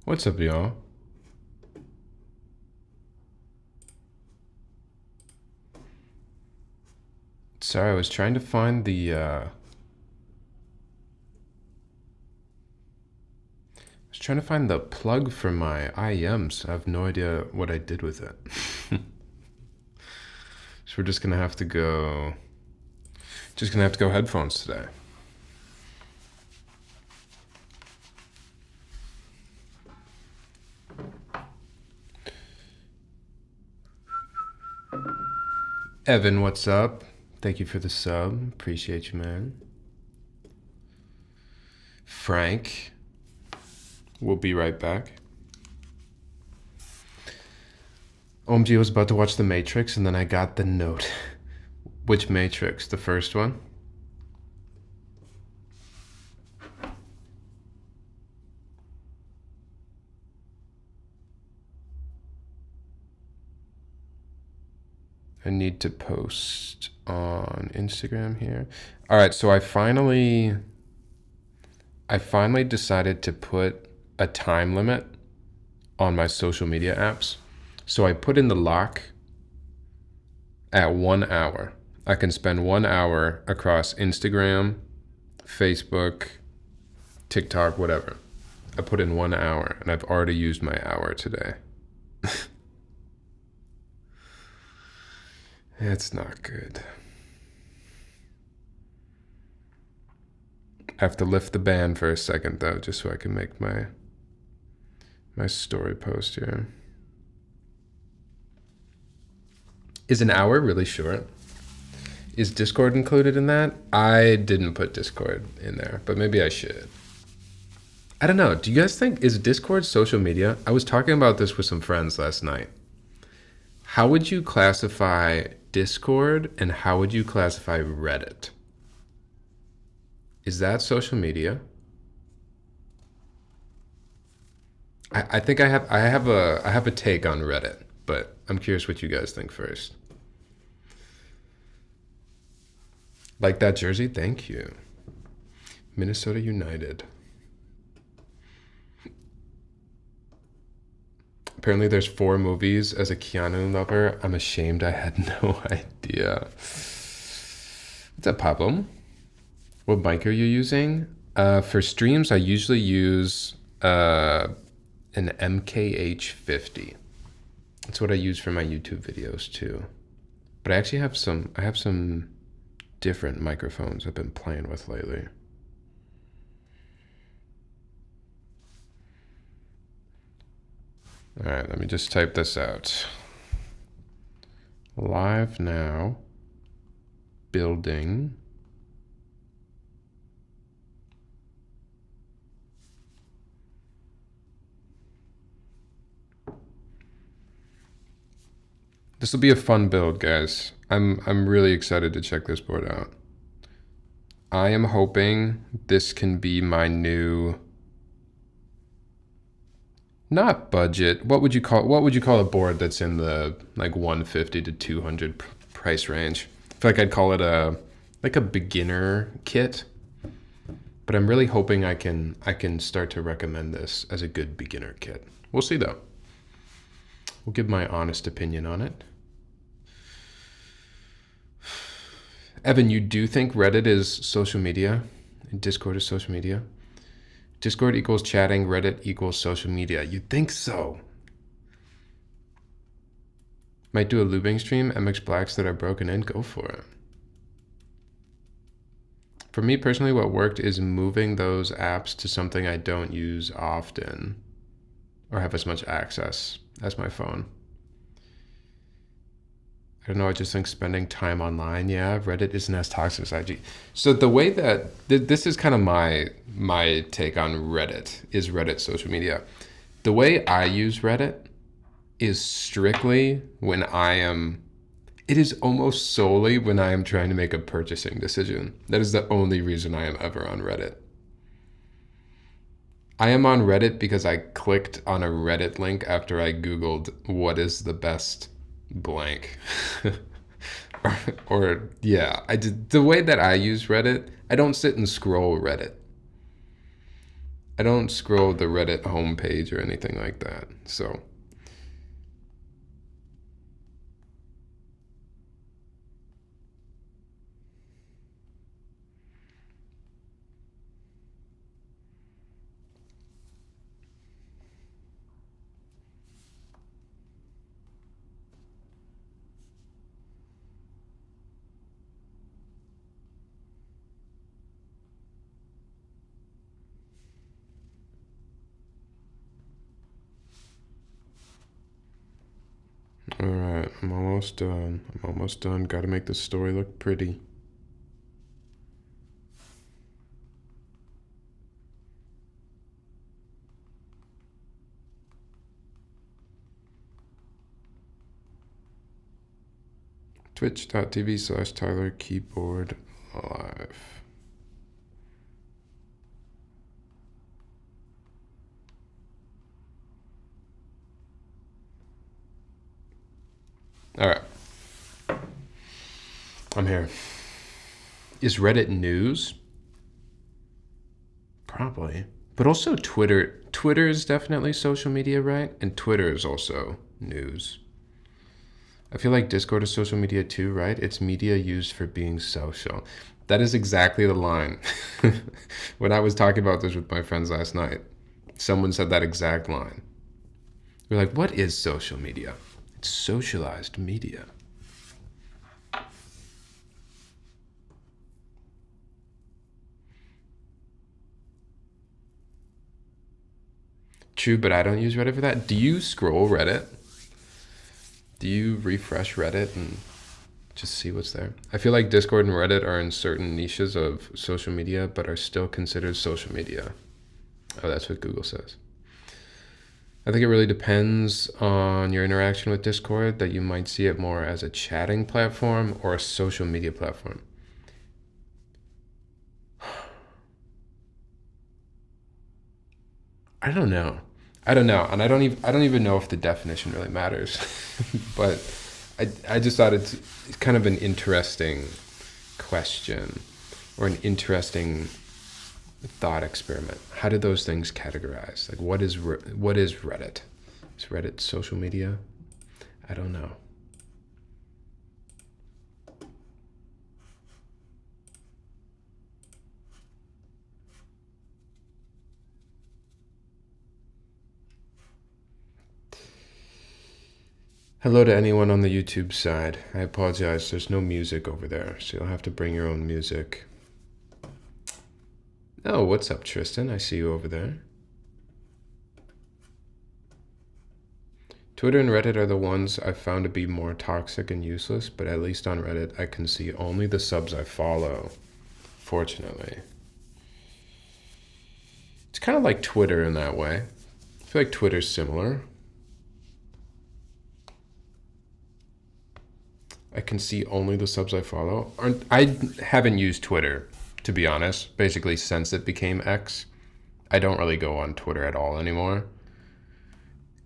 What's up, y'all? Sorry, I was trying to find the plug for my IEMs. I have no idea what I did with it. So we're just gonna have to go headphones today. Evan, what's up? Thank you for the sub. Appreciate you, man. Frank, we'll be right back. OMG, I was about to watch The Matrix and then I got the note. Which Matrix? The first one? I need to post on Instagram here. All right, so I finally decided to put a time limit on my social media apps. So I put in the lock at 1 hour. I can spend 1 hour across Instagram, Facebook, TikTok, whatever. I put in 1 hour and I've already used my hour today. It's not good. I have to lift the ban for a second though, just so I can make my story post here. Is an hour really short? Is Discord included in that? I didn't put Discord in there, but maybe I should. I don't know. Do you guys think, is Discord social media? I was talking about this with some friends last night. How would you classify Discord and how would you classify Reddit? Is that social media? I think I have a take on Reddit, but I'm curious what you guys think first. Like that jersey? Thank you. Minnesota United. Apparently there's 4 movies. As a Keanu lover, I'm ashamed I had no idea. What's up, Pablo? What mic are you using? For streams, I usually use an MKH50. That's what I use for my YouTube videos too. But I actually have some different microphones I've been playing with lately. All right, let me just type this out. Live now, building. This will be a fun build, guys. I'm really excited to check this board out. I am hoping this can be my new, not budget. What would you call a board that's in the like 150 to 200 price range? I feel like I'd call it a beginner kit. But I'm really hoping I can start to recommend this as a good beginner kit. We'll see though. We'll give my honest opinion on it. Evan, you do think Reddit is social media? And Discord is social media? Discord equals chatting, Reddit equals social media. You'd think so. Might do a lubing stream, MX Blacks that are broken in, go for it. For me personally, what worked is moving those apps to something I don't use often or have as much access as my phone. I don't know, I just think spending time online, yeah, Reddit isn't as toxic as IG. So the way that, this is kind of my take on Reddit, is Reddit social media. The way I use Reddit is strictly when it is almost solely when I am trying to make a purchasing decision. That is the only reason I am ever on Reddit. I am on Reddit because I clicked on a Reddit link after I Googled what is the best blank. or yeah, the way that I use Reddit, I don't sit and scroll Reddit. I don't scroll the Reddit homepage or anything like that. So all right, I'm almost done. I'm almost done. Got to make the story look pretty. Twitch.tv/Tyler Keyboard Live. All right. I'm here. Is Reddit news? Probably. But also Twitter. Twitter is definitely social media, right? And Twitter is also news. I feel like Discord is social media too, right? It's media used for being social. That is exactly the line. When I was talking about this with my friends last night, someone said that exact line. We're like, what is social media? It's socialized media. True, but I don't use Reddit for that. Do you scroll Reddit? Do you refresh Reddit and just see what's there? I feel like Discord and Reddit are in certain niches of social media, but are still considered social media. Oh, that's what Google says. I think it really depends on your interaction with Discord, that you might see it more as a chatting platform or a social media platform. I don't know. And I don't even know if the definition really matters. But I just thought it's kind of an interesting question, or an interesting thought experiment. How do those things categorize? Like, what is Reddit? Is Reddit social media? I don't know. Hello to anyone on the YouTube side. I apologize, there's no music over there, so you'll have to bring your own music. Oh, what's up, Tristan? I see you over there. Twitter and Reddit are the ones I've found to be more toxic and useless, but at least on Reddit I can see only the subs I follow, fortunately. It's kind of like Twitter in that way. I feel like Twitter's similar. I can see only the subs I follow. I haven't used Twitter, to be honest, basically since it became X. I don't really go on Twitter at all anymore.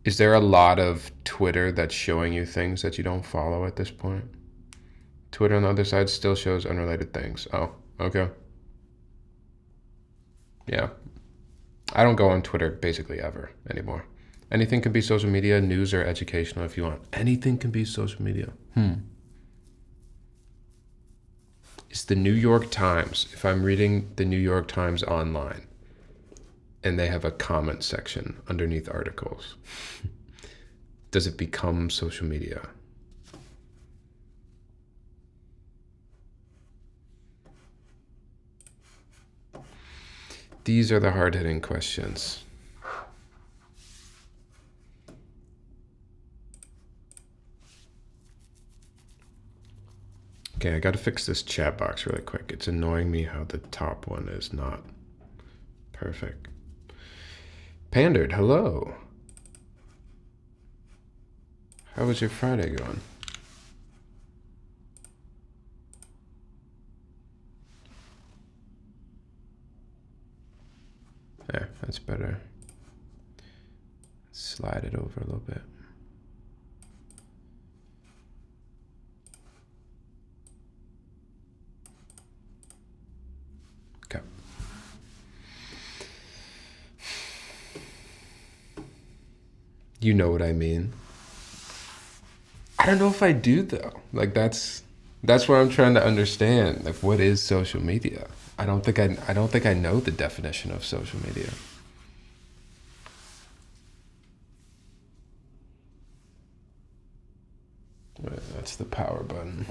Is there a lot of Twitter that's showing you things that you don't follow at this point? Twitter on the other side still shows unrelated things. Oh, okay. Yeah. I don't go on Twitter basically ever anymore. Anything can be social media, news or educational if you want. Anything can be social media. It's the New York Times. If I'm reading the New York Times online and they have a comment section underneath articles, does it become social media? These are the hard-hitting questions. Okay, I gotta fix this chat box really quick. It's annoying me how the top one is not perfect. Pandered, hello. How was your Friday going? There, that's better. Slide it over a little bit. Okay. You know what I mean? I don't know if I do though. Like that's what I'm trying to understand. Like what is social media? I don't think I know the definition of social media. Right, that's the power button.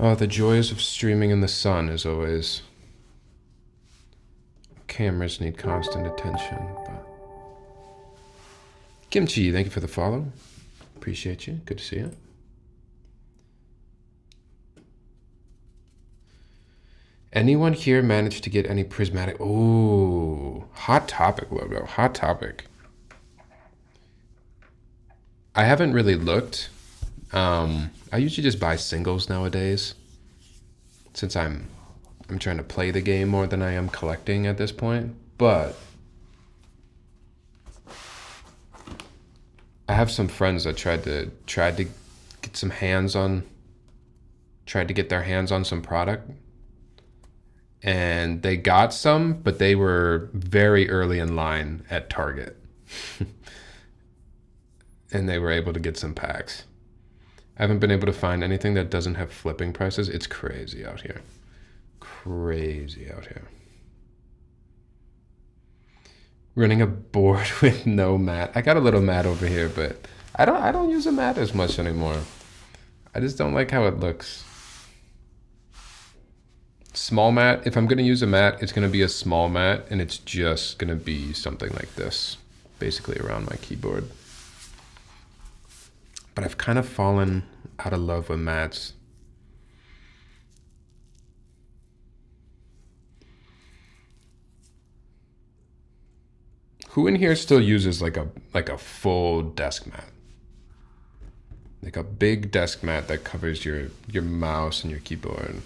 Oh, the joys of streaming in the sun is always... Cameras need constant attention. But... Kimchi, thank you for the follow. Appreciate you. Good to see you. Anyone here managed to get any prismatic? Oh, Hot Topic logo. Hot Topic. I haven't really looked. I usually just buy singles nowadays, since I'm trying to play the game more than I am collecting at this point. But I have some friends that tried to get some hands on, tried to get their hands on some product, and they got some, but they were very early in line at Target, and they were able to get some packs. I haven't been able to find anything that doesn't have flipping prices. It's crazy out here. Crazy out here. Running a board with no mat. I got a little mat over here, but I don't use a mat as much anymore. I just don't like how it looks. Small mat. If I'm gonna use a mat, it's gonna be a small mat, and it's just gonna be something like this, basically around my keyboard. But I've kind of fallen out of love with mats. Who in here still uses like a full desk mat? Like a big desk mat that covers your mouse and your keyboard.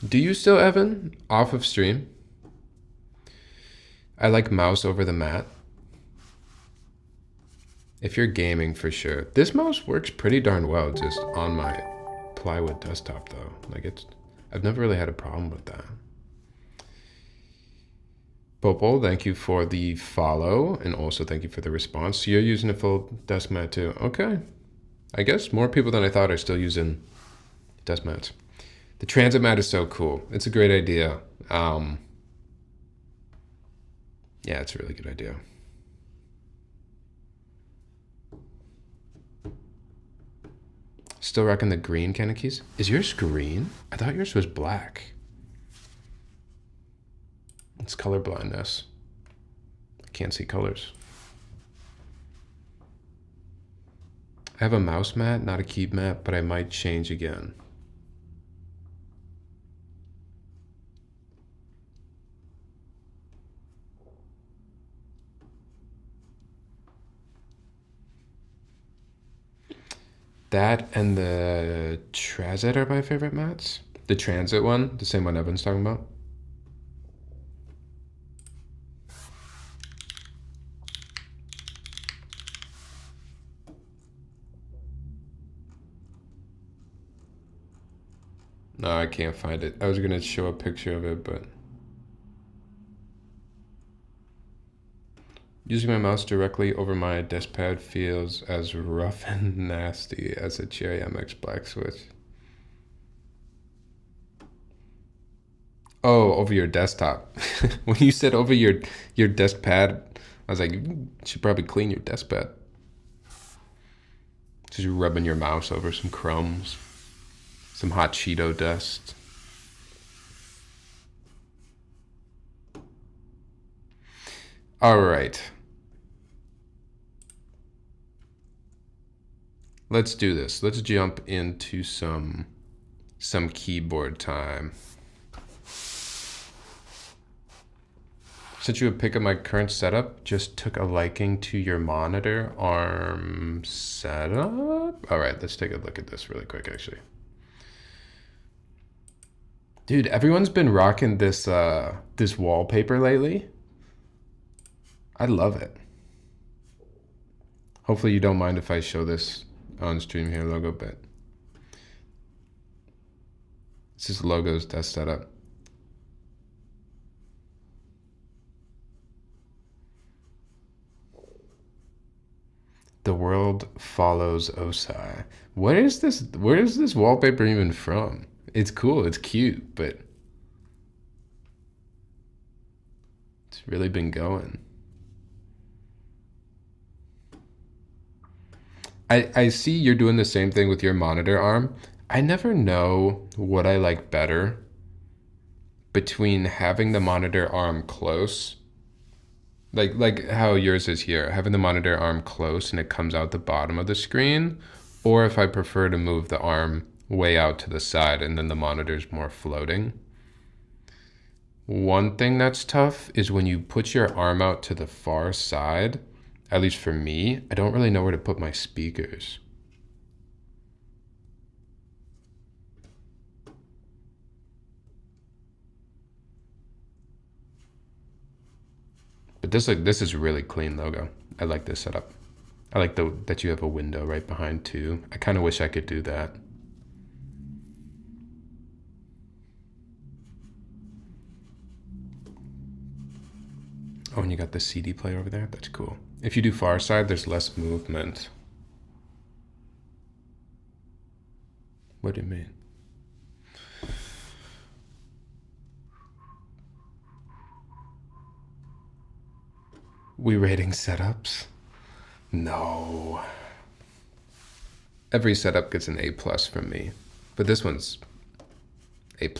Do you still, Evan? Off of stream? I like mouse over the mat. If you're gaming, for sure. This mouse works pretty darn well just on my plywood desktop though. Like I've never really had a problem with that. Popol, thank you for the follow, and also thank you for the response. So you're using a full desk mat too. Okay. I guess more people than I thought are still using desk mats. The transit mat is so cool. It's a great idea. Yeah, it's a really good idea. Still rocking the green Canon keys. Is yours green? I thought yours was black. It's color blindness. I can't see colors. I have a mouse mat, not a key mat, but I might change again. That and the Transit are my favorite mats. The Transit one, the same one Evan's talking about. No, I can't find it. I was gonna show a picture of it, but... Using my mouse directly over my desk pad feels as rough and nasty as a Cherry MX Black Switch. Oh, over your desktop. When you said over your desk pad, I was like, you should probably clean your desk pad. Just rubbing your mouse over some crumbs, some hot Cheeto dust. All right. Let's do this. Let's jump into some keyboard time. Since you would pick up my current setup, just took a liking to your monitor arm setup. All right, let's take a look at this really quick, actually. Dude, everyone's been rocking this this wallpaper lately. I love it. Hopefully you don't mind if I show this on stream here, logo bit. This is logos test setup. The world follows Osai. What is this? Where is this wallpaper even from? It's cool, it's cute, but it's really been going. I see you're doing the same thing with your monitor arm. I never know what I like better between having the monitor arm close, like how yours is here, having the monitor arm close and it comes out the bottom of the screen, or if I prefer to move the arm way out to the side and then the monitor's more floating. One thing that's tough is when you put your arm out to the far side, at least for me, I don't really know where to put my speakers. But this is really clean logo. I like this setup. I like that you have a window right behind too. I kind of wish I could do that. Oh, and you got the CD player over there? That's cool. If you do far side, there's less movement. What do you mean? We rating setups? No. Every setup gets an A+ from me, but this one's A++.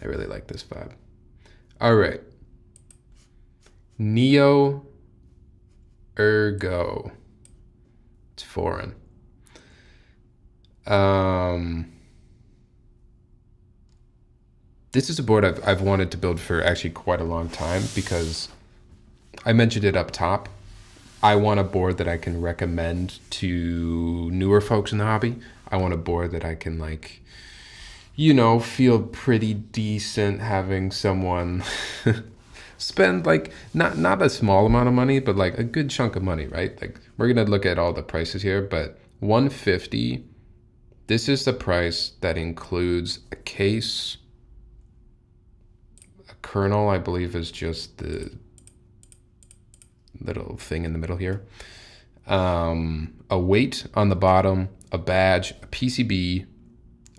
I really like this vibe. All right. Neo Ergo. It's foreign. This is a board I've wanted to build for actually quite a long time because I mentioned it up top. I want a board that I can recommend to newer folks in the hobby. I want a board that I can, like, you know, feel pretty decent having someone spend, like, not a small amount of money, but like a good chunk of money, right? Like, we're gonna look at all the prices here, but $150, this is the price that includes a case. A kernel, I believe, is just the little thing in the middle here. A weight on the bottom, a badge, a PCB,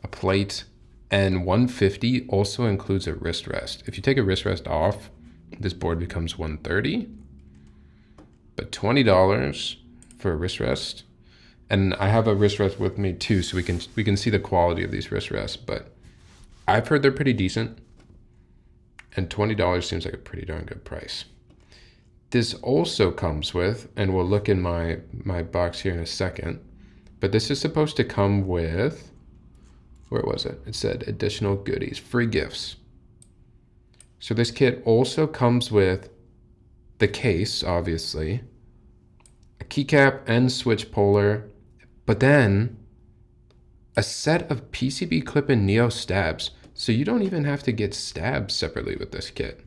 a plate, and $150 also includes a wrist rest. If you take a wrist rest off, this board becomes $130, but $20 for a wrist rest. And I have a wrist rest with me too, so we can see the quality of these wrist rests, but I've heard they're pretty decent, and $20 seems like a pretty darn good price. This also comes with, and we'll look in my box here in a second, but this is supposed to come with, where was it? It said additional goodies, free gifts. So this kit also comes with the case, obviously, a keycap and switch puller, but then a set of PCB clip and NeoStabs. So you don't even have to get stabs separately with this kit,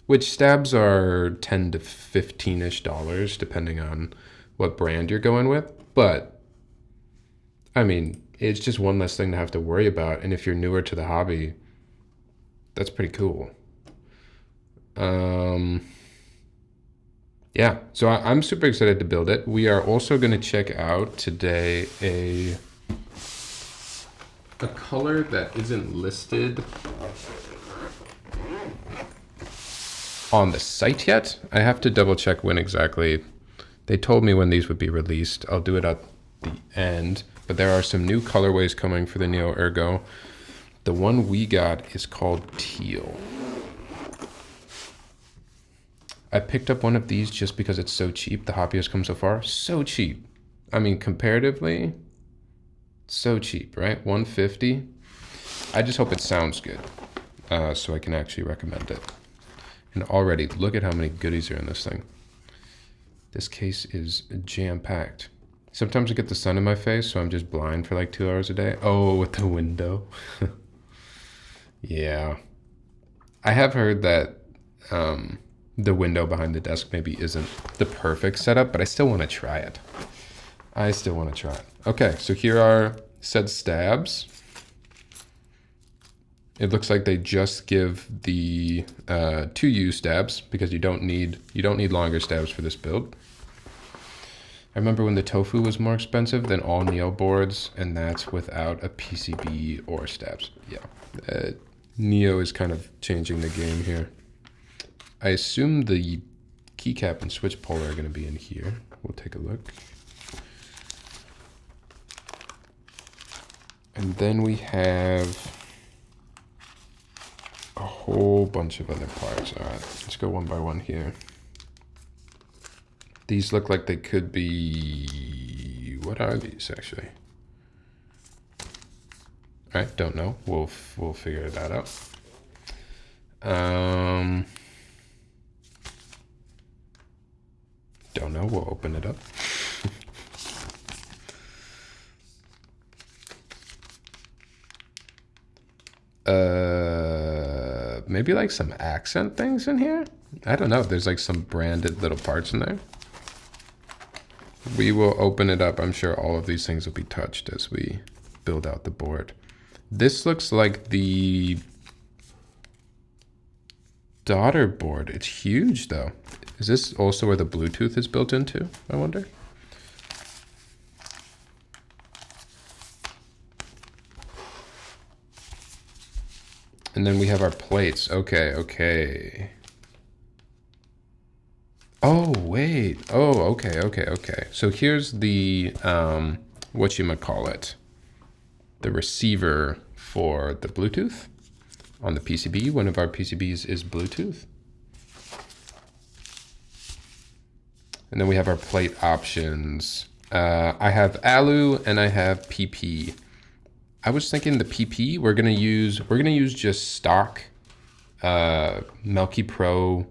which stabs are $10 to $15-ish, depending on what brand you're going with. But I mean, it's just one less thing to have to worry about. And if you're newer to the hobby, that's pretty cool. Yeah, so I'm super excited to build it. We are also going to check out today a color that isn't listed on the site yet. I have to double check when exactly. They told me when these would be released. I'll do it at the end. But there are some new colorways coming for the Neo Ergo. The one we got is called Teal. I picked up one of these just because it's so cheap. The hobby has come so far. So cheap. I mean, comparatively, so cheap, right? $150. I just hope it sounds good so I can actually recommend it. And already, look at how many goodies are in this thing. This case is jam-packed. Sometimes I get the sun in my face, so I'm just blind for like 2 hours a day. Oh, with the window. Yeah. I have heard that the window behind the desk maybe isn't the perfect setup, but I still want to try it. I still want to try it. Okay, so here are said stabs. It looks like they just give the 2U stabs because you don't need longer stabs for this build. I remember when the tofu was more expensive than all Neo boards, and that's without a PCB or stabs. Yeah, Neo is kind of changing the game here. I assume the keycap and switch pole are going to be in here. We'll take a look. And then we have a whole bunch of other parts. All right, let's go one by one here. These look like they could be, what are these actually? I don't know. We'll figure that out. Don't know. We'll open it up. Maybe like some accent things in here. I don't know. There's like some branded little parts in there. We will open it up. I'm sure all of these things will be touched as we build out the board. This looks like the daughter board. It's huge though. Is this also where the Bluetooth is built into, I wonder? And then we have our plates. Okay, okay. Oh, wait. Oh, okay, okay, okay. So here's the, whatchamacallit, the receiver for the Bluetooth on the PCB. One of our PCBs is Bluetooth. And then we have our plate options. I have Alu and I have PP. I was thinking the PP we're gonna use just stock Milky Pro,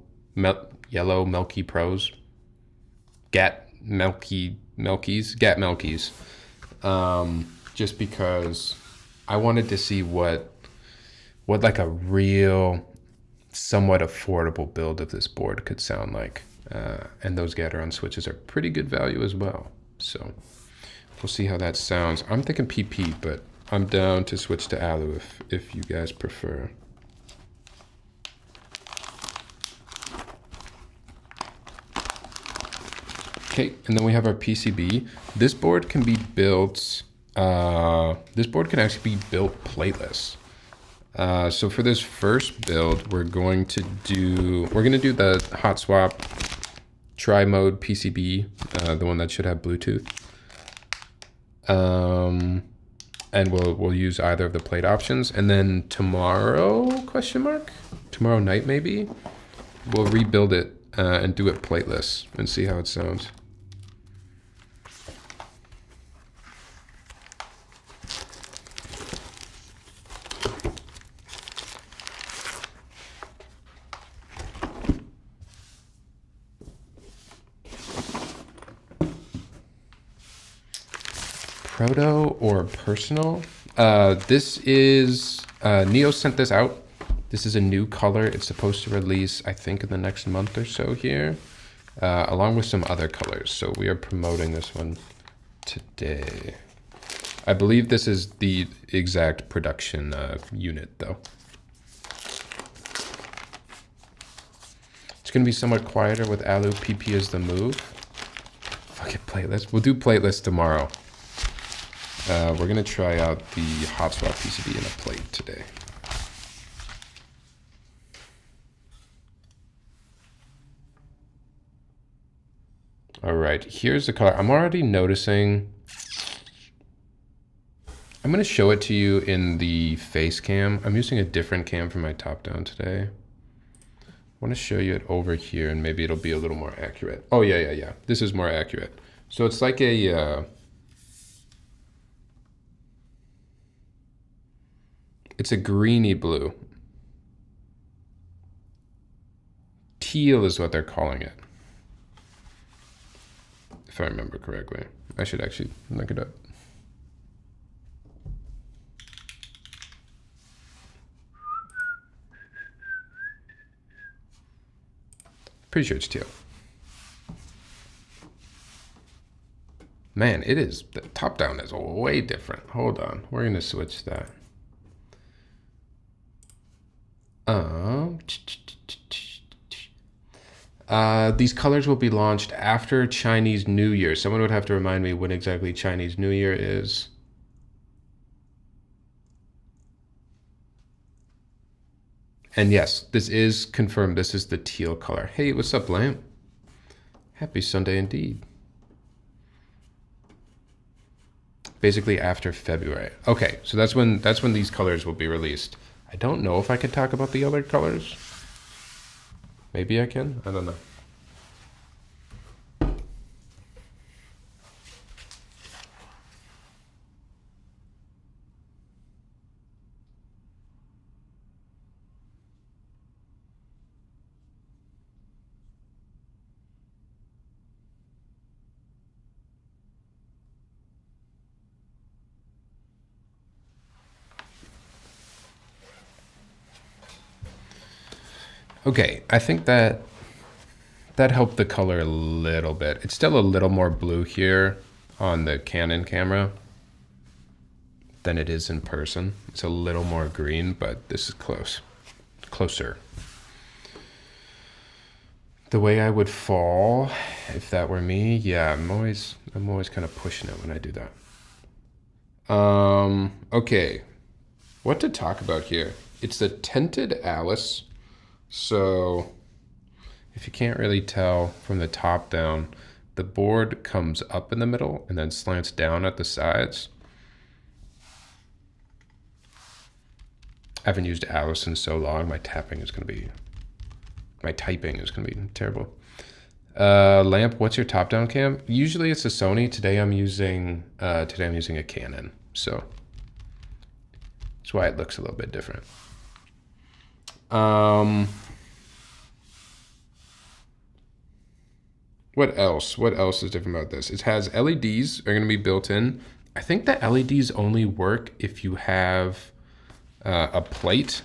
yellow Milky Pros, Gat Milkies, just because I wanted to see what like a real, somewhat affordable build of this board could sound like. And those Gateron switches are pretty good value as well. So we'll see how that sounds. I'm thinking PP, but I'm down to switch to Alu if you guys prefer. Okay, and then we have our PCB. This board can be built, this board can actually be built plateless. So for this first build, we're gonna do the hot swap tri-mode PCB, the one that should have Bluetooth. And we'll use either of the plate options. And then tomorrow, tomorrow night maybe, we'll rebuild it and do it plateless and see how it sounds. Proto or personal? This is, Neo sent this out. This is a new color. It's supposed to release, I think, in the next month or so here, along with some other colors. So we are promoting this one today. I believe this is the exact production unit though. It's gonna be somewhat quieter with Alu. PP is the move. Fuck it, plateless. We'll do plateless tomorrow. We're gonna try out the hot swap PCB in a plate today. All right, here's the color. I'm already noticing, I'm gonna show it to you in the face cam. I'm using a different cam for my top down today. I wanna show you it over here and maybe it'll be a little more accurate. Oh yeah. This is more accurate. So it's like a, it's a greeny blue. Teal is what they're calling it, if I remember correctly. I should actually look it up. Pretty sure it's teal. Man, it is, the top down is way different. Hold on, we're gonna switch that. These colors will be launched after Chinese New Year. Someone would have to remind me when exactly Chinese New Year is. And yes, this is confirmed. This is the teal color. Hey, what's up, Lamp? Happy Sunday indeed. Basically after February. Okay, so that's when these colors will be released. I don't know if I could talk about the other colors. Maybe I can. I don't know. Okay, I think that helped the color a little bit. It's still a little more blue here on the Canon camera than it is in person. It's a little more green, but this is closer. The way I would fall if that were me, yeah, I'm always kind of pushing it when I do that. Okay, what to talk about here? It's the tinted Alice. So if you can't really tell from the top down, the board comes up in the middle and then slants down at the sides. I haven't used Alice in so long. My typing is going to be terrible. Lamp, what's your top-down cam? Usually it's a Sony. Today I'm using a Canon, so that's why it looks a little bit different. What else? What else is different about this? It has LEDs are going to be built in. I think the LEDs only work if you have a plate.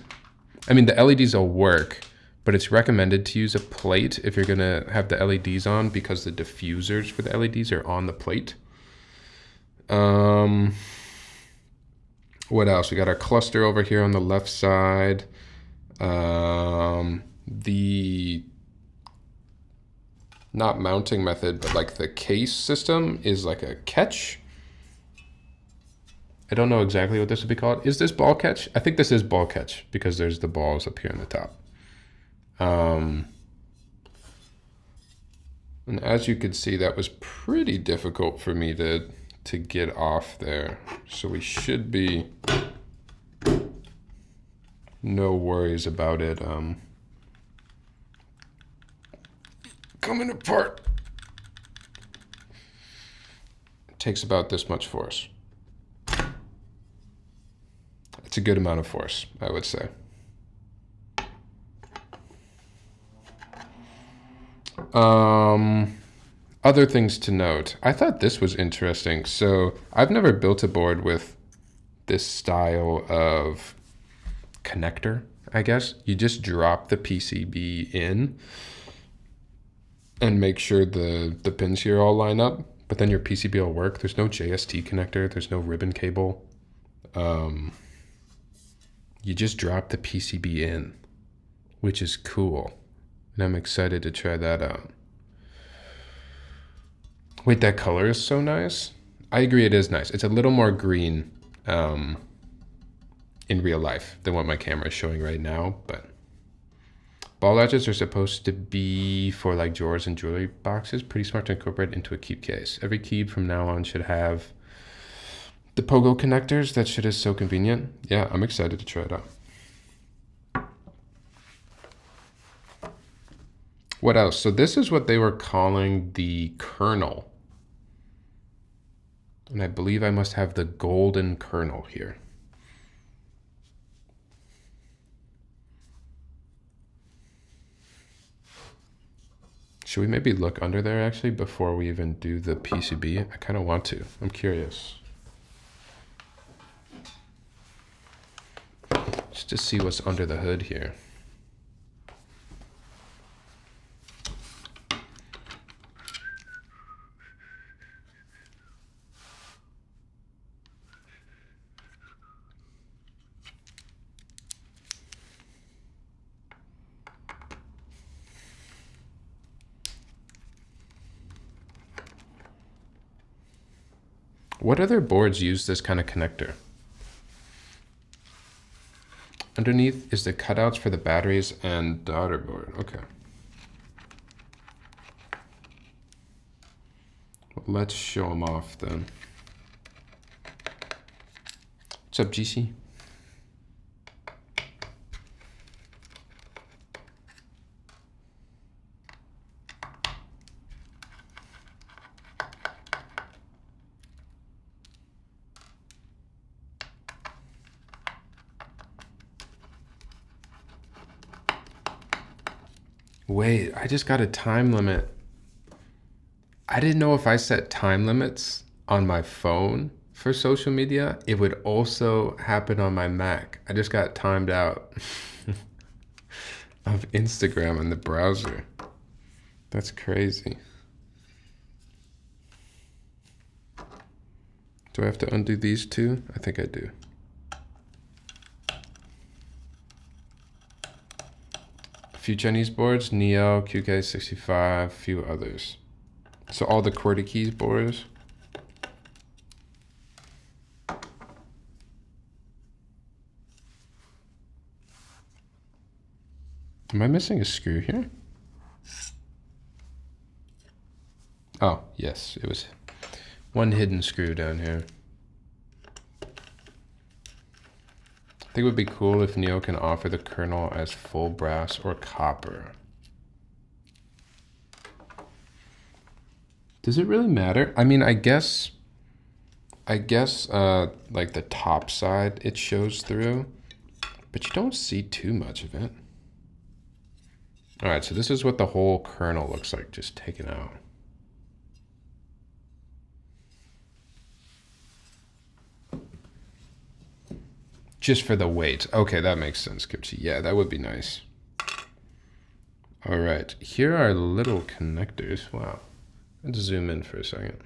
I mean, the LEDs will work, but it's recommended to use a plate if you're going to have the LEDs on because the diffusers for the LEDs are on the plate. What else? We got our cluster over here on the left side. The not mounting method, but like the case system is like a catch. I don't know exactly what this would be called. Is this ball catch? I think this is ball catch because there's the balls up here on the top. And as you can see, that was pretty difficult for me to get off there. So we should be no worries about it coming apart. It takes about this much force. It's a good amount of force, I would say. Other things to note. I thought this was interesting. So I've never built a board with this style of connector, I guess. You just drop the PCB in and make sure the pins here all line up, but then your PCB will work. There's no JST connector. There's no ribbon cable. You just drop the PCB in, which is cool. And I'm excited to try that out. Wait, that color is so nice. I agree, it is nice. It's a little more green in real life than what my camera is showing right now, but ball latches are supposed to be for like drawers and jewelry boxes. Pretty smart to incorporate into a keep case. Every key from now on should have the pogo connectors. That shit is so convenient. Yeah, I'm excited to try it out. What else? So this is what they were calling the kernel. And I believe I must have the golden kernel here. Should we maybe look under there actually before we even do the PCB? I kind of want to. I'm curious. Just to see what's under the hood here. What other boards use this kind of connector? Underneath is the cutouts for the batteries and daughter board. Okay. Well, let's show them off then. What's up, GC? Wait, I just got a time limit. I didn't know if I set time limits on my phone for social media, it would also happen on my Mac. I just got timed out of Instagram in the browser. That's crazy. Do I have to undo these two? I think I do. A few Chinese boards, Neo, QK65, a few others. So all the QWERTY keys boards. Am I missing a screw here? Oh, yes, it was one hidden screw down here. I think it would be cool if Neo can offer the kernel as full brass or copper. Does it really matter? I mean, I guess like the top side it shows through, but you don't see too much of it. All right, so this is what the whole kernel looks like, just taken out. Just for the weight. Okay, that makes sense, Kimchi. Yeah, that would be nice. All right, here are little connectors. Wow. Let's zoom in for a second.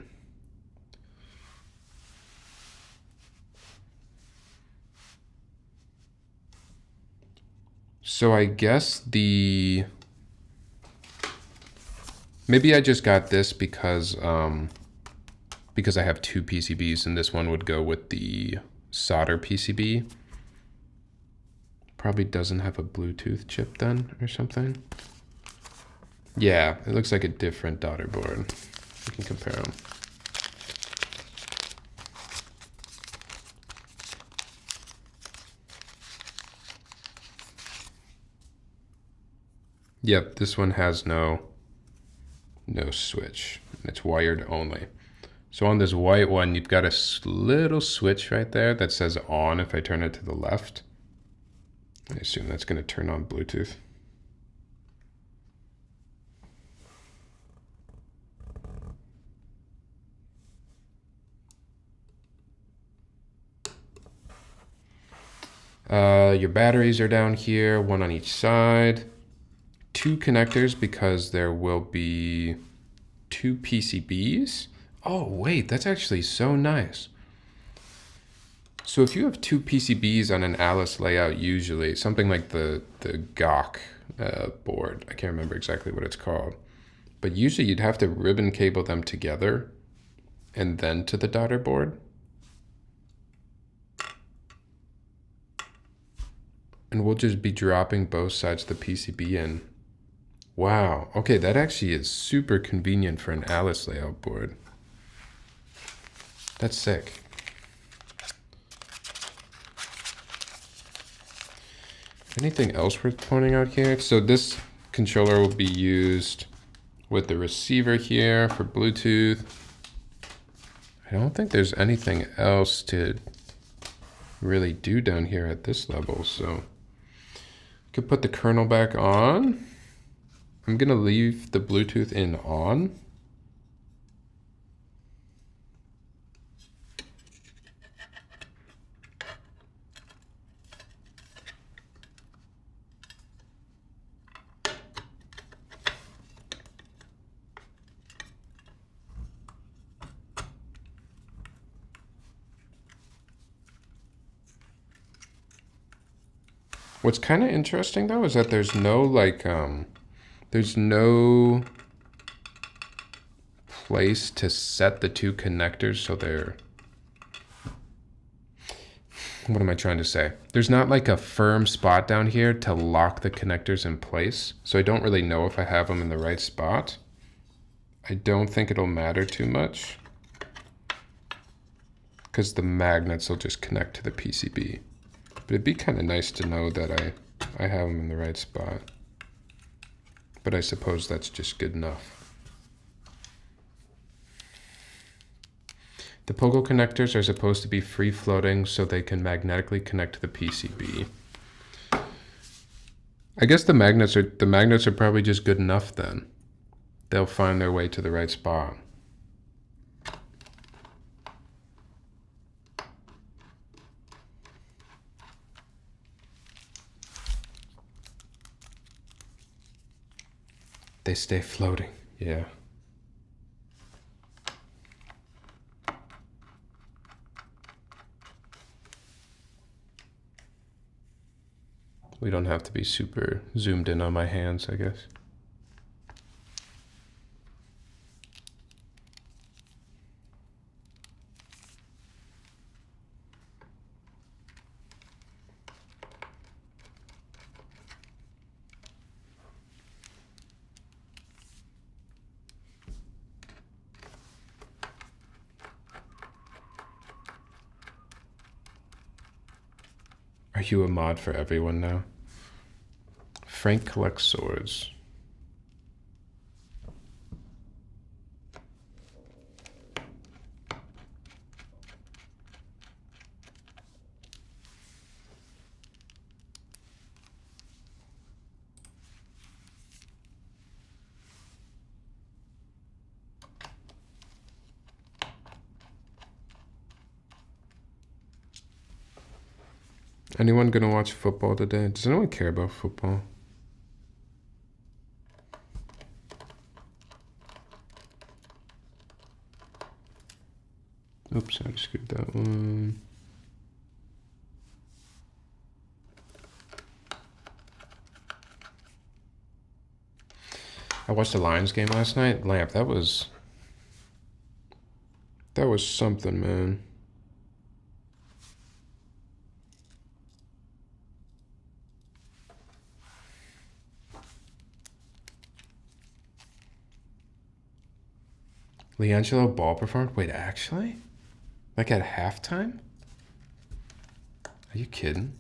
So I guess maybe I just got this because I have two PCBs and this one would go with the solder PCB. Probably doesn't have a Bluetooth chip then or something. Yeah, it looks like a different daughter board. We can compare them. Yep, this one has no switch. It's wired only. So on this white one, you've got a little switch right there that says on if I turn it to the left. I assume that's going to turn on Bluetooth. Your batteries are down here, one on each side. Two connectors because there will be two PCBs. Oh, wait, that's actually so nice. So if you have two PCBs on an Alice layout, usually something like the GOC board, I can't remember exactly what it's called, but usually you'd have to ribbon cable them together and then to the daughter board. And we'll just be dropping both sides of the PCB in. Wow, okay, that actually is super convenient for an Alice layout board. That's sick. Anything else worth pointing out here? So this controller will be used with the receiver here for Bluetooth. I don't think there's anything else to really do down here at this level. So could put the kernel back on. I'm gonna leave the Bluetooth in on. What's kind of interesting though is that there's no there's no place to set the two connectors so they're what am I trying to say? There's not like a firm spot down here to lock the connectors in place. So I don't really know if I have them in the right spot. I don't think it'll matter too much because the magnets will just connect to the PCB. But it'd be kind of nice to know that I have them in the right spot. But I suppose that's just good enough. The Pogo connectors are supposed to be free floating so they can magnetically connect to the PCB. I guess the magnets are probably just good enough then. They'll find their way to the right spot. They stay floating, yeah. We don't have to be super zoomed in on my hands, I guess. Are you a mod for everyone now? Frank collects swords. Anyone gonna watch football today? Does anyone care about football? Oops, I screwed that one. I watched the Lions game last night. Lamp, that was something, man. LiAngelo Ball performed? Wait, actually? Like at halftime? Are you kidding?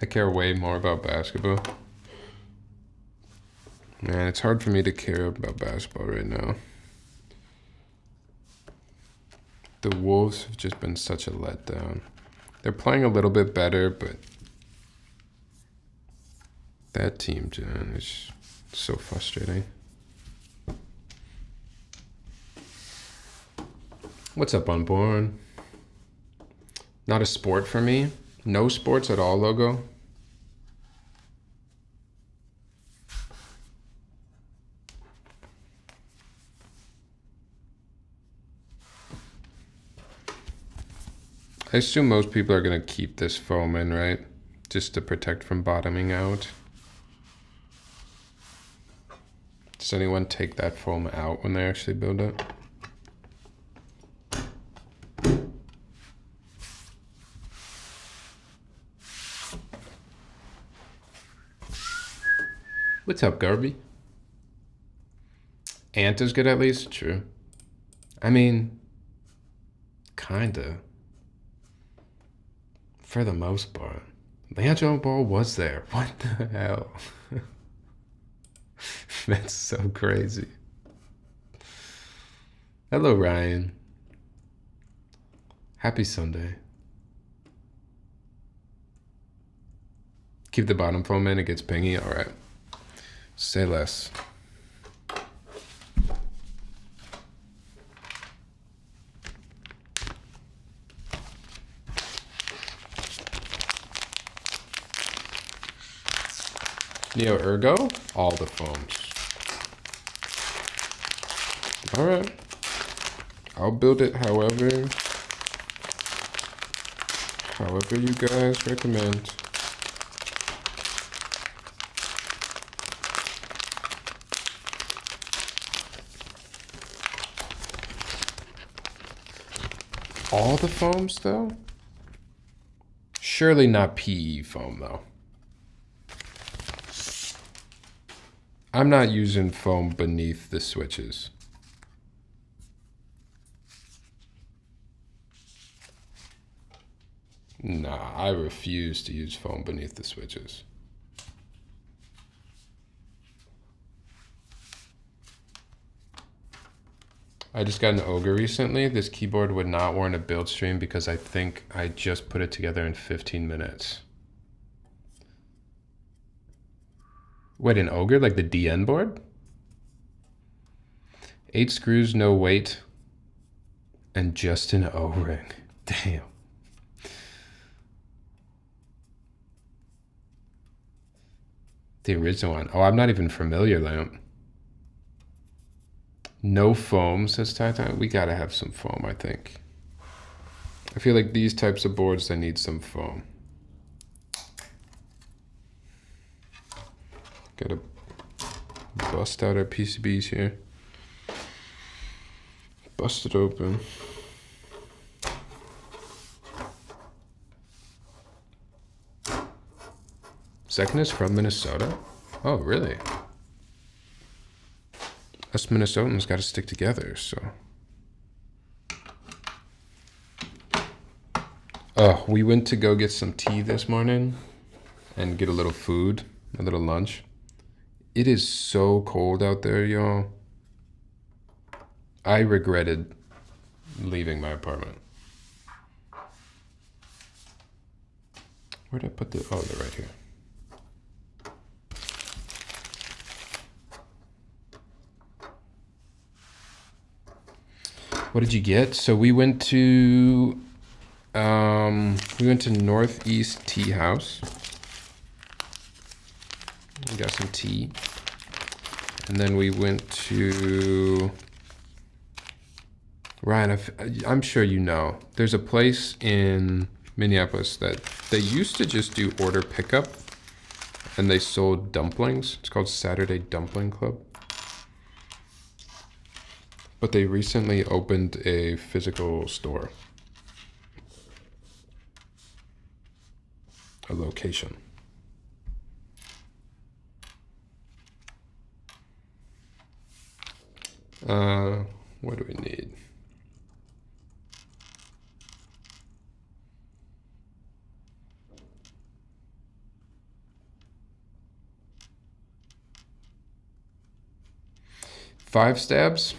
I care way more about basketball. Man, it's hard for me to care about basketball right now. The Wolves have just been such a letdown. They're playing a little bit better, but that team, John, is so frustrating. What's up, Unborn? Not a sport for me. No sports at all, logo. I assume most people are going to keep this foam in, right? Just to protect from bottoming out. Does anyone take that foam out when they actually build it? What's up, Garby? Ant is good at least? True. I mean, kinda. For the most part. LiAngelo Ball was there. What the hell? That's so crazy. Hello, Ryan. Happy Sunday. Keep the bottom foam in, it gets pingy. All right. Say less. Neo Ergo, all the foams. All right. I'll build it however you guys recommend. all the foams though? Surely not PE foam though. I'm not using foam beneath the switches. Nah, I refuse to use foam beneath the switches. I just got an Ogre recently. This keyboard would not warrant a build stream because I think I just put it together in 15 minutes. Wait, an Ogre? Like the DN board? 8 screws, no weight, and just an O-ring. Damn. The original one. Oh, I'm not even familiar, Lamp. No foam, says Titan. We gotta have some foam, I think. I feel like these types of boards, they need some foam. Gotta bust out our PCBs here. Bust it open. Second is from Minnesota? Oh, really? Us Minnesotans got to stick together, so. Oh, we went to go get some tea this morning and get a little food, a little lunch. It is so cold out there, y'all. I regretted leaving my apartment. Where'd I put the, oh, they're right here. What did you get? So we went to Northeast Tea House. We got some tea. And then we went to Ryan, I'm sure you know. There's a place in Minneapolis that they used to just do order pickup and they sold dumplings. It's called Saturday Dumpling Club. But they recently opened a physical store, a location. What do we need? Five stabs.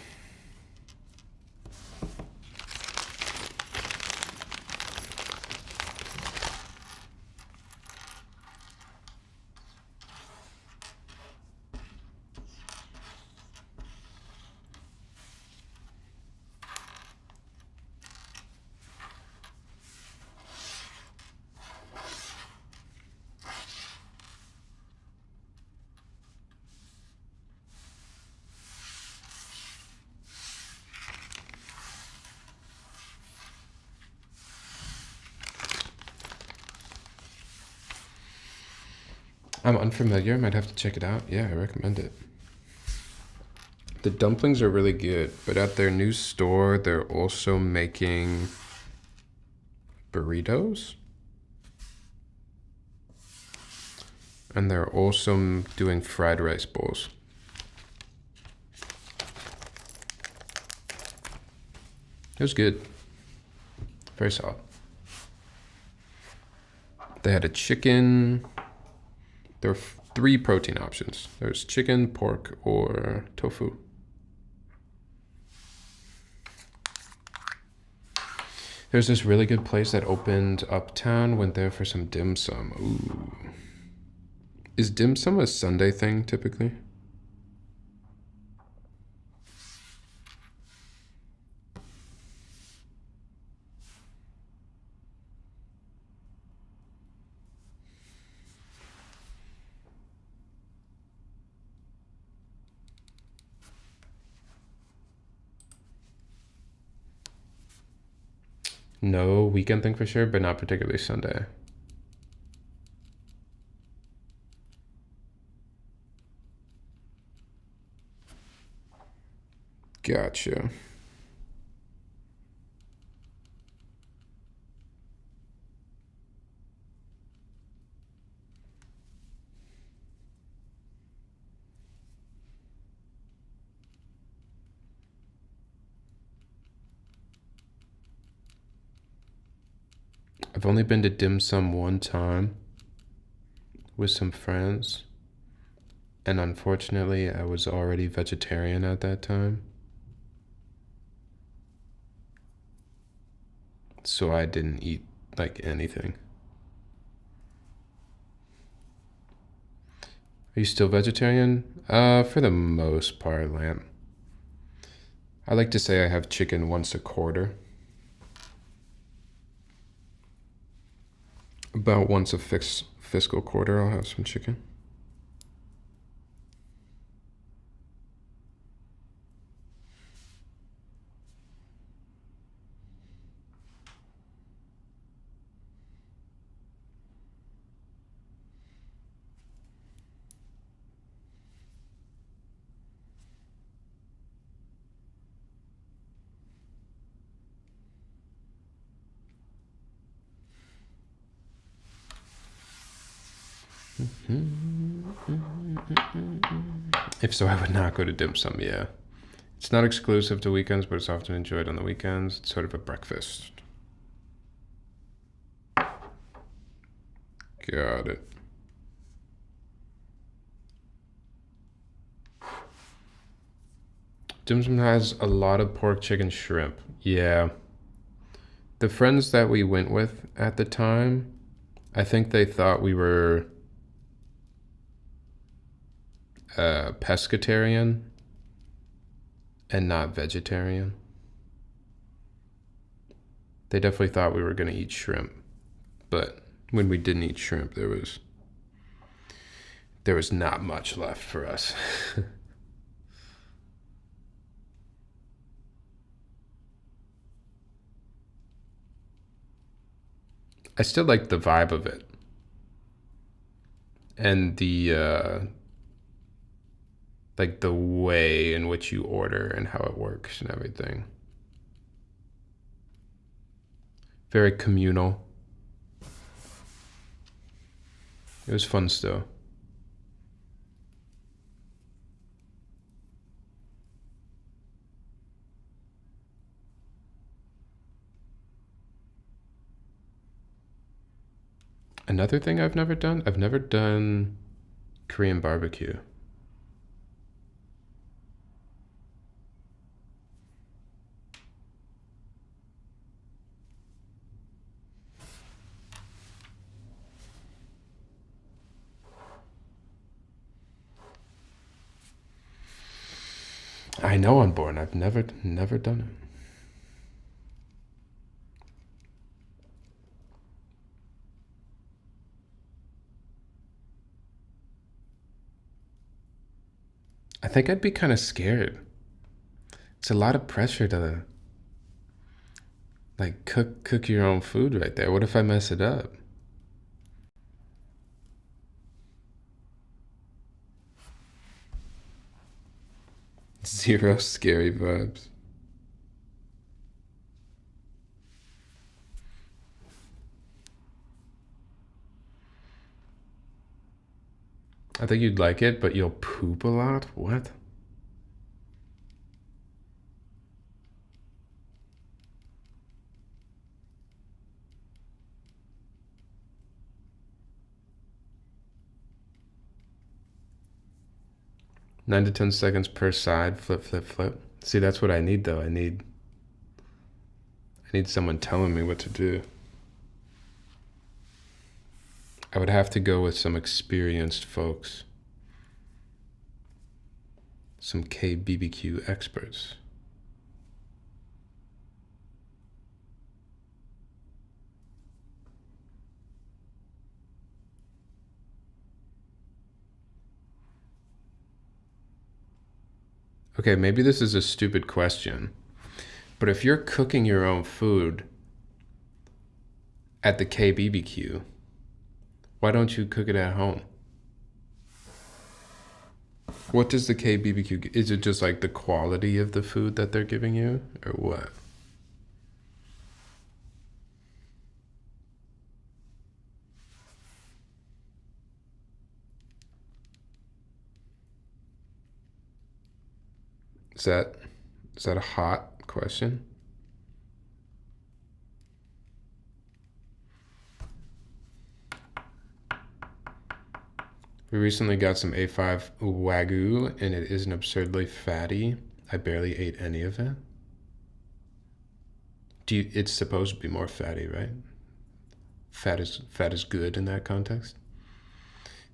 I'm unfamiliar, might have to check it out. Yeah, I recommend it. The dumplings are really good, but at their new store, they're also making burritos. And they're also doing fried rice bowls. It was good. Very solid. They had a chicken. There were 3 protein options. There's chicken, pork, or tofu. There's this really good place that opened uptown. Went there for some dim sum. Ooh. Is dim sum a Sunday thing typically? No, weekend thing for sure, but not particularly Sunday. Gotcha. I've only been to dim sum one time with some friends, and unfortunately I was already vegetarian at that time, so I didn't eat like anything. Are you still vegetarian? For the most part, lamb. I like to say I have chicken once a quarter. About once a fiscal quarter, I'll have some chicken. If so, I would not go to dim sum, yeah. It's not exclusive to weekends, but it's often enjoyed on the weekends. It's sort of a breakfast. Got it. Dim sum has a lot of pork, chicken, shrimp. Yeah. The friends that we went with at the time, I think they thought we were pescatarian and not vegetarian. They definitely thought we were going to eat shrimp, but when we didn't eat shrimp, there was not much left for us. I still like the vibe of it, and the like the way in which you order and how it works and everything. Very communal. It was fun still. Another thing I've never done Korean barbecue. I know Unborn. I've never done it. I think I'd be kind of scared. It's a lot of pressure to like cook your own food right there. What if I mess it up? Zero scary vibes. I think you'd like it, but you'll poop a lot? What? Nine to 10 seconds per side, flip, flip, flip. See, that's what I need though. I need someone telling me what to do. I would have to go with some experienced folks. Some KBBQ experts. Okay, maybe this is a stupid question, but if you're cooking your own food at the KBBQ, why don't you cook it at home? What does the KBBQ, is it just like the quality of the food that they're giving you, or what? Is that a hot question? We recently got some A5 Wagyu, and it isn't absurdly fatty. I barely ate any of it. It's supposed to be more fatty, right? Fat is good in that context.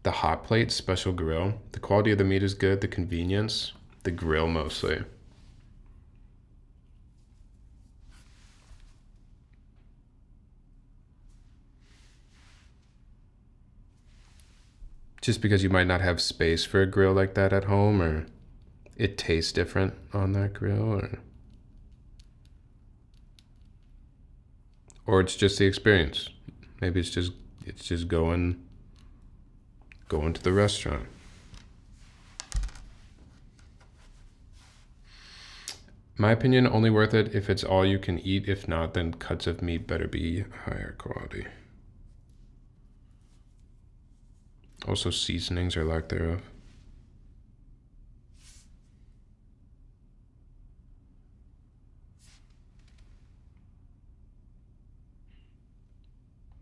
The hot plate special grill. The quality of the meat is good. The convenience, the grill mostly. Just because you might not have space for a grill like that at home, or it tastes different on that grill, or it's just the experience. Maybe it's just going to the restaurant. My opinion, only worth it if it's all you can eat. If not, then cuts of meat better be higher quality. Also, seasonings or lack thereof.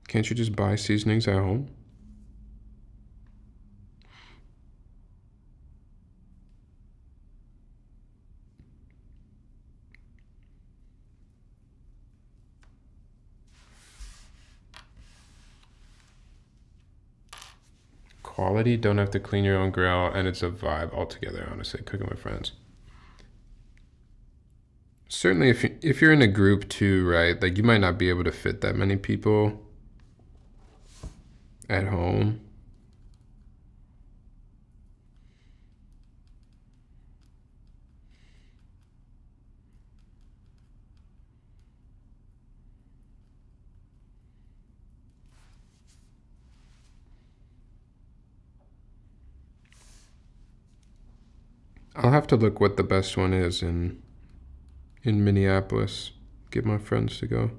Can't you just buy seasonings at home? Quality, don't have to clean your own grill, and it's a vibe altogether, honestly, cooking with friends. Certainly if you're in a group too, right? Like you might not be able to fit that many people at home. I'll have to look what the best one is in Minneapolis. Get my friends to go.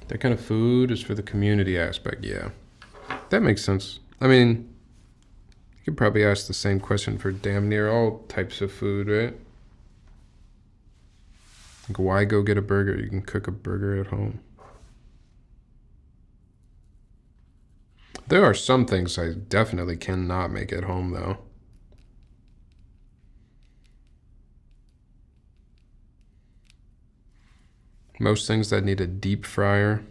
That kind of food is for the community aspect, yeah. That makes sense. I mean, you could probably ask the same question for damn near all types of food, right? Like, why go get a burger? You can cook a burger at home. There are some things I definitely cannot make at home, though. Most things that need a deep fryer.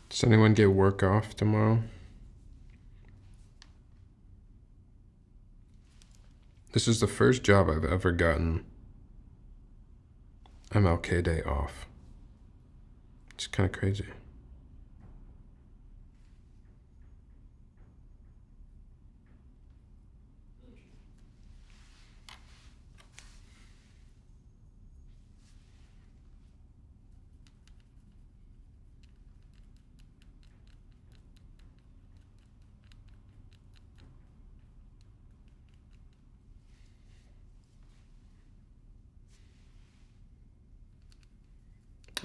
Does anyone get work off tomorrow? This is the first job I've ever gotten MLK Day off. It's kind of crazy.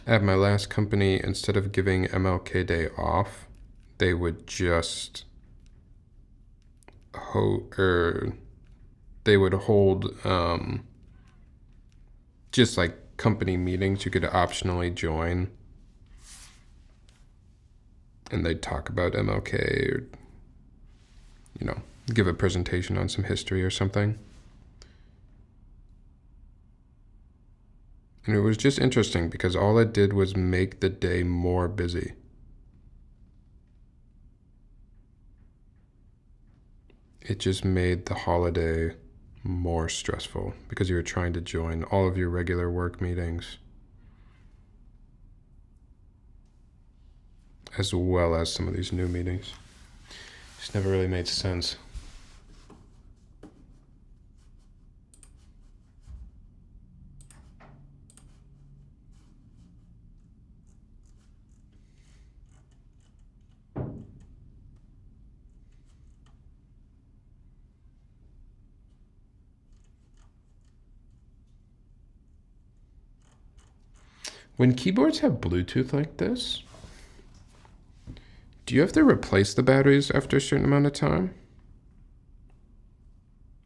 At my last company, instead of giving MLK Day off, they would just hold just like company meetings you could optionally join, and they'd talk about MLK or, you know, give a presentation on some history or something. And it was just interesting because all it did was make the day more busy. It just made the holiday more stressful because you were trying to join all of your regular work meetings as well as some of these new meetings. Just never really made sense. When keyboards have Bluetooth like this, do you have to replace the batteries after a certain amount of time?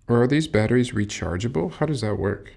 Or are these batteries rechargeable? How does that work?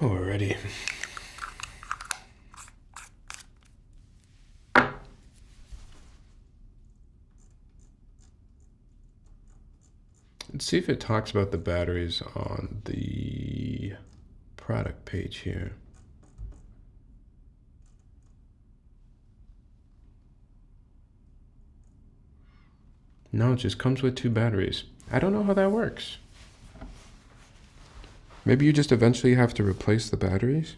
Alrighty. Let's see if it talks about the batteries on the product page here. No, it just comes with 2 batteries. I don't know how that works. Maybe you just eventually have to replace the batteries?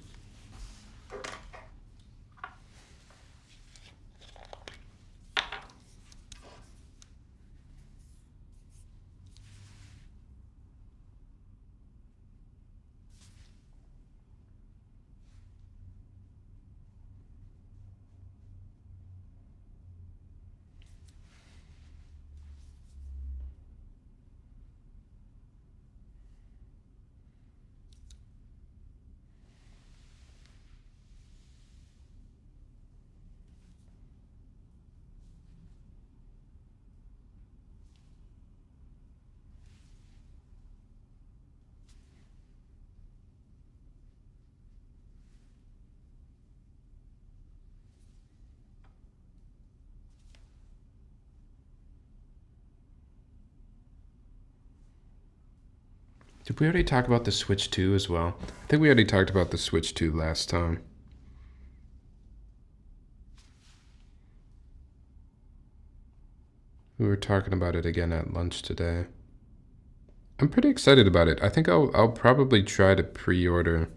Did we already talk about the Switch 2 as well? I think we already talked about the Switch 2 last time. We were talking about it again at lunch today. I'm pretty excited about it. I think I'll probably try to pre-order.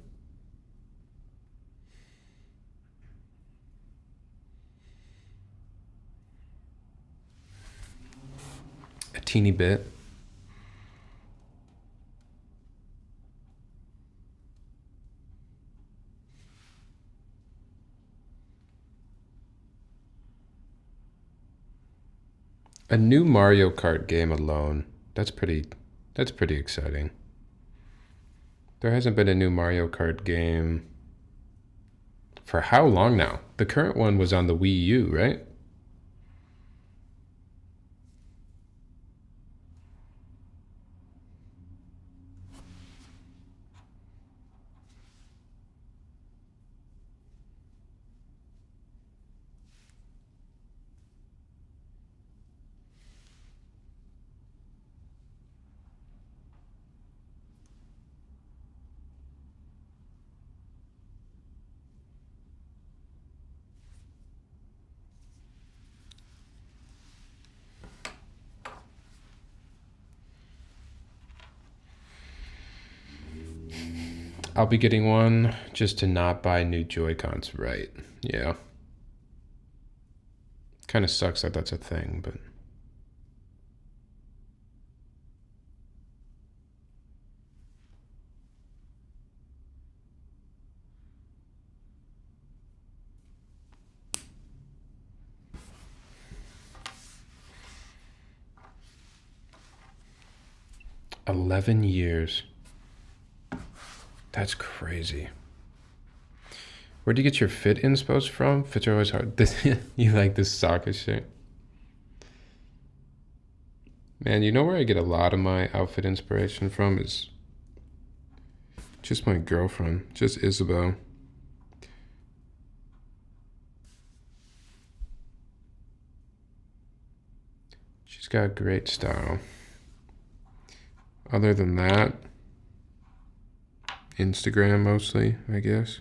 A teeny bit. A new Mario Kart game alone. That's pretty exciting. There hasn't been a new Mario Kart game for how long now? The current one was on the Wii U, right? I'll be getting one just to not buy new Joy-Cons, right? Yeah. Kind of sucks that that's a thing, but... $11 years. That's crazy. Where do you get your fit inspos from? Fits are always hard. You like this soccer shit? Man, you know where I get a lot of my outfit inspiration from is just my girlfriend, just Isabel. She's got great style. Other than that, Instagram mostly, I guess.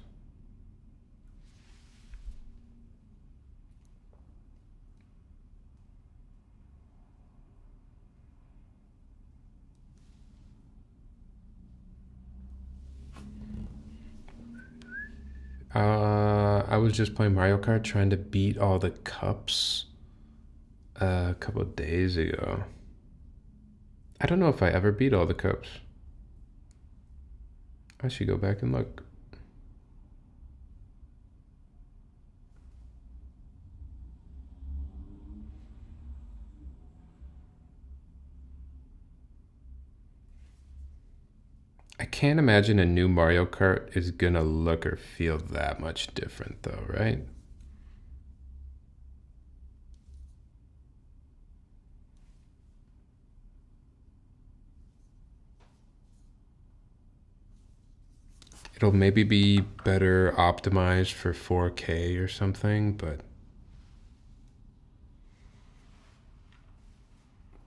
I was just playing Mario Kart trying to beat all the cups a couple of days ago. I don't know if I ever beat all the cups. I should go back and look. I can't imagine a new Mario Kart is gonna look or feel that much different though, right? It'll maybe be better optimized for 4K or something, but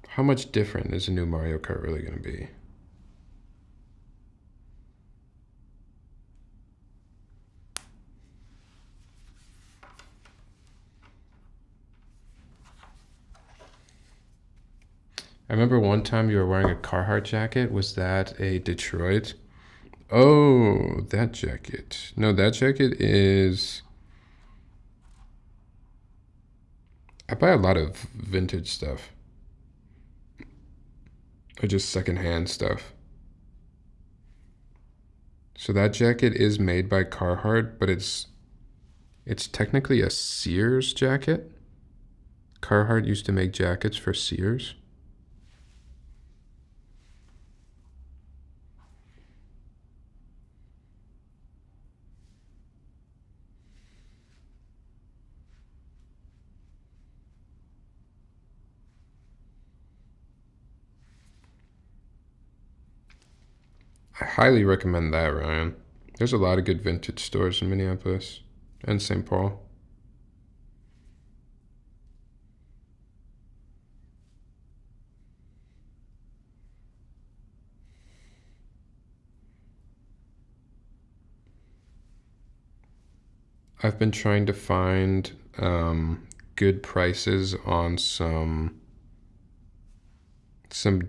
how much different is a new Mario Kart really gonna be? I remember one time you were wearing a Carhartt jacket. Was that a Detroit? Oh, that jacket. No, that jacket is... I buy a lot of vintage stuff. Or just secondhand stuff. So that jacket is made by Carhartt, but it's technically a Sears jacket. Carhartt used to make jackets for Sears. I highly recommend that, Ryan. There's a lot of good vintage stores in Minneapolis and St. Paul. I've been trying to find good prices on some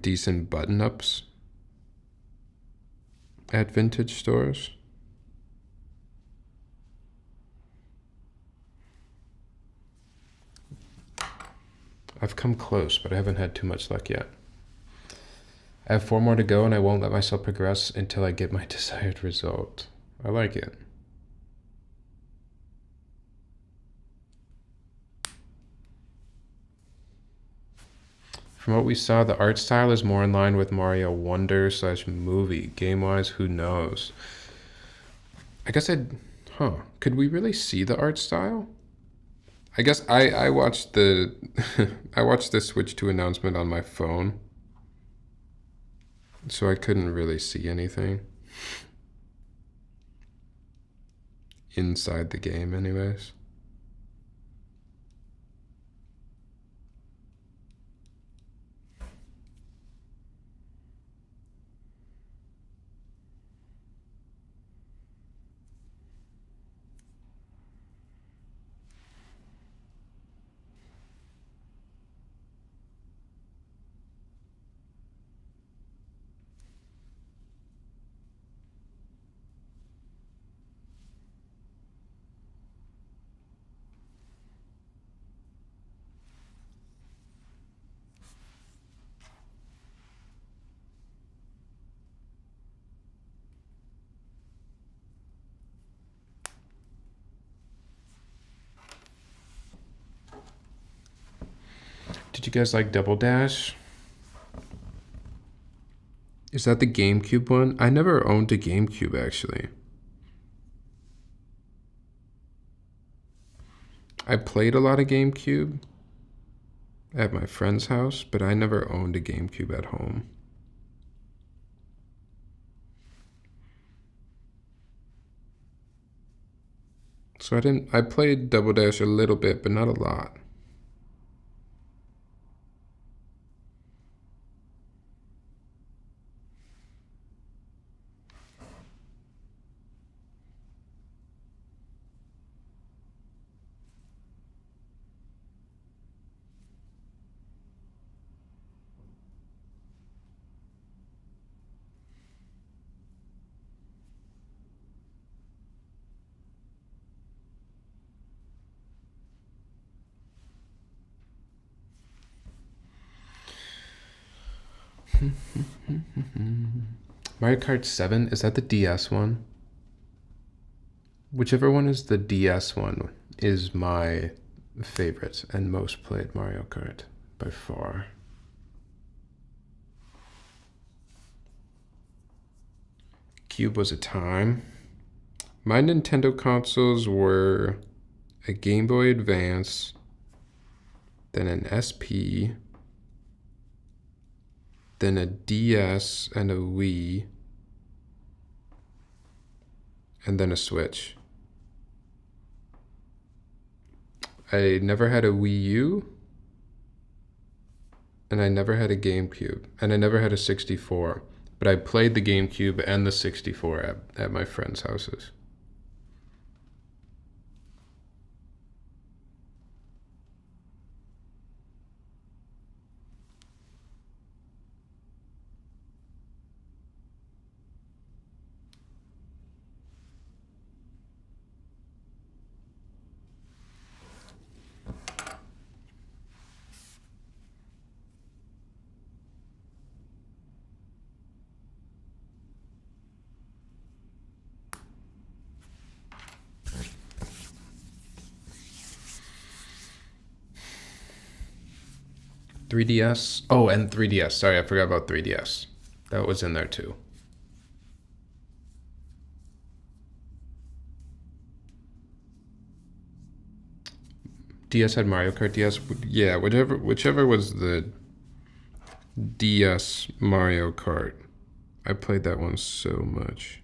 decent button-ups at vintage stores. I've come close, but I haven't had too much luck yet. I have 4 more to go, and I won't let myself progress until I get my desired result. I like it. From what we saw, the art style is more in line with Mario Wonder / movie. Game-wise, who knows? I guess could we really see the art style? I guess I watched the I watched the Switch 2 announcement on my phone, so I couldn't really see anything inside the game anyways. Did you guys like Double Dash? Is that the GameCube one? I never owned a GameCube, actually. I played a lot of GameCube at my friend's house, but I never owned a GameCube at home. So I played Double Dash a little bit, but not a lot. Mario Kart 7, is that the DS one? Whichever one is the DS one is my favorite and most played Mario Kart by far. Cube was a time. My Nintendo consoles were a Game Boy Advance, then an SP, then a DS and a Wii, and then a Switch. I never had a Wii U, and I never had a GameCube, and I never had a 64, but I played the GameCube and the 64 at my friends' houses. .3DS. Oh, and 3DS. Sorry, I forgot about 3DS. That was in there too. DS had Mario Kart DS. Yeah, whichever was the DS Mario Kart. I played that one so much.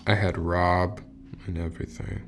I had Rob and everything.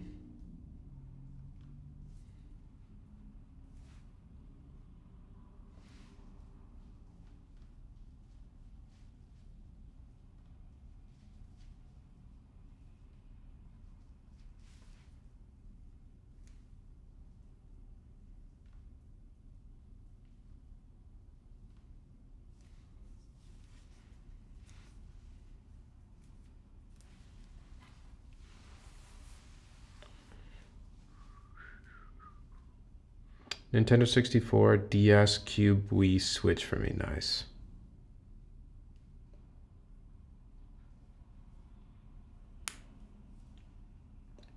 Nintendo 64, DS, Cube, Wii, Switch for me. Nice.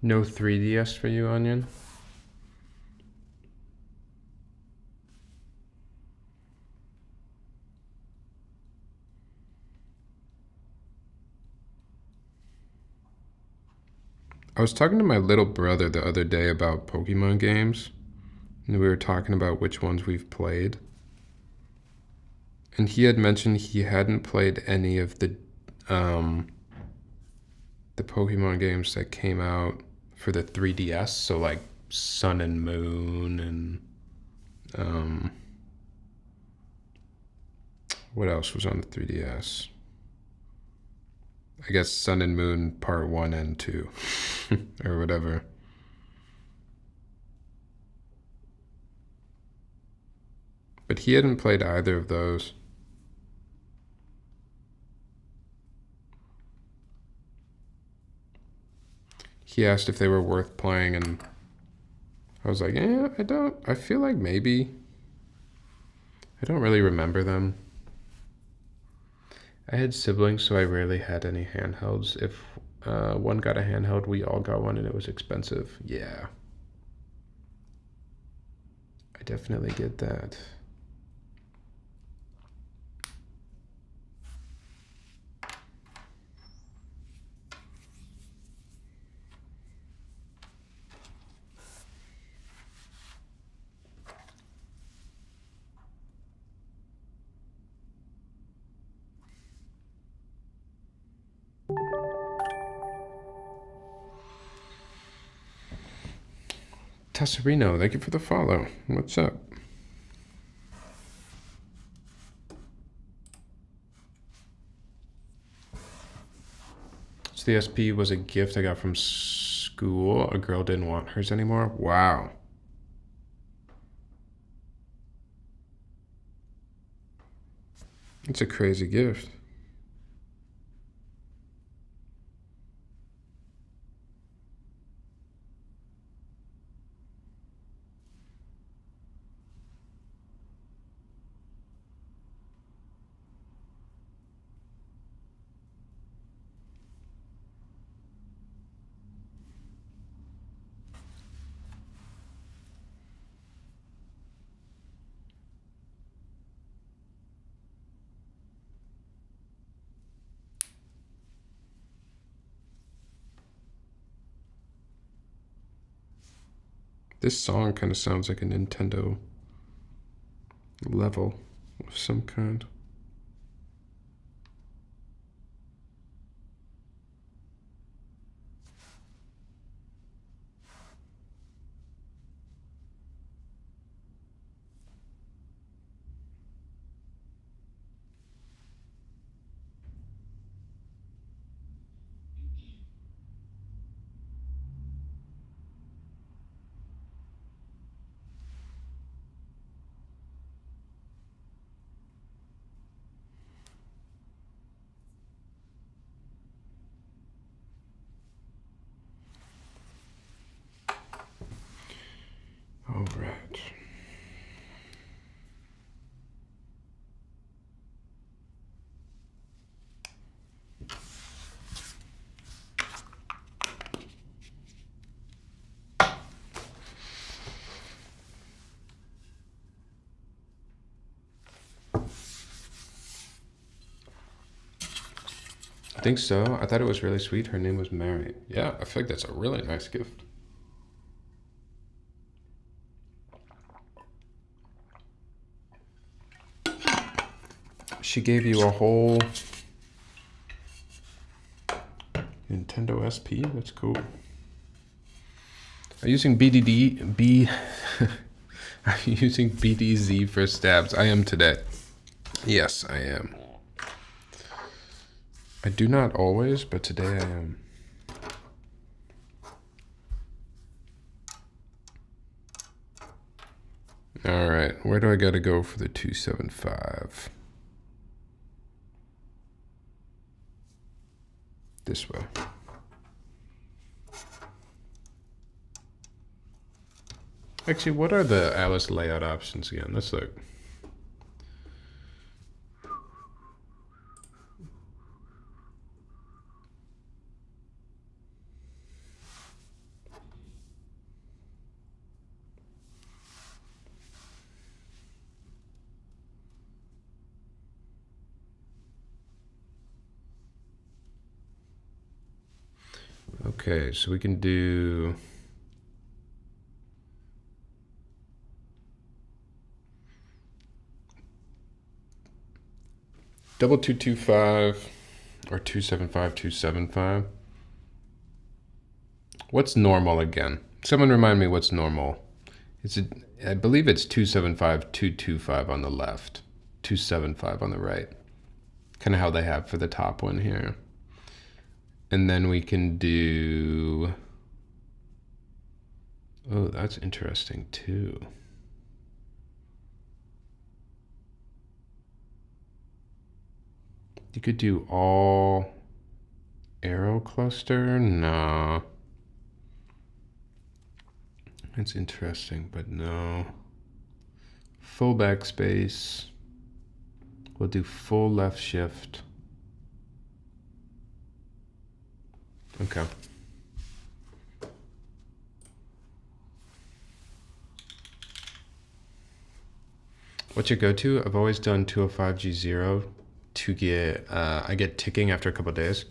No 3DS for you, Onion? I was talking to my little brother the other day about Pokemon games, and we were talking about which ones we've played. And he had mentioned he hadn't played any of the Pokemon games that came out for the 3DS, so like Sun and Moon and what else was on the 3DS? I guess Sun and Moon Part 1 and 2 or whatever. But he hadn't played either of those. He asked if they were worth playing, and I was like, yeah, I feel like maybe. I don't really remember them. I had siblings, so I rarely had any handhelds. If one got a handheld, we all got one, and it was expensive. Yeah. I definitely get that. Tesserino, thank you for the follow. What's up? So the SP was a gift I got from school. A girl didn't want hers anymore. Wow. It's a crazy gift. This song kind of sounds like a Nintendo level of some kind. All right. I think so. I thought it was really sweet. Her name was Mary. Yeah, I feel like that's a really nice gift. She gave you a whole Nintendo SP? That's cool. Are you using Are you using BDZ for stabs? I am today. Yes, I am. I do not always, but today I am. All right, where do I gotta go for the 275? This way. Actually, what are the Alice layout options again? Let's look. Okay, so we can do double 225 or 275 275. What's normal again? Someone remind me what's normal. I believe it's 275 225 on the left, 275 on the right. Kind of how they have for the top one here. And then we can do, oh, that's interesting too. You could do all arrow cluster? No. That's interesting, but no. Full backspace. We'll do full left shift. Okay. What's your go-to? I've always done 205G0 to get, I get ticking after a couple of days.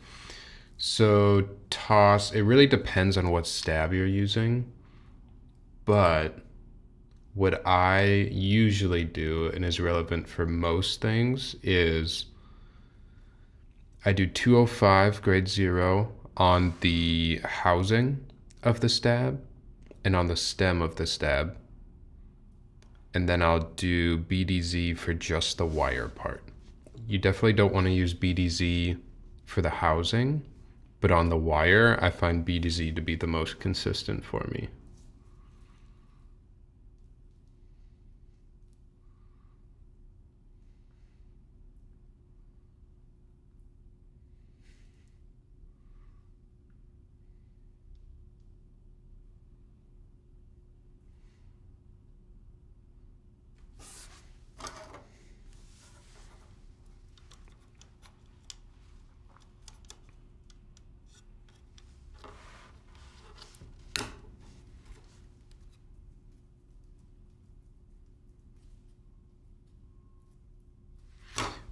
So toss, it really depends on what stab you're using. But what I usually do, and is relevant for most things, is I do 205 grade 0 on the housing of the stab and on the stem of the stab. And then I'll do BDZ for just the wire part. You definitely don't want to use BDZ for the housing, but on the wire, I find BDZ to be the most consistent for me.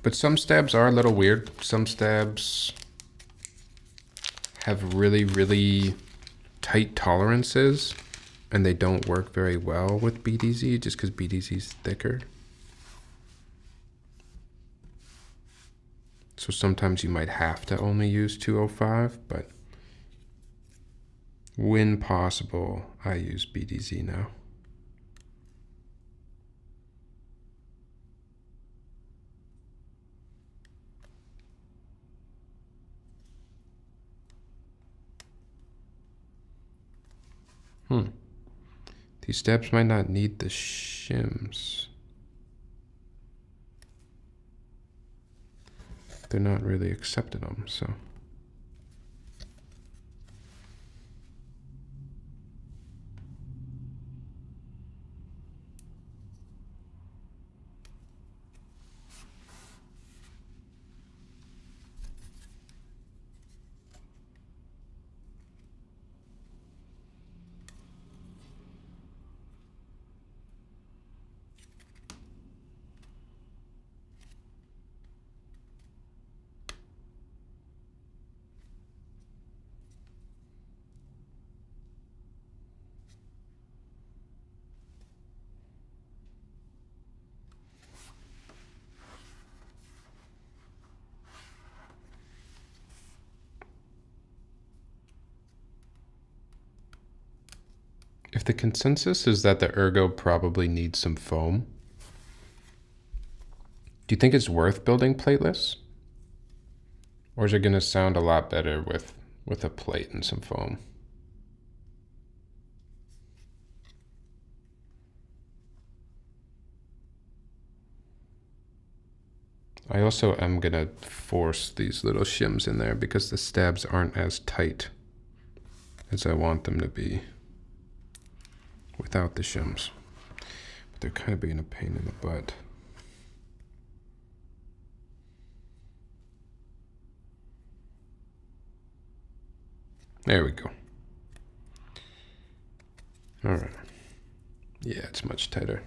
But some stabs are a little weird. Some stabs have really, really tight tolerances, and they don't work very well with BDZ just because BDZ is thicker. So sometimes you might have to only use 205, but when possible, I use BDZ now. These stabs might not need the shims. They're not really accepting them, so. If the consensus is that the Ergo probably needs some foam, do you think it's worth building plateless? Or is it going to sound a lot better with a plate and some foam? I also am going to force these little shims in there because the stabs aren't as tight as I want them to be without the shims. But they're kind of being a pain in the butt. There we go. All right. Yeah, it's much tighter.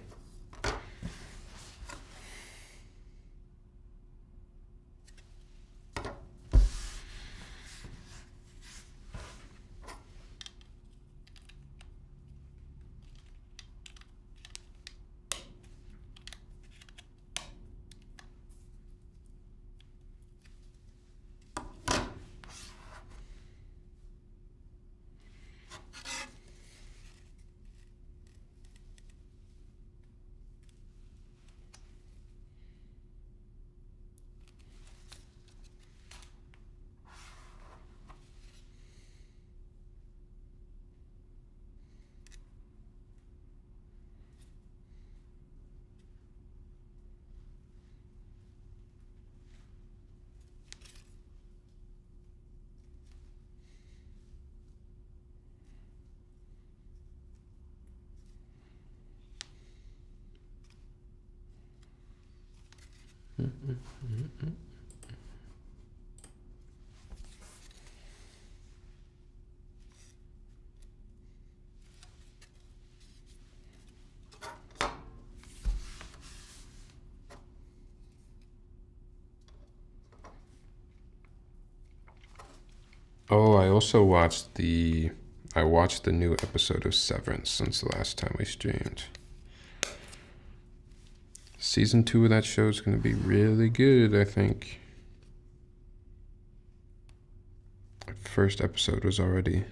Oh, I also watched the new episode of Severance since the last time we streamed. Season 2 of that show is going to be really good, I think. The first episode was already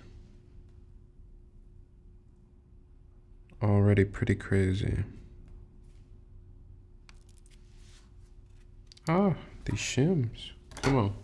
pretty crazy. Ah, these shims. Come on.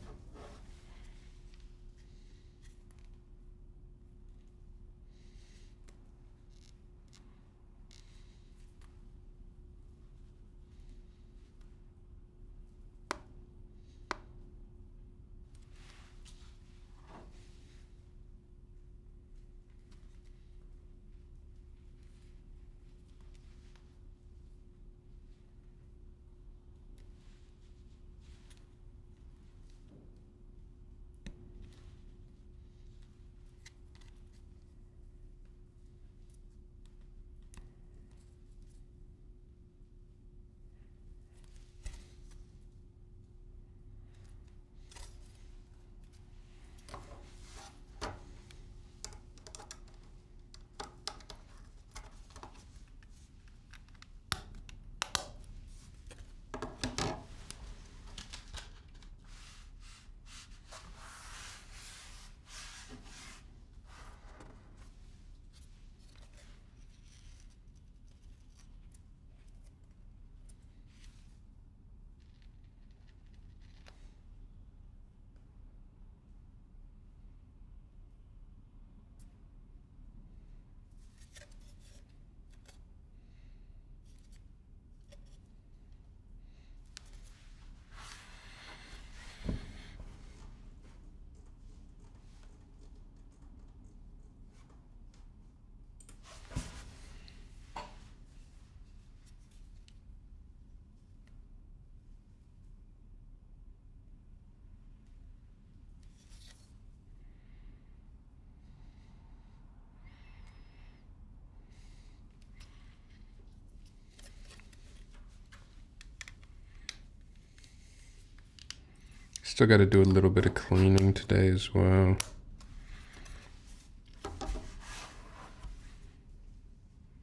Still got to do a little bit of cleaning today as well.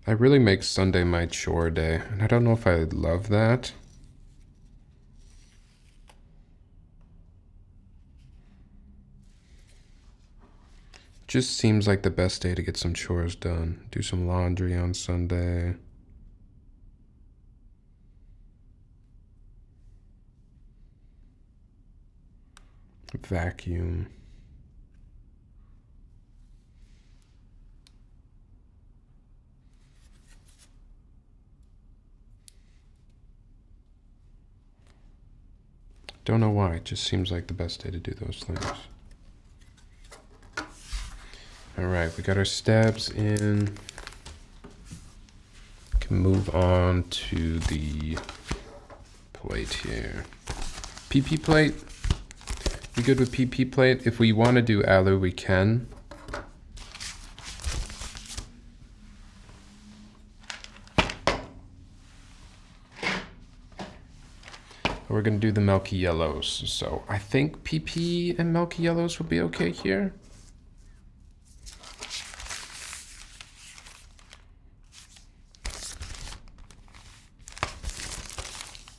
I really make Sunday my chore day, and I don't know if I love that. Just seems like the best day to get some chores done. Do some laundry on Sunday. Vacuum. Don't know why, it just seems like the best day to do those things. All right, we got our stabs in. Can move on to the plate here. PP plate. We good with PP plate? If we want to do alu, we can. We're going to do the Milky yellows. So I think PP and Milky yellows will be okay here.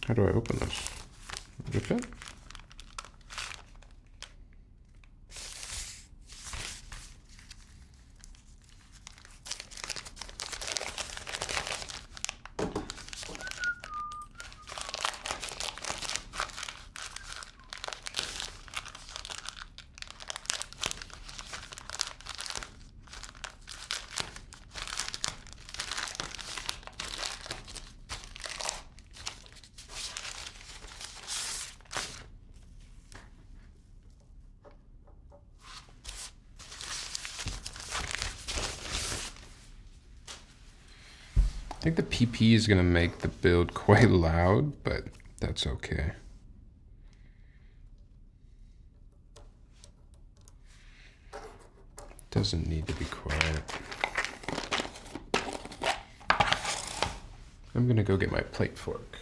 How do I open this? Rip it? I think the PP is going to make the build quite loud, but that's okay. Doesn't need to be quiet. I'm going to go get my plate fork.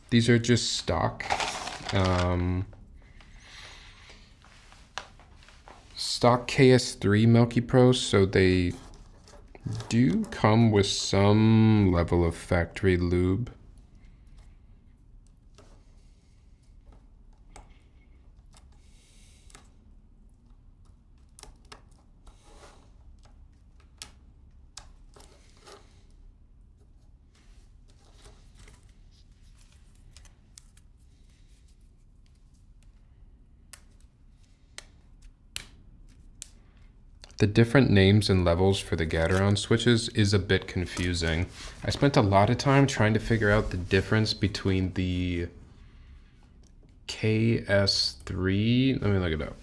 These are just stock. Stock KS3 Milky Pros, so they do come with some level of factory lube. The different names and levels for the Gateron switches is a bit confusing. I spent a lot of time trying to figure out the difference between the KS3. Let me look it up.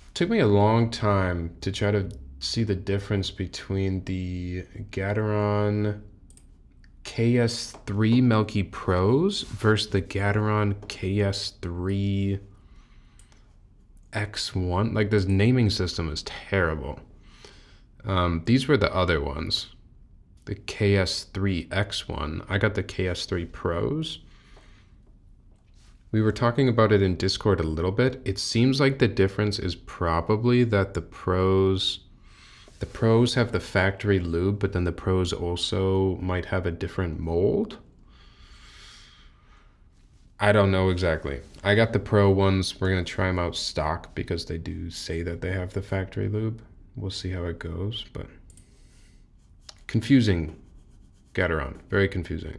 It took me a long time to try to see the difference between the Gateron KS3 Milky Pros versus the Gateron KS3 X1. Like, this naming system is terrible. These were the other ones. The KS3 X1. I got the KS3 Pros. We were talking about it in Discord a little bit. It seems like the difference is probably that the Pros have the factory lube, but then the Pros also might have a different mold. I don't know exactly. I got the Pro ones. We're going to try them out stock because they do say that they have the factory lube. We'll see how it goes, but confusing. Gateron, very confusing.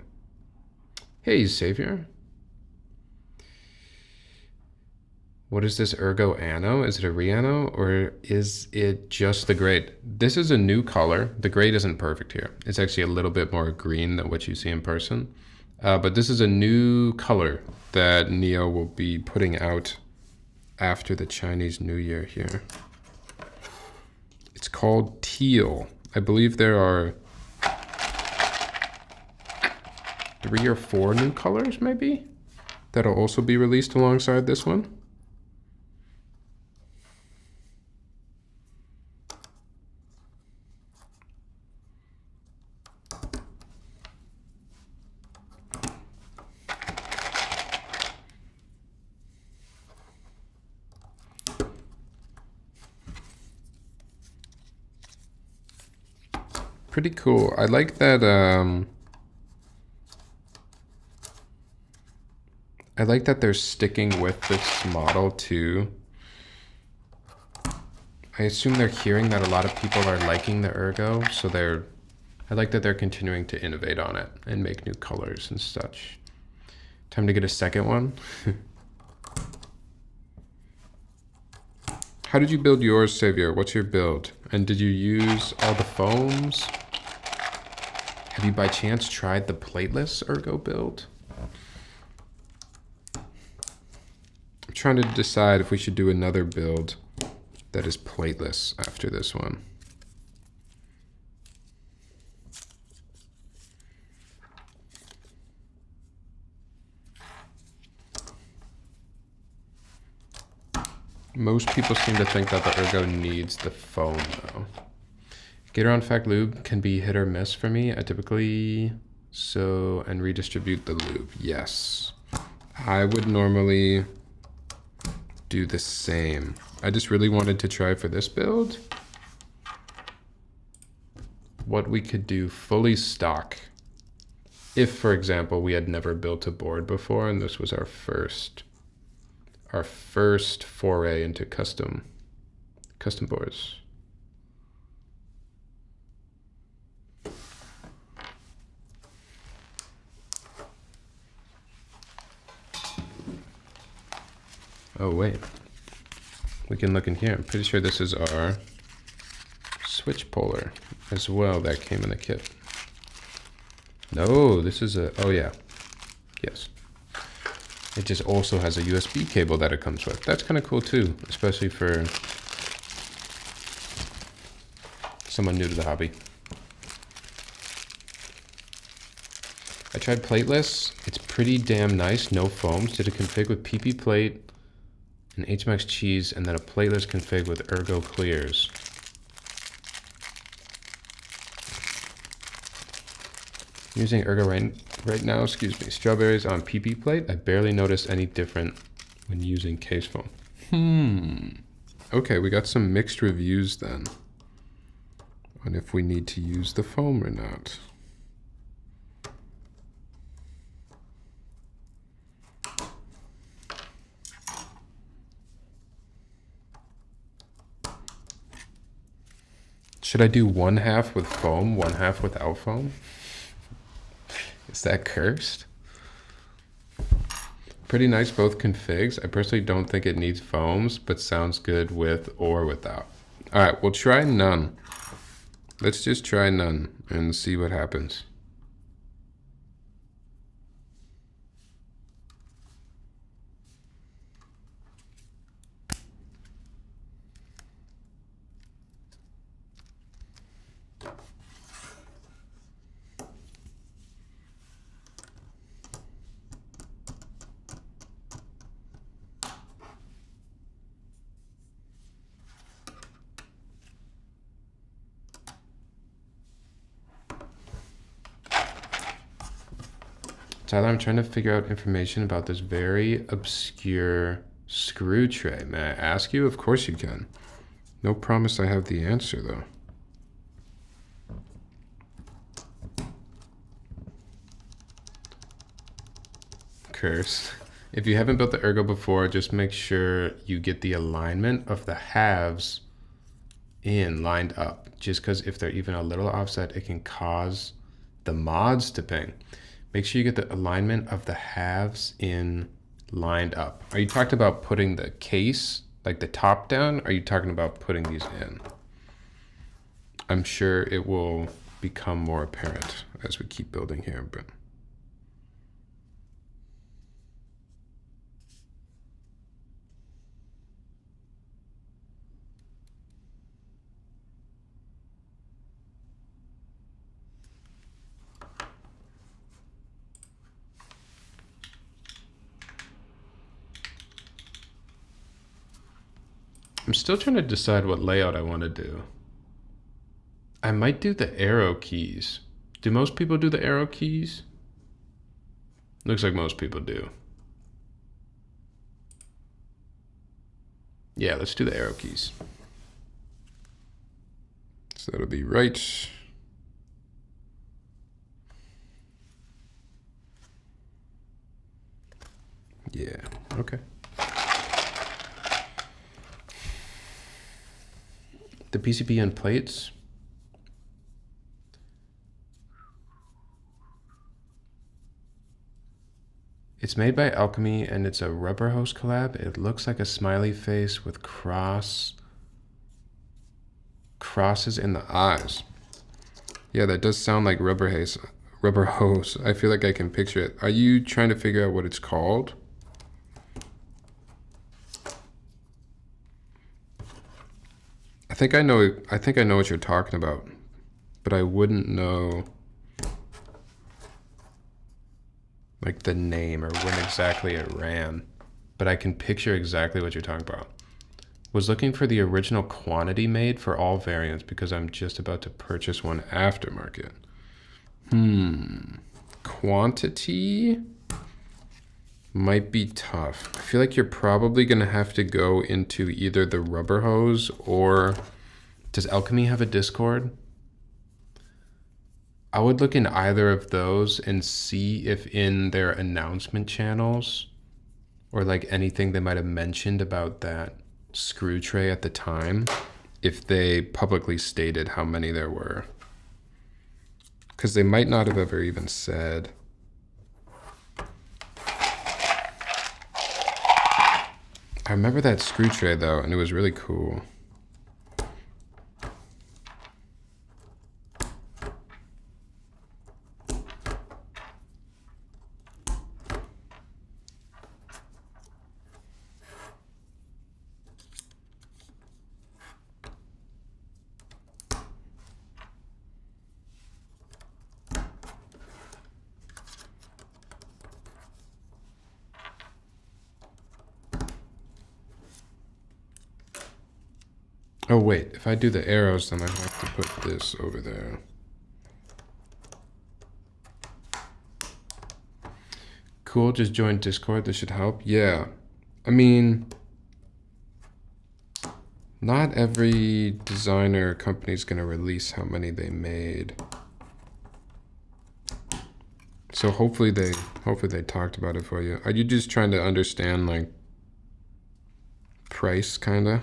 Hey, Savior. What is this Ergo Ano? Is it a Riano or is it just the grade? This is a new color. The grade isn't perfect here. It's actually a little bit more green than what you see in person. But this is a new color that Neo will be putting out after the Chinese New Year here. It's called Teal. I believe there are 3 or 4 new colors maybe that'll also be released alongside this one. Pretty cool. I like that. I like that they're sticking with this model too. I assume they're hearing that a lot of people are liking the Ergo, so I like that they're continuing to innovate on it and make new colors and such. Time to get a second one. How did you build yours, Savior? What's your build? And did you use all the foams? Have you by chance tried the plateless Ergo build? I'm trying to decide if we should do another build that is plateless after this one. Most people seem to think that the Ergo needs the foam though. Gateron Fact Lube can be hit or miss for me. I typically sew and redistribute the lube. Yes. I would normally do the same. I just really wanted to try for this build what we could do fully stock. If, for example, we had never built a board before and this was our first foray into custom boards. Oh wait, we can look in here. I'm pretty sure this is our switch puller as well that came in the kit. No, this is oh yeah, yes. It just also has a USB cable that it comes with. That's kind of cool too, especially for someone new to the hobby. I tried plateless. It's pretty damn nice, no foams. Did a config with PP plate, an HMAX cheese, and then a plateless config with Ergo clears. I'm using Ergo right now, excuse me. Strawberries on PP plate. I barely noticed any different when using case foam. Okay, we got some mixed reviews then on if we need to use the foam or not. Should I do one half with foam, one half without foam? Is that cursed? Pretty nice both configs. I personally don't think it needs foams, but sounds good with or without. All right, we'll try none. Let's just try none and see what happens. Tyler, I'm trying to figure out information about this very obscure screw tray. May I ask you? Of course you can. No promise I have the answer, though. Curse. If you haven't built the Ergo before, just make sure you get the alignment of the halves lined up. Just because if they're even a little offset, it can cause the mods to ping. Make sure you get the alignment of the halves in lined up. Are you talking about putting the case, like the top down? Or are you talking about putting these in? I'm sure it will become more apparent as we keep building here, but. I'm still trying to decide what layout I want to do. I might do the arrow keys. Do most people do the arrow keys? Looks like most people do. Yeah, let's do the arrow keys. So that'll be right. Yeah, okay. the PCB and plates. It's made by Alchemy and it's a rubber hose collab. It looks like a smiley face with crosses in the eyes. Yeah, that does sound like rubber hose. I feel like I can picture it. Are you trying to figure out what it's called? I think I know what you're talking about, but I wouldn't know like the name or when exactly it ran, but I can picture exactly what you're talking about. Was looking for the original quantity made for all variants because I'm just about to purchase one aftermarket. Quantity might be tough. I feel like you're probably gonna have to go into either the rubber hose or does Alchemy have a Discord? I would look in either of those and see if in their announcement channels or like anything they might have mentioned about that screw tray at the time, if they publicly stated how many there were. Because they might not have ever even said. I remember that screw tray though, and it was really cool. Oh wait, if I do the arrows, then I have to put this over there. Cool, just join Discord, this should help. Yeah, I mean, not every designer company is gonna release how many they made. So hopefully they talked about it for you. Are you just trying to understand like price kinda?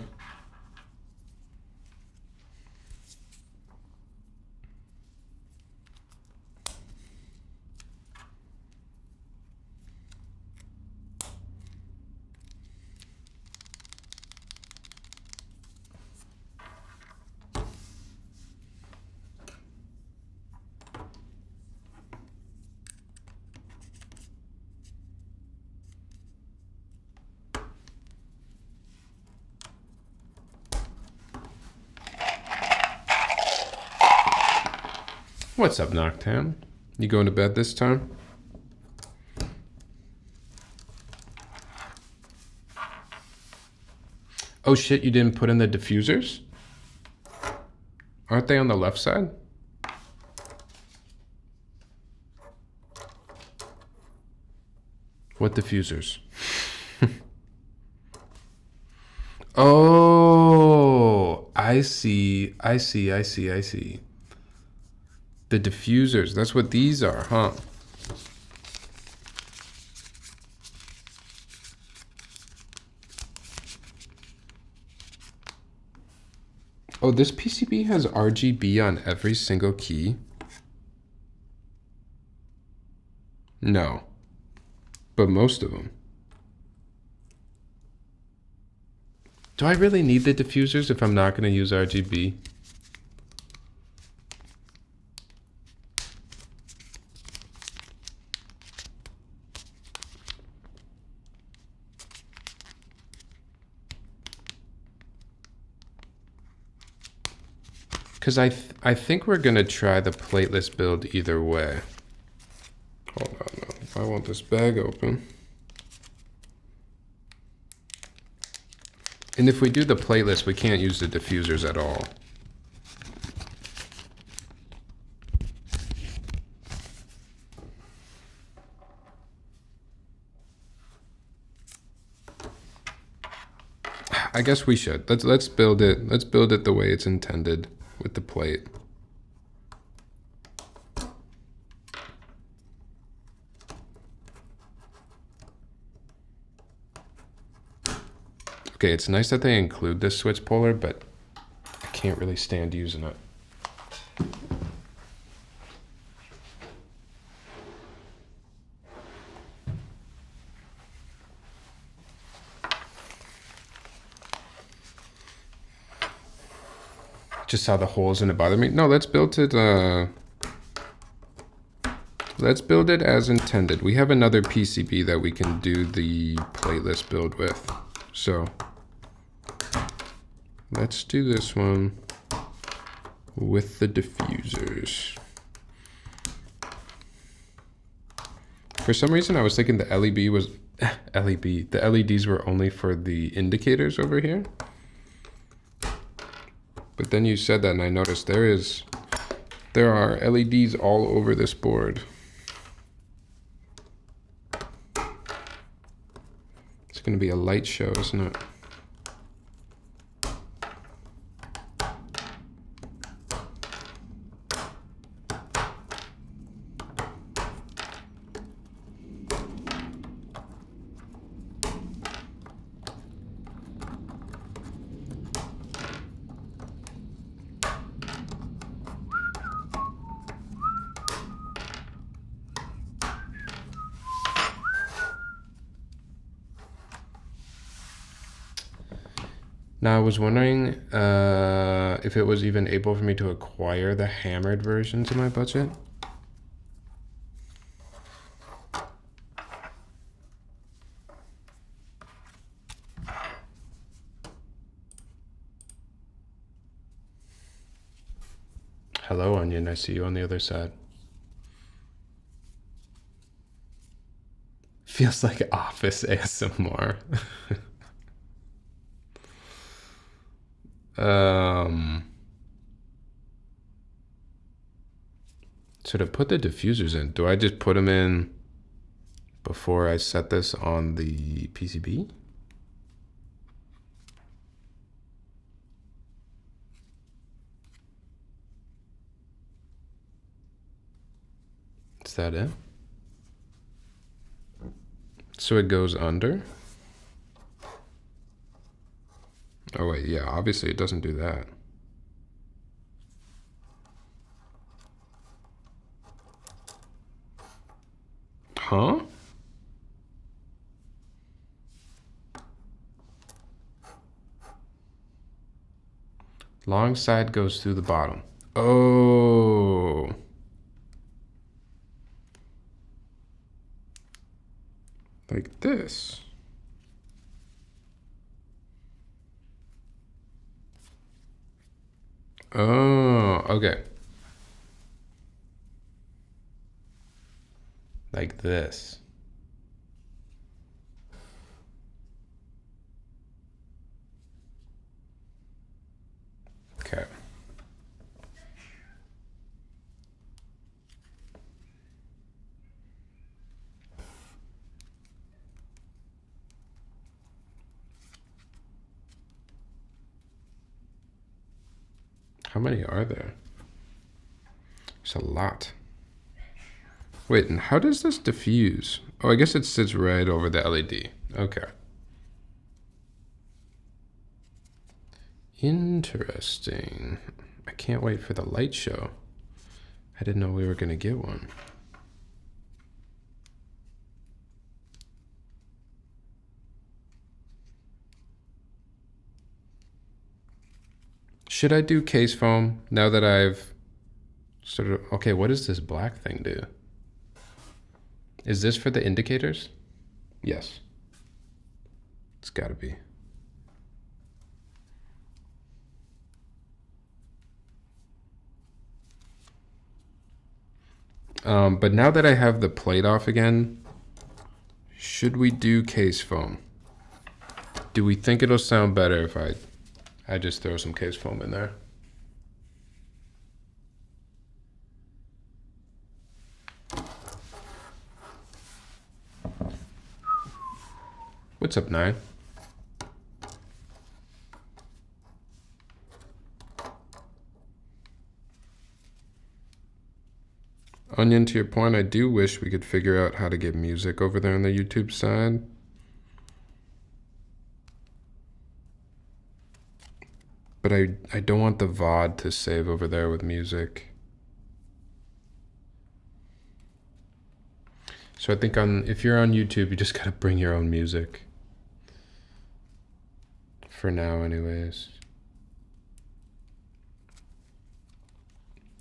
What's up, Noctam? You going to bed this time? Oh shit, you didn't put in the diffusers? Aren't they on the left side? What diffusers? Oh, I see. The diffusers, that's what these are, huh? Oh, this PCB has RGB on every single key? No, but most of them. Do I really need the diffusers if I'm not going to use RGB? Because I think we're going to try the plateless build either way. Hold on, no. I want this bag open. And if we do the plateless, we can't use the diffusers at all. I guess we should. Let's build it. Let's build it the way it's intended with the plate. Okay, it's nice that they include this switch puller, but can't really stand using it. Just saw the holes and it bothered me. No, let's build it. Let's build it as intended. We have another PCB that we can do the playlist build with. So let's do this one with the diffusers. For some reason, I was thinking the LED was LED. The LEDs were only for the indicators over here. But then you said that, and I noticed there are LEDs all over this board. It's going to be a light show, isn't it? Now, I was wondering if it was even able for me to acquire the hammered versions in my budget. Hello, Onion. I see you on the other side. Feels like office ASMR. So to put the diffusers in, do I just put them in before I set this on the PCB? Is that it? So it goes under? Oh wait, yeah, obviously it doesn't do that. Huh? Long side goes through the bottom. Oh. Like this. Oh, okay. Like this. Okay. How many are there? There's a lot. Wait, and how does this diffuse? Oh, I guess it sits right over the LED. Okay. Interesting. I can't wait for the light show. I didn't know we were gonna get one. Should I do case foam now that I've sort of, okay, what does this black thing do? Is this for the indicators? Yes. It's gotta be. But now that I have the plate off again, should we do case foam? Do we think it'll sound better if I just throw some case foam in there? What's up, Nine? Onion, to your point, I do wish we could figure out how to get music over there on the YouTube side. But I don't want the VOD to save over there with music. So I think if you're on YouTube, you just gotta bring your own music. For now, anyways.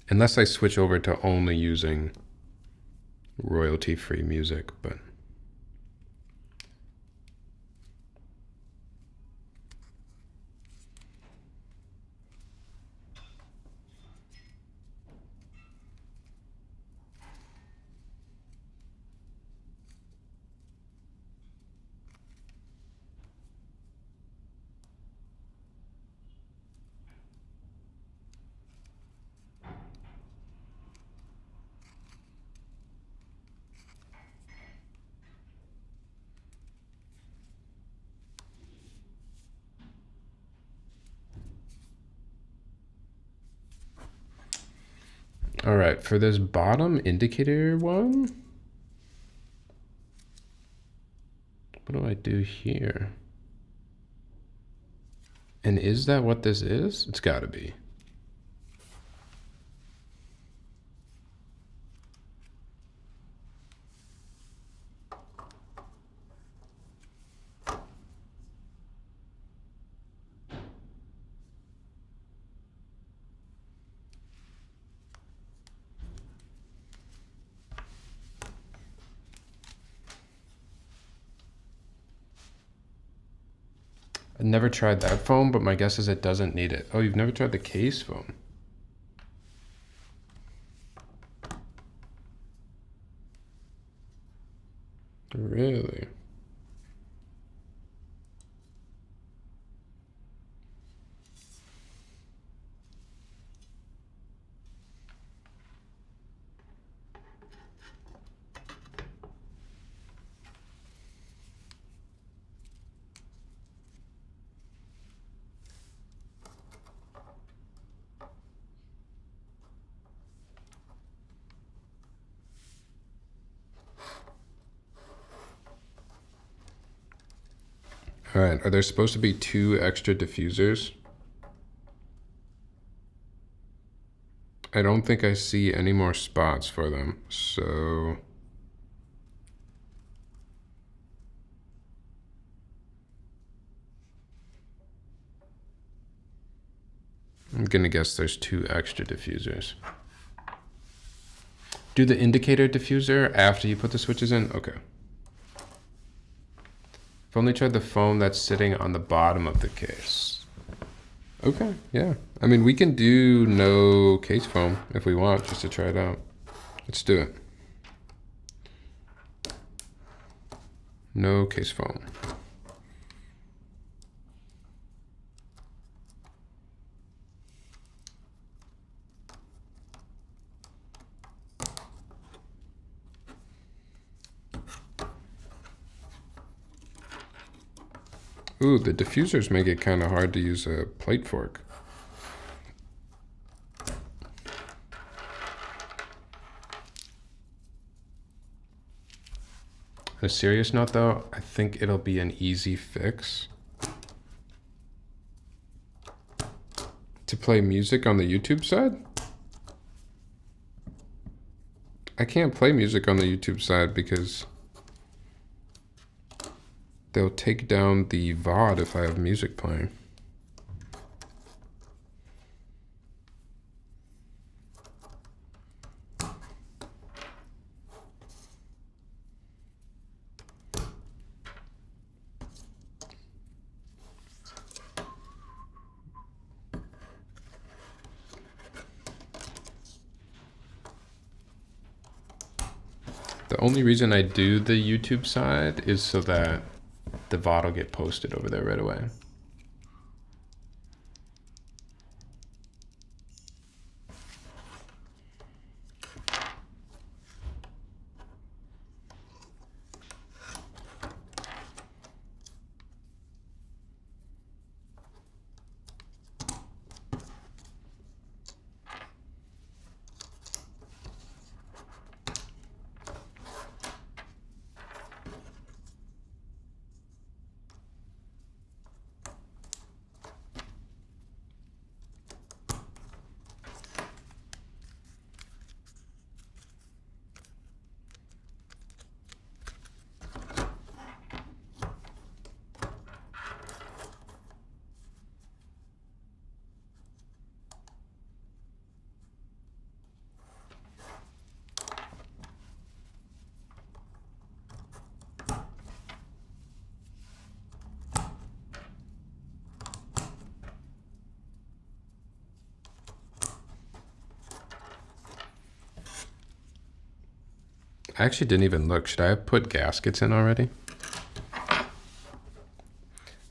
Unless I switch over to only using royalty-free music, but... All right, for this bottom indicator one, what do I do here? And is that what this is? It's gotta be. I've never tried that foam, but my guess is it doesn't need it. Oh, you've never tried the case foam? Really? All right, are there supposed to be 2 extra diffusers? I don't think I see any more spots for them, so... I'm gonna guess there's 2 extra diffusers. Do the indicator diffuser after you put the switches in? Okay. I've only tried the foam that's sitting on the bottom of the case. Okay, yeah. I mean, we can do no case foam if we want, just to try it out. Let's do it. No case foam. Ooh, the diffusers make it kind of hard to use a plate fork. On a serious note though, I think it'll be an easy fix to play music on the YouTube side. I can't play music on the YouTube side because they'll take down the VOD if I have music playing. The only reason I do the YouTube side is so that the VOD will get posted over there right away. I actually didn't even look. Should I have put gaskets in already?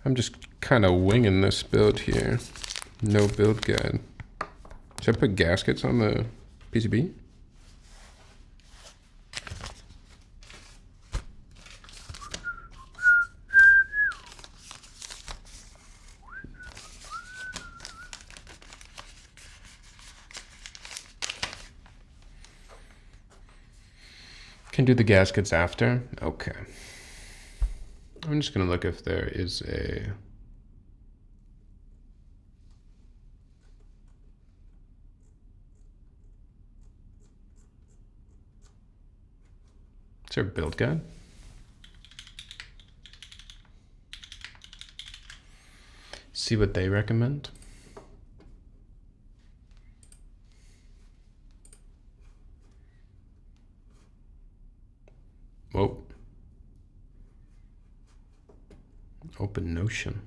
I'm just kind of winging this build here. No build guide. Should I put gaskets on the PCB? Can do the gaskets after? Okay. I'm just gonna look if there is a... Is there a build guide? See what they recommend. Whoa. Open Notion.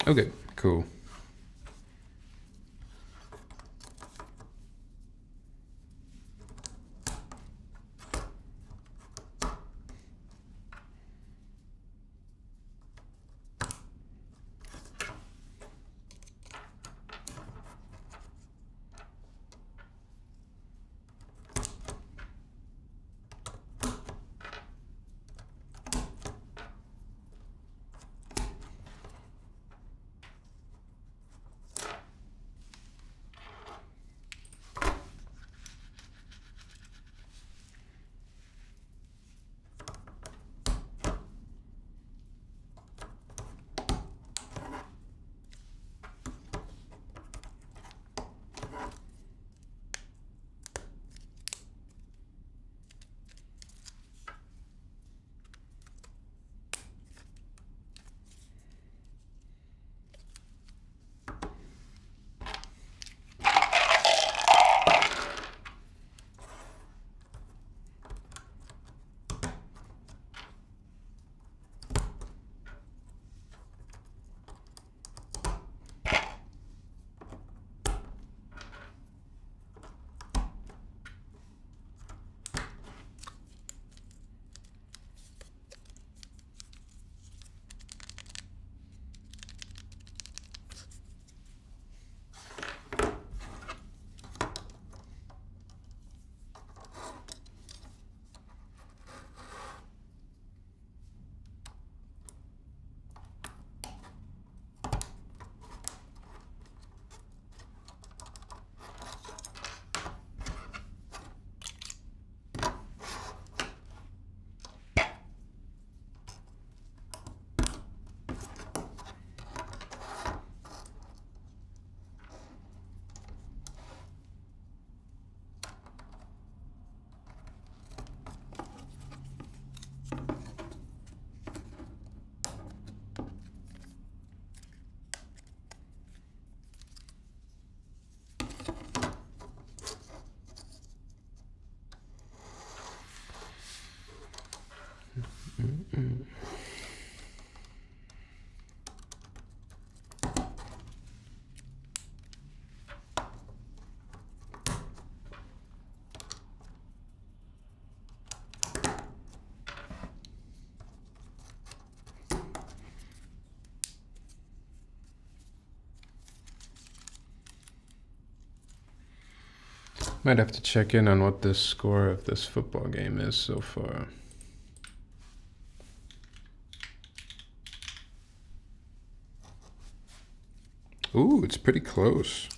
Okay, cool. Might have to check in on what the score of this football game is so far. Ooh, it's pretty close.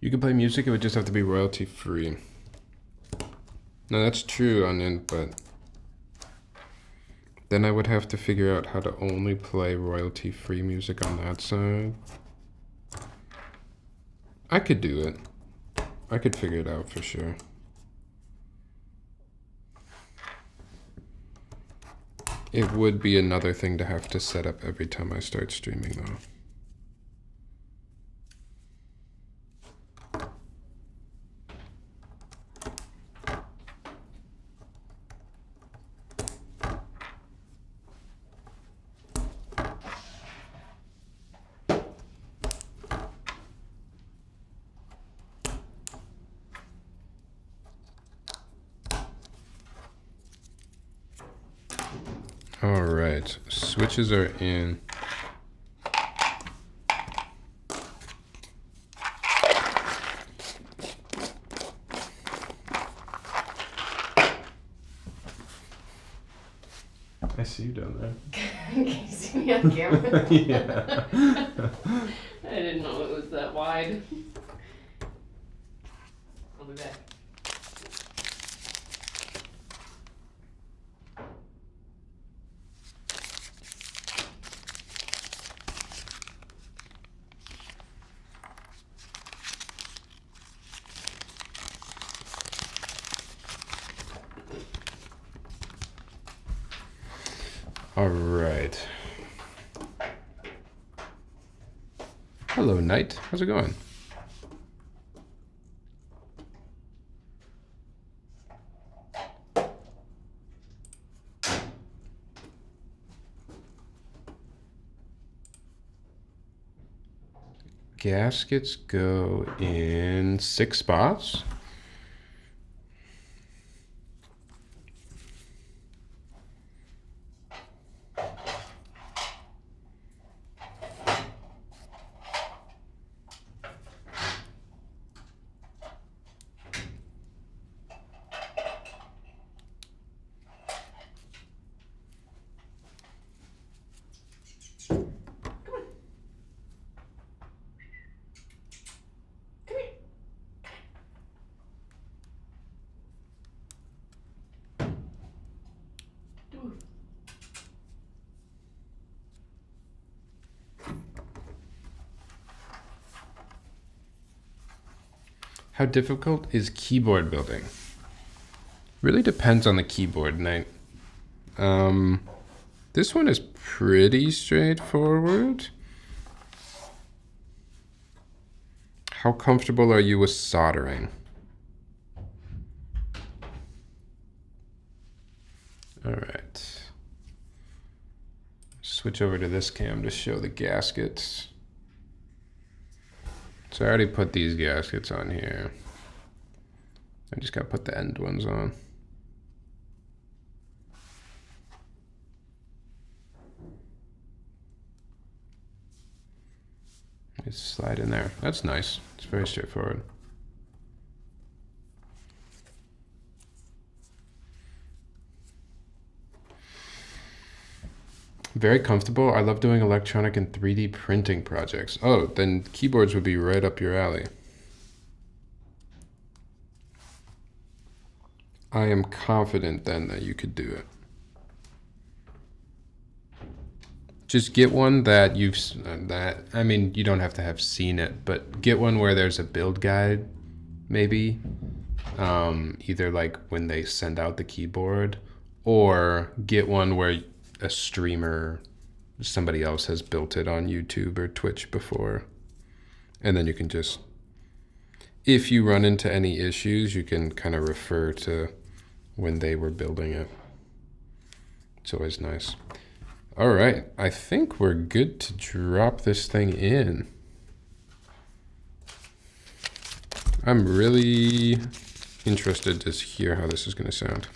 You can play music, it would just have to be royalty free. No, that's true, Onion, but then I would have to figure out how to only play royalty free music on that side. I could do it. I could figure it out for sure. It would be another thing to have to set up every time I start streaming though. All right, switches are in. I see you down there. Can you see me on camera? Yeah. I didn't know it was that wide. I'll be back. All right. Hello, Knight. How's it going? Gaskets go in 6 spots. How difficult is keyboard building? Really depends on the keyboard, Knight. This one is pretty straightforward. How comfortable are you with soldering? All right. Switch over to this cam to show the gaskets. So I already put these gaskets on here. I just gotta put the end ones on. Just slide in there. That's nice. It's very straightforward. Very comfortable. I love doing electronic and 3D printing projects. Oh, then keyboards would be right up your alley. I am confident then that you could do it. Just get one that you've, I mean, you don't have to have seen it, but get one where there's a build guide, maybe. Either like when they send out the keyboard, or get one where a streamer, somebody else has built it on YouTube or Twitch before. And then you can just, if you run into any issues, you can kind of refer to when they were building it. It's always nice. All right, I think we're good to drop this thing in. I'm really interested to hear how this is going to sound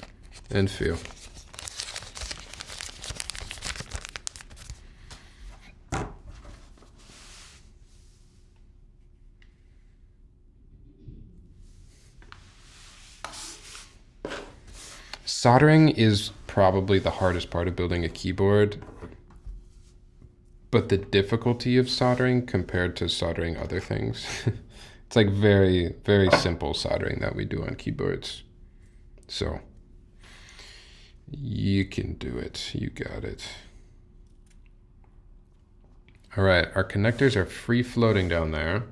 and feel. Soldering is probably the hardest part of building a keyboard, but the difficulty of soldering compared to soldering other things. It's like very, very simple soldering that we do on keyboards. So you can do it. You got it. All right, our connectors are free floating down there.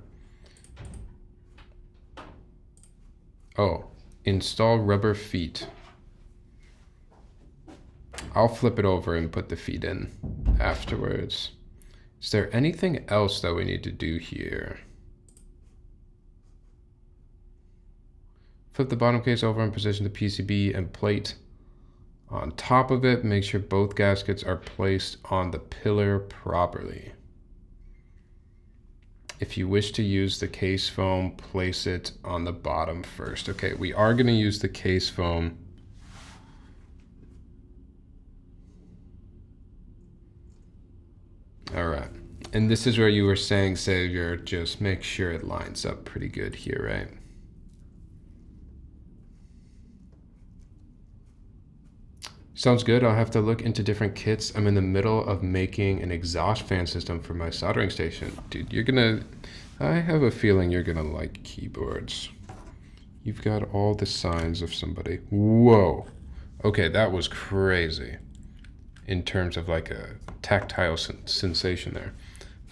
Oh, install rubber feet. I'll flip it over and put the feet in afterwards. Is there anything else that we need to do here? Flip the bottom case over and position the PCB and plate on top of it. Make sure both gaskets are placed on the pillar properly. If you wish to use the case foam, place it on the bottom first. Okay, we are going to use the case foam. All right. And this is where you were saying, Savior, just make sure it lines up pretty good here, right? Sounds good. I'll have to look into different kits. I'm in the middle of making an exhaust fan system for my soldering station. Dude, I have a feeling you're gonna like keyboards. You've got all the signs of somebody. Whoa. Okay, that was crazy in terms of like a tactile sensation there.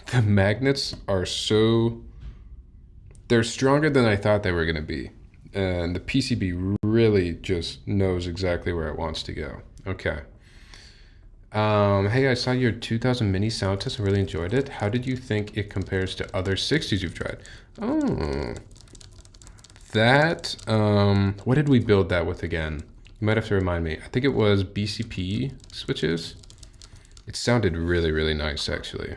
The magnets are they're stronger than I thought they were gonna be. And the PCB really just knows exactly where it wants to go. Okay. Hey, I saw your 2000 mini sound test and really enjoyed it. How did you think it compares to other 60s you've tried? Oh, that, what did we build that with again? You might have to remind me. I think it was BCP switches. It sounded really, really nice, actually.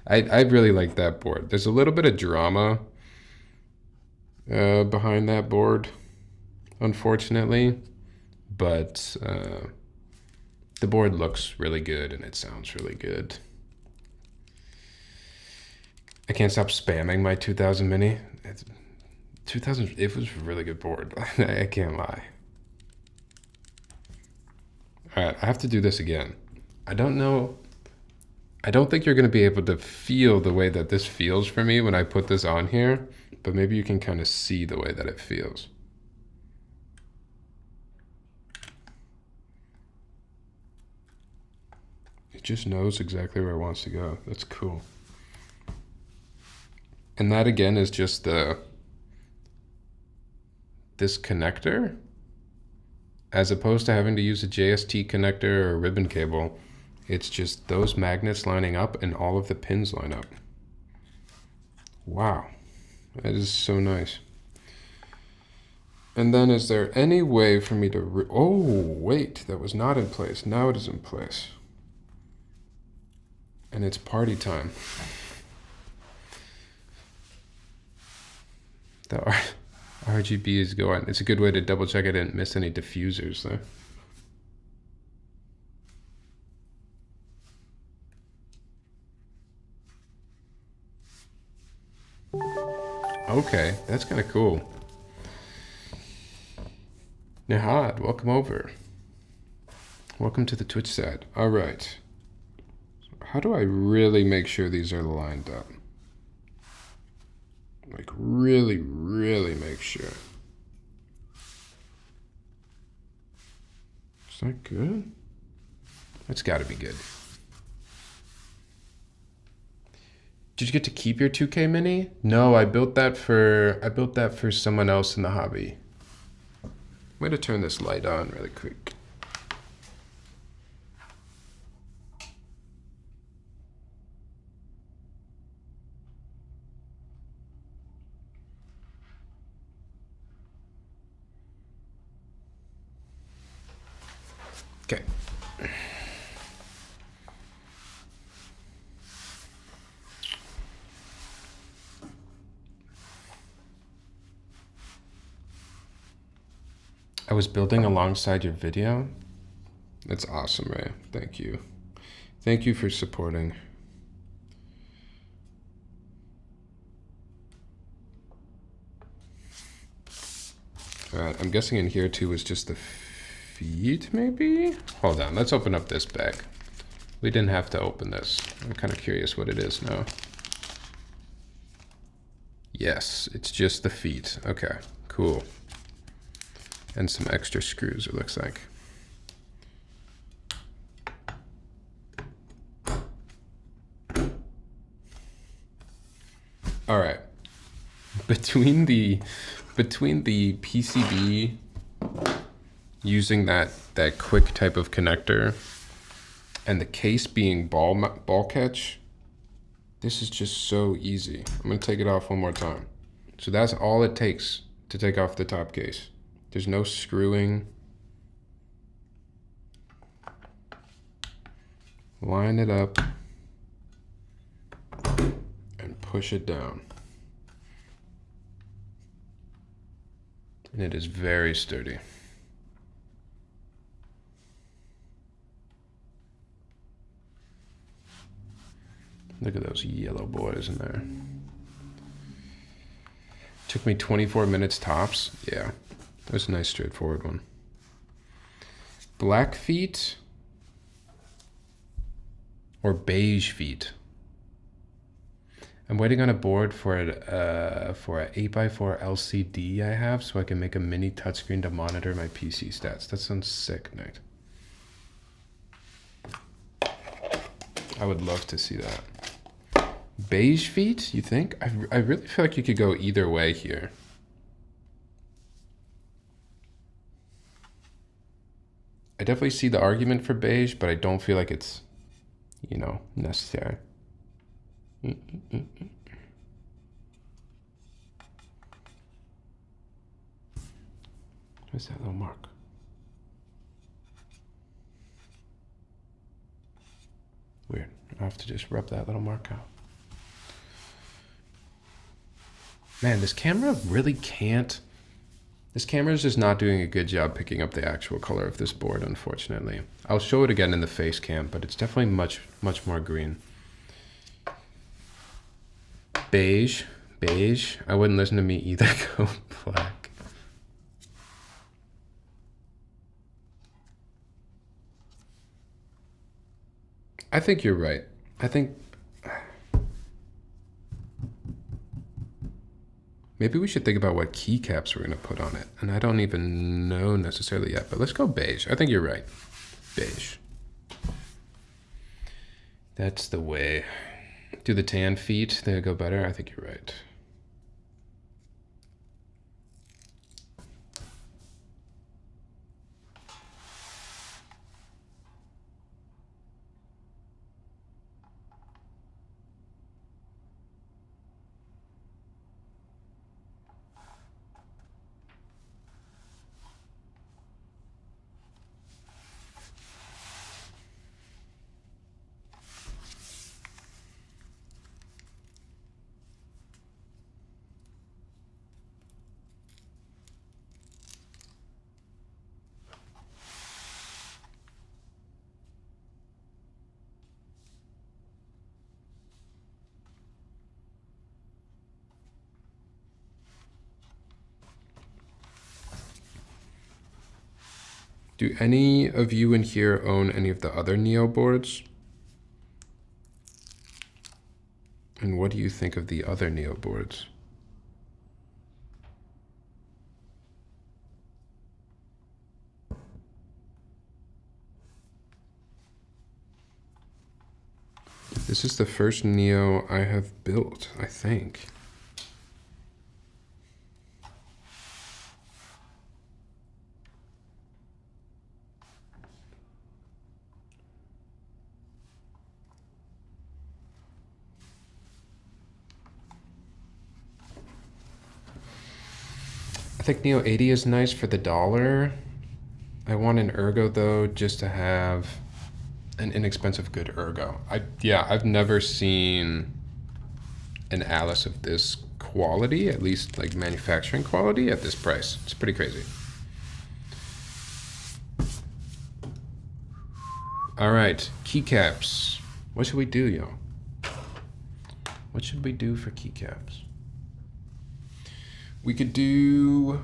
I really like that board. There's a little bit of drama behind that board, unfortunately, but the board looks really good and it sounds really good. I can't stop spamming my 2000 mini. It was a really good board. I can't lie. All right, I have to do this again. I don't think you're going to be able to feel the way that this feels for me when I put this on here, but maybe you can kind of see the way that it feels. It just knows exactly where it wants to go. That's cool. And that again is just this connector, as opposed to having to use a JST connector or a ribbon cable. It's just those magnets lining up and all of the pins line up. Wow, that is so nice. And then is there any way for me to, oh wait, that was not in place. Now it is in place. And it's party time. The RGB is going. It's a good way to double check I didn't miss any diffusers there. Okay, that's kind of cool. Nihad, welcome over. Welcome to the Twitch side. All right. How do I really make sure these are lined up? Like really, really make sure. Is that good? That's got to be good. Did you get to keep your 2K mini? No, I built that for someone else in the hobby. I'm going to turn this light on really quick. Okay. I was building alongside your video. That's awesome, Ray. Thank you. Thank you for supporting. All right, I'm guessing in here too is just the feet, maybe? Hold on, let's open up this bag. We didn't have to open this. I'm kind of curious what it is now. Yes, it's just the feet. Okay, cool. And some extra screws, it looks like. All right. Between the PCB using that quick type of connector and the case being ball catch, this is just so easy. I'm gonna take it off one more time. So that's all it takes to take off the top case. There's no screwing. Line it up and push it down. And it is very sturdy. Look at those yellow boys in there. Took me 24 minutes tops. Yeah, that was a nice straightforward one. Black feet or beige feet. I'm waiting on a board for an 8x4 LCD I have so I can make a mini touchscreen to monitor my PC stats. That sounds sick, Nick. I would love to see that. Beige feet, you think? I really feel like you could go either way here. I definitely see the argument for beige, but I don't feel like it's, you know, necessary. Where's that little mark? Weird. I have to just rub that little mark out. Man, this camera really can't. This camera is just not doing a good job picking up the actual color of this board, unfortunately. I'll show it again in the face cam, but it's definitely much more green. Beige. I wouldn't listen to me either. Go black. I think you're right. I think maybe we should think about what keycaps we're going to put on it. And I don't even know necessarily yet, but let's go beige. I think you're right. Beige. That's the way. Do the tan feet, they go better? I think you're right. Do any of you in here own any of the other Neo boards? And what do you think of the other Neo boards? This is the first Neo I have built, I think. I think Neo 80 is nice for the $1. I want an Ergo though, just to have an inexpensive good Ergo. I've never seen an Alice of this quality, at least like manufacturing quality at this price. It's pretty crazy. All right, keycaps. What should we do, yo? What should we do for keycaps? We could do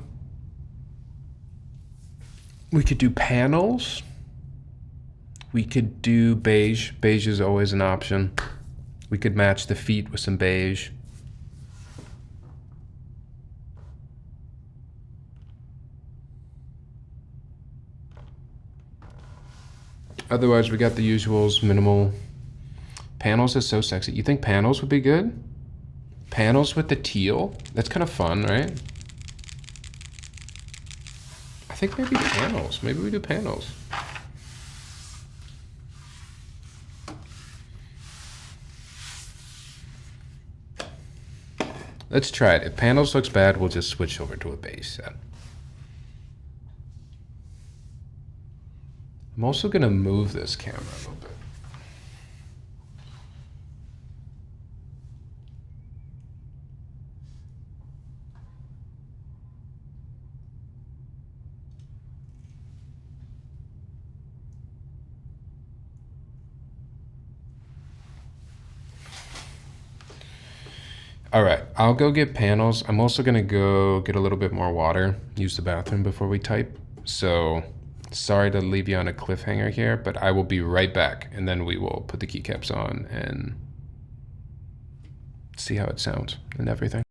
We could do panels. We could do beige. Beige is always an option. We could match the feet with some beige. Otherwise, we got the usuals, minimal. Panels is so sexy. You think panels would be good? Panels with the teal? That's kind of fun, right? I think maybe panels. Maybe we do panels. Let's try it. If panels looks bad, we'll just switch over to a beige set. I'm also gonna move this camera a little bit. All right, I'll go get panels. I'm also gonna go get a little bit more water, use the bathroom before we type. So sorry to leave you on a cliffhanger here, but I will be right back, and then we will put the keycaps on and see how it sounds and everything.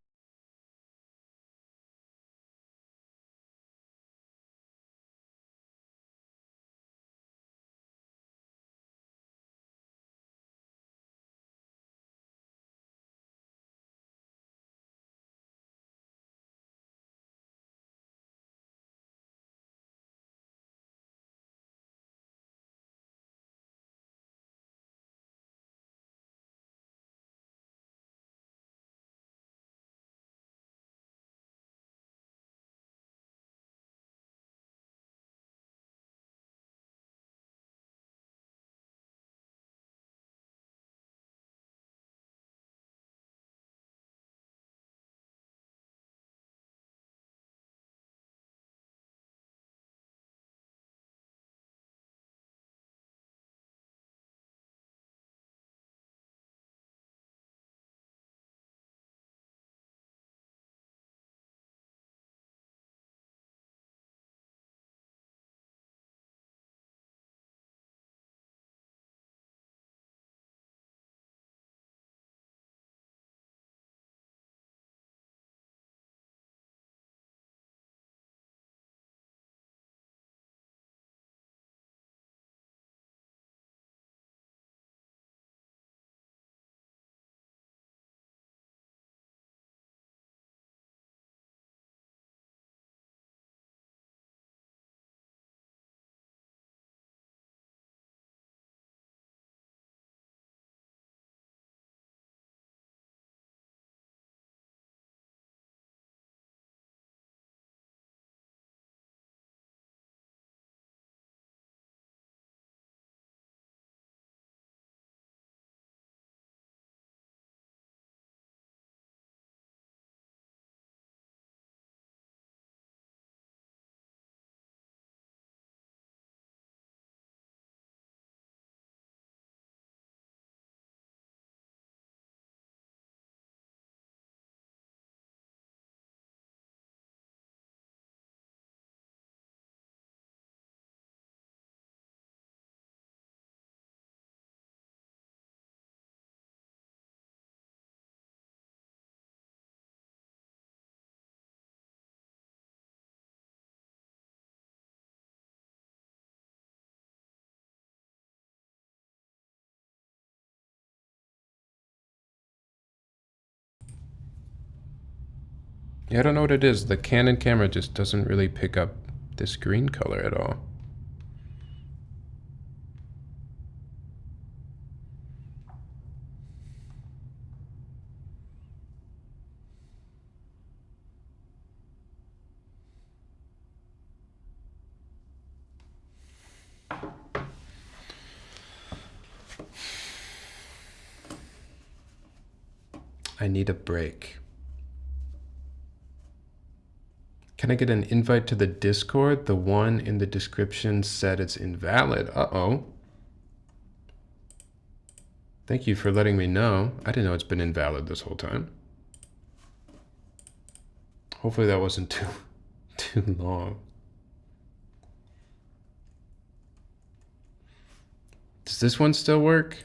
Yeah, I don't know what it is. The Canon camera just doesn't really pick up this green color at all. I need a break. Can I get an invite to the Discord? The one in the description said it's invalid. Uh-oh. Thank you for letting me know. I didn't know it's been invalid this whole time. Hopefully that wasn't too long. Does this one still work?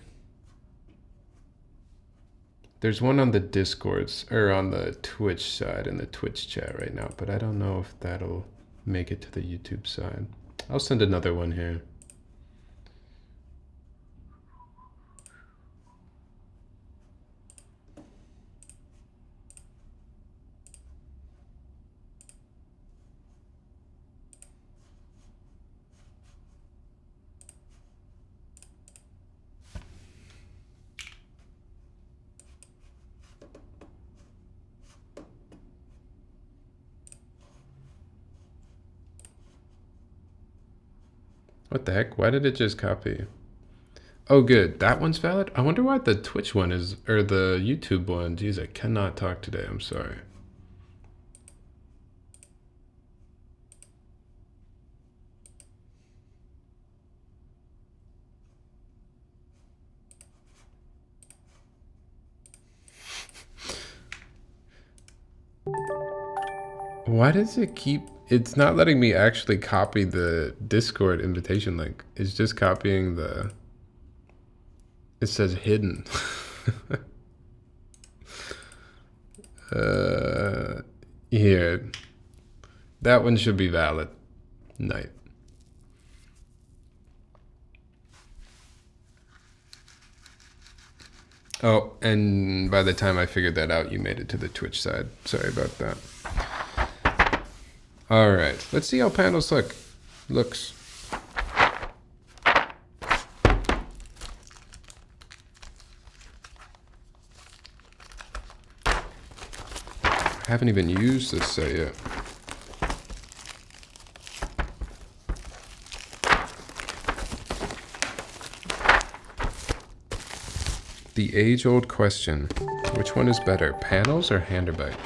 There's one on the Discords, or on the Twitch side in the Twitch chat right now, but I don't know if that'll make it to the YouTube side. I'll send another one here. What the heck? Why did it just copy? Oh, good. That one's valid? I wonder why the Twitch one is, or the YouTube one. Jeez, I cannot talk today. I'm sorry. Why does it keep... It's not letting me actually copy the Discord invitation link. It's just copying the... It says hidden. Here. That one should be valid. Night. Oh, and by the time I figured that out, you made it to the Twitch side. Sorry about that. All right, let's see how panels looks. I haven't even used this set yet. The age-old question, which one is better, panels or Handerbite?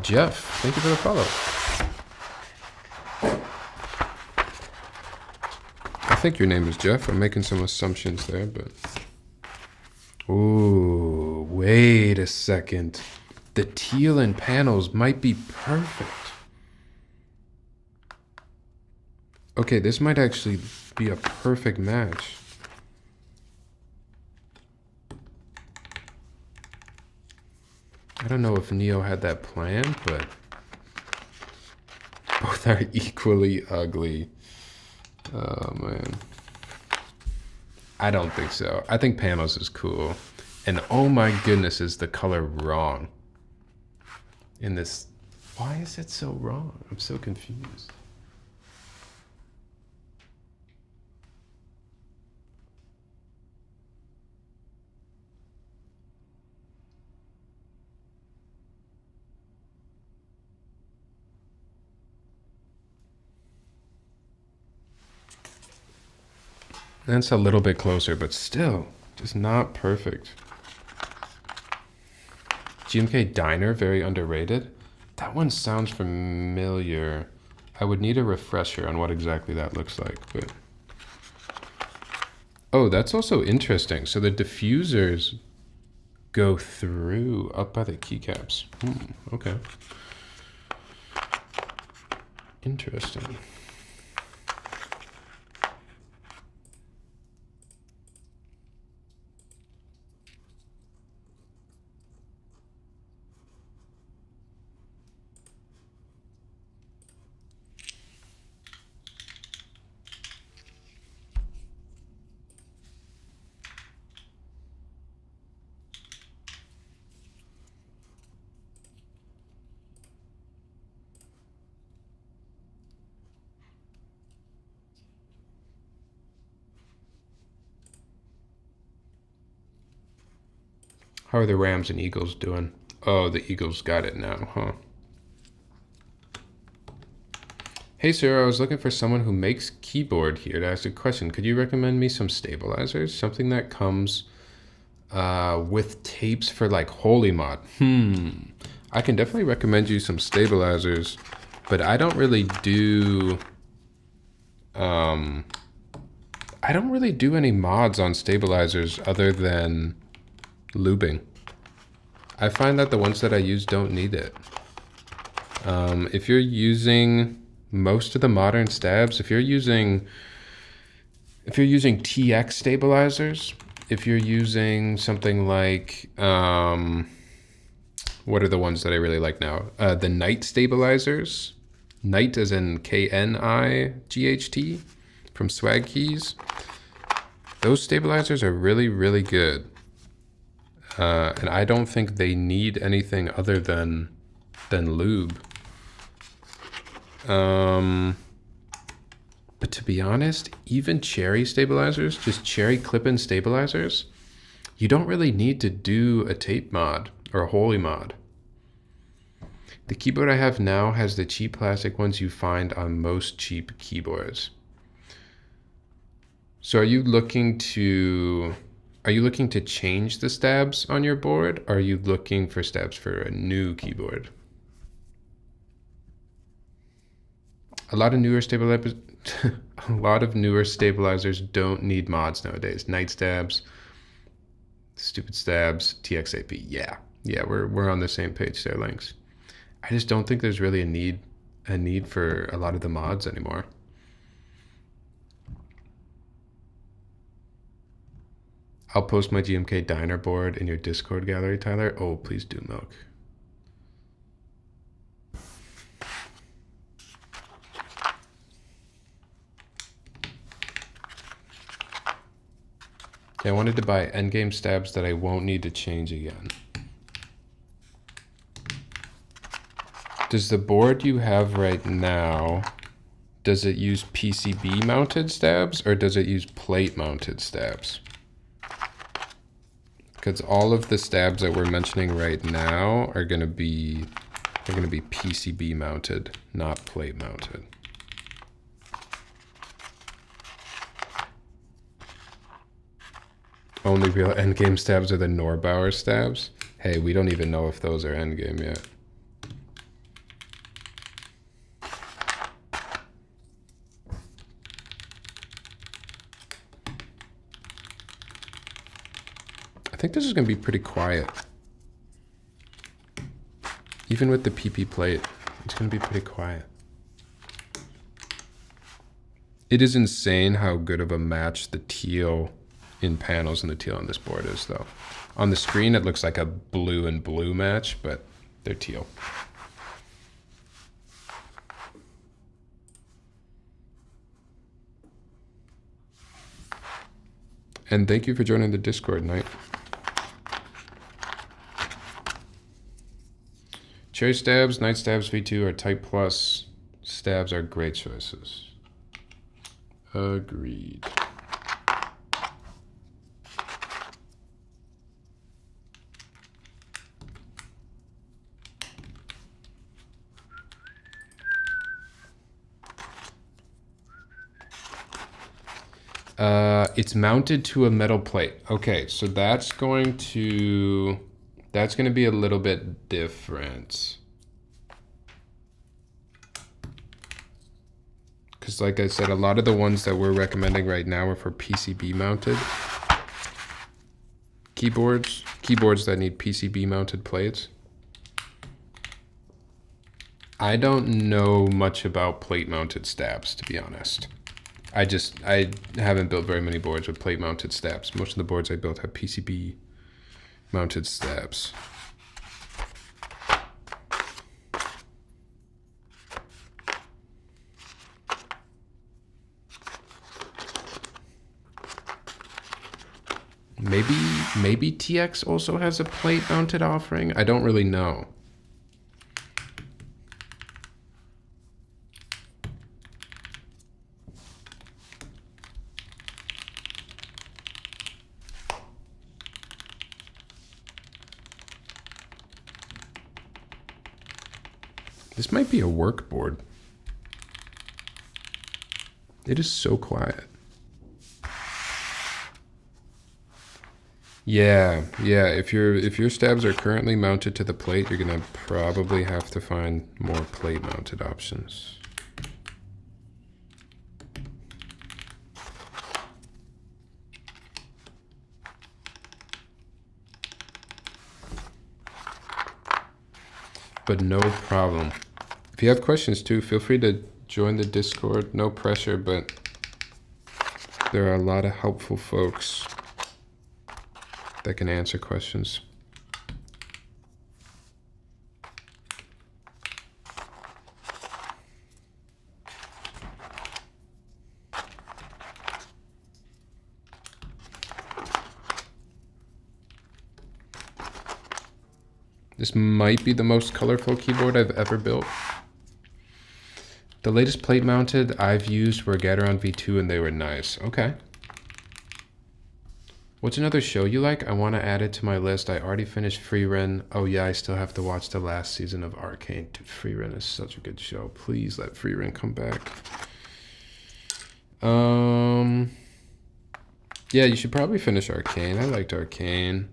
Jeff, thank you for the follow. I think your name is Jeff. I'm making some assumptions there, but... Ooh, wait a second. The teal and panels might be perfect. Okay, this might actually be a perfect match. I don't know if Neo had that plan, but both are equally ugly. Oh, man. I don't think so. I think panels is cool. And oh my goodness, is the color wrong in this? Why is it so wrong? I'm so confused. That's a little bit closer, but still, just not perfect. GMK Diner, very underrated. That one sounds familiar. I would need a refresher on what exactly that looks like, but... Oh, that's also interesting. So the diffusers go through up by the keycaps. Okay. Interesting. How are the Rams and Eagles doing? Oh, the Eagles got it now, huh? Hey, sir, I was looking for someone who makes keyboard here to ask a question. Could you recommend me some stabilizers? Something that comes with tapes for like Holy Mod. I can definitely recommend you some stabilizers, but I don't really do... I don't really do any mods on stabilizers other than lubing. I find that the ones that I use don't need it. If you're using most of the modern stabs, if you're using TX stabilizers, if you're using something like, what are the ones that I really like now? The Knight stabilizers, Knight as in Knight from Swag Keys. Those stabilizers are really, really good. And I don't think they need anything other than lube. But to be honest, even cherry stabilizers, just cherry clip-in stabilizers, you don't really need to do a tape mod or a Holy mod. The keyboard I have now has the cheap plastic ones you find on most cheap keyboards. So are you looking to change the stabs on your board? Or are you looking for stabs for a new keyboard? A lot of newer stabilizers don't need mods nowadays. Night stabs, stupid stabs, TXAP. Yeah, we're on the same page there, Lynx. I just don't think there's really a need for a lot of the mods anymore. I'll post my GMK Diner board in your Discord gallery, Tyler. Oh, please do, Milk. Okay, I wanted to buy endgame stabs that I won't need to change again. Does the board you have right now, does it use PCB mounted stabs or does it use plate mounted stabs? Because all of the stabs that we're mentioning right now are gonna be PCB mounted, not plate mounted. Only real endgame stabs are the Norbauer stabs. Hey, we don't even know if those are endgame yet. I think this is going to be pretty quiet. Even with the PP plate, it's going to be pretty quiet. It is insane how good of a match the teal in panels and the teal on this board is, though. On the screen, it looks like a blue and blue match, but they're teal. And thank you for joining the Discord, Knight. Cherry stabs, Night stabs V2 or Type Plus stabs are great choices. Agreed. It's mounted to a metal plate. Okay, so that's going to be a little bit different. Because like I said, a lot of the ones that we're recommending right now are for PCB mounted keyboards that need PCB mounted plates. I don't know much about plate mounted stabs, to be honest. I haven't built very many boards with plate mounted stabs. Most of the boards I built have PCB mounted stabs. Maybe TX also has a plate mounted offering. I don't really know. This might be a work board. It is so quiet. Yeah. If your stabs are currently mounted to the plate, you're gonna probably have to find more plate mounted options. But no problem. If you have questions too, feel free to Join the Discord. No pressure, but there are a lot of helpful folks that can answer questions. This might be the most colorful keyboard I've ever built. The latest plate mounted I've used were Gateron V2 and they were nice. Okay. What's another show you like? I want to add it to my list. I already finished Freerun. Oh yeah, I still have to watch the last season of Arcane. Dude, Freerun is such a good show. Please let Freerun come back. Yeah, you should probably finish Arcane. I liked Arcane.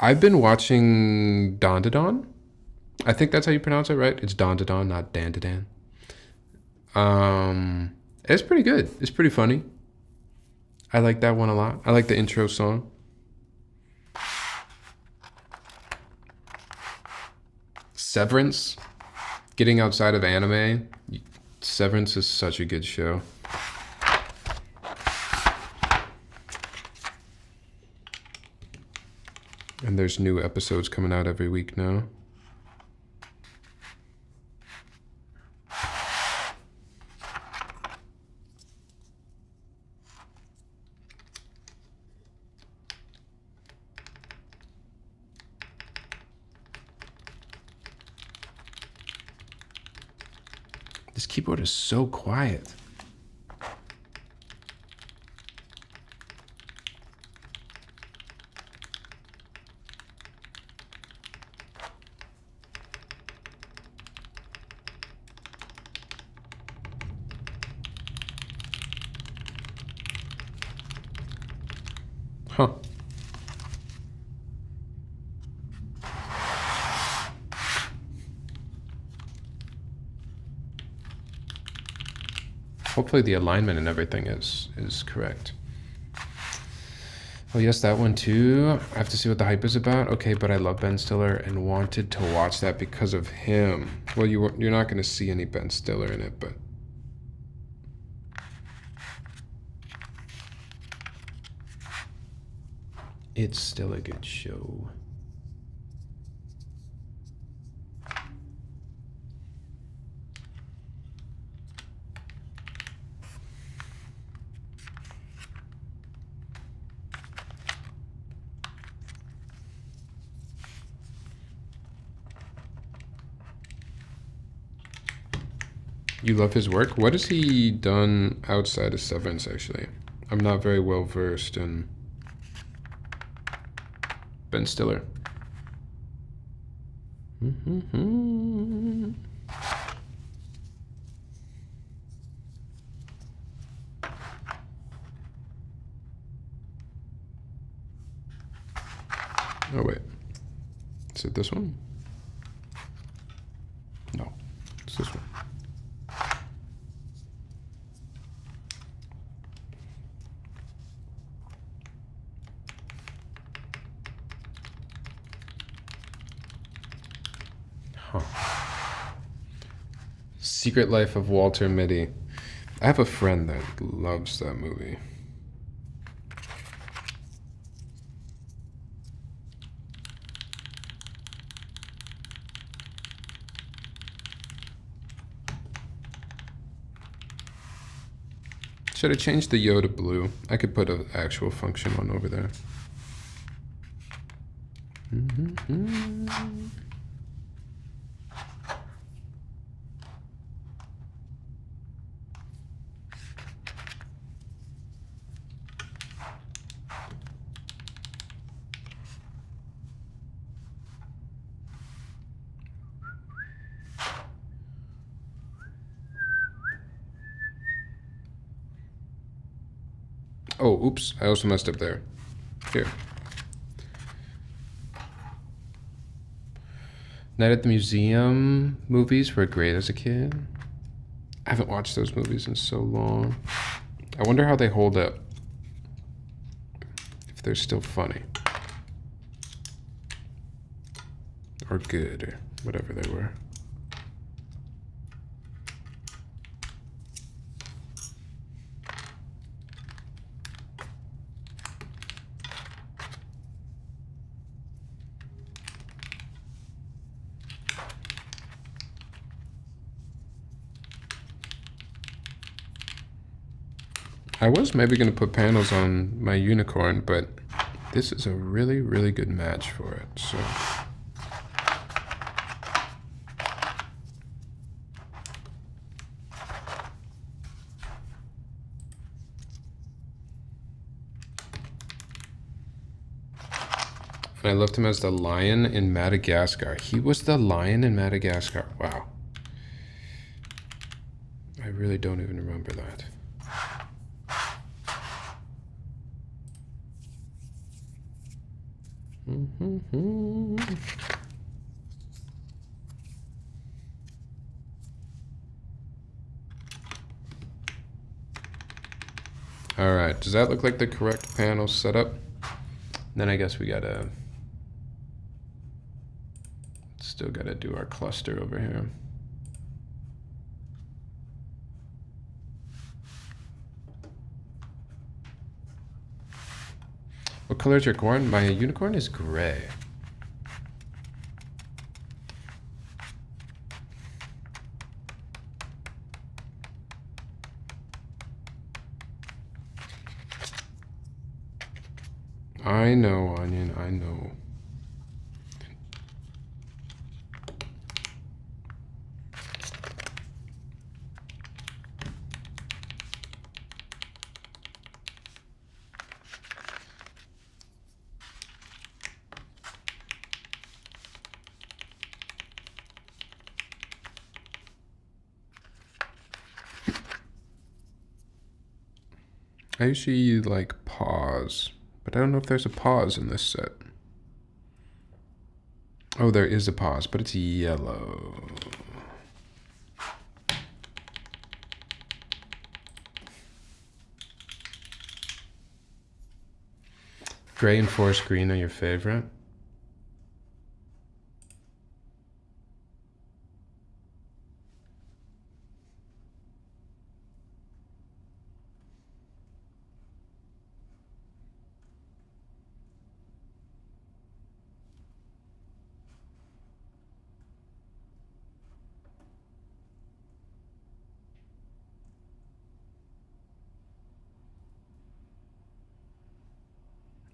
I've been watching Don. I think that's how you pronounce it, right? It's Don, not Dan. It's pretty good. It's pretty funny. I like that one a lot. I like the intro song. Severance. Getting outside of anime. Severance is such a good show. And there's new episodes coming out every week now. This keyboard is so quiet. Huh. Hopefully the alignment and everything is correct. Oh yes, that one too. I have to see what the hype is about. Okay, but I love Ben Stiller and wanted to watch that because of him. Well, you're not going to see any Ben Stiller in it, but it's still a good show. You love his work? What has he done outside of Severance, actually? I'm not very well versed in Ben Stiller. Oh, wait. Is it this one? No, it's this one. Secret Life of Walter Mitty. I have a friend that loves that movie. Should I change the Yo to blue? I could put an actual function one over there. Oh, oops, I also messed up there. Here. Night at the Museum movies were great as a kid. I haven't watched those movies in so long. I wonder how they hold up. If they're still funny. Or good. whatever they were. I was maybe going to put panels on my unicorn, but this is a really, really good match for it. So and I left him as the lion in Madagascar. He was the lion in Madagascar. Wow. I really don't even remember that. All right, does that look like the correct panel setup? Then I guess we gotta, still gotta do our cluster over here. What color is your corn? My unicorn is gray. I know, Onion, I know. I usually like pause, but I don't know if there's a pause in this set. Oh, there is a pause, but it's yellow. Gray and forest green are your favorite?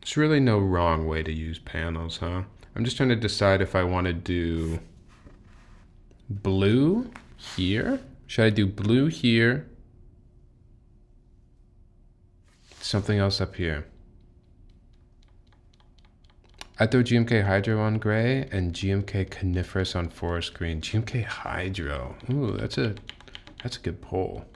There's really no wrong way to use panels, huh? I'm just trying to decide if I want to do blue here. Should I do blue here? Something else up here. I throw GMK Hydro on gray and GMK Coniferous on forest green. GMK Hydro. Ooh, that's a good pull.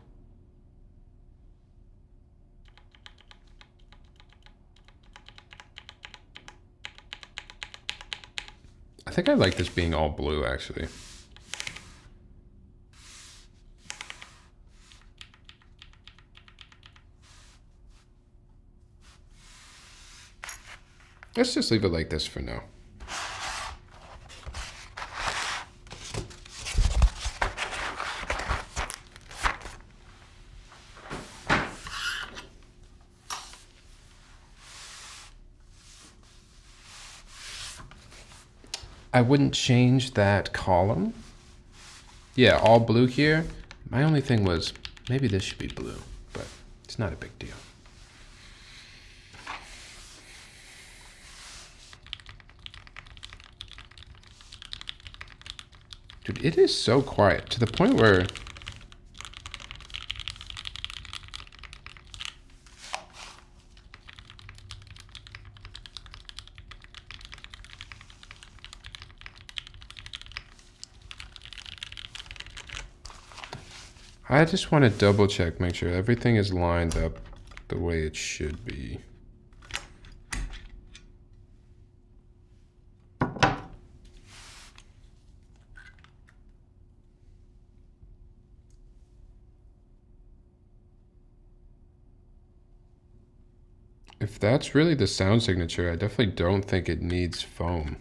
I think I like this being all blue, actually. Let's just leave it like this for now. I wouldn't change that column. Yeah, all blue here. My only thing was maybe this should be blue, but it's not a big deal. Dude, it is so quiet to the point where I just want to double check, make sure everything is lined up the way it should be. If that's really the sound signature, I definitely don't think it needs foam.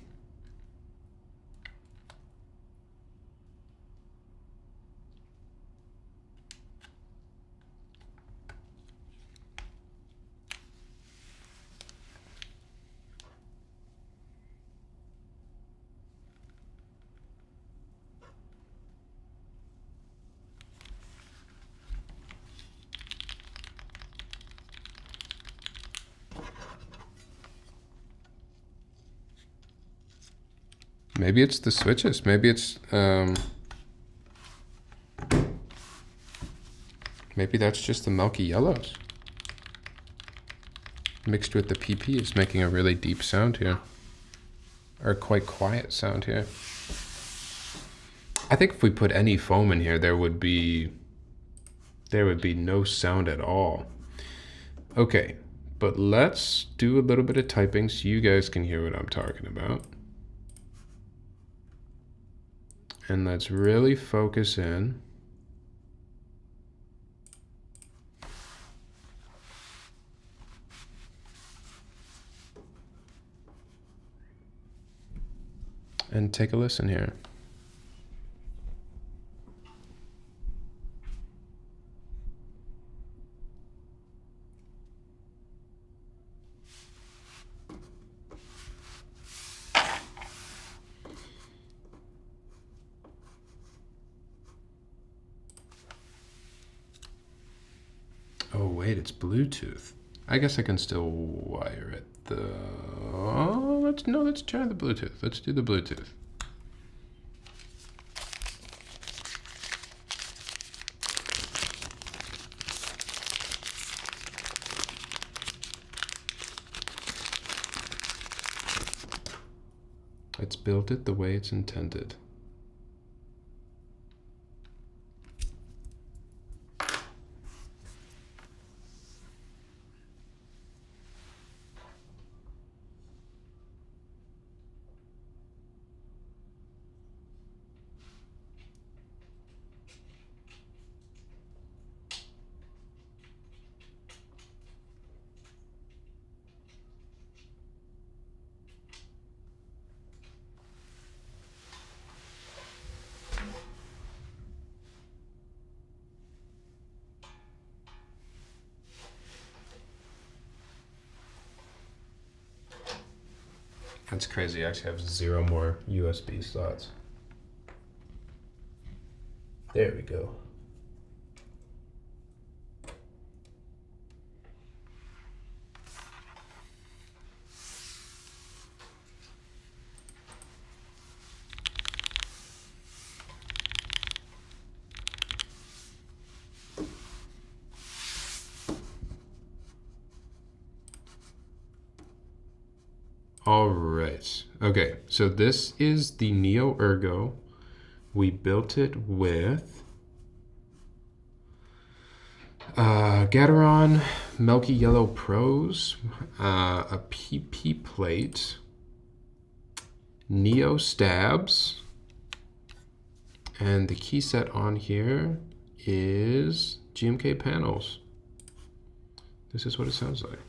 Maybe it's the switches. Maybe it's maybe that's just the milky yellows mixed with the PP is making a really deep sound here, or quite quiet sound here. I think if we put any foam in here, there would be no sound at all. Okay, but let's do a little bit of typing so you guys can hear what I'm talking about. And let's really focus in. And take a listen here. Oh wait, it's Bluetooth. I guess I can still wire it. Let's try the Bluetooth. Let's do the Bluetooth. It's built it the way it's intended. That's crazy. I actually have 0 more USB slots. There we go. All right. Okay, so this is the Neo Ergo. We built it with Gateron Milky Yellow Pros, a PP plate, NeoStabs, and the key set on here is GMK panels. This is what it sounds like.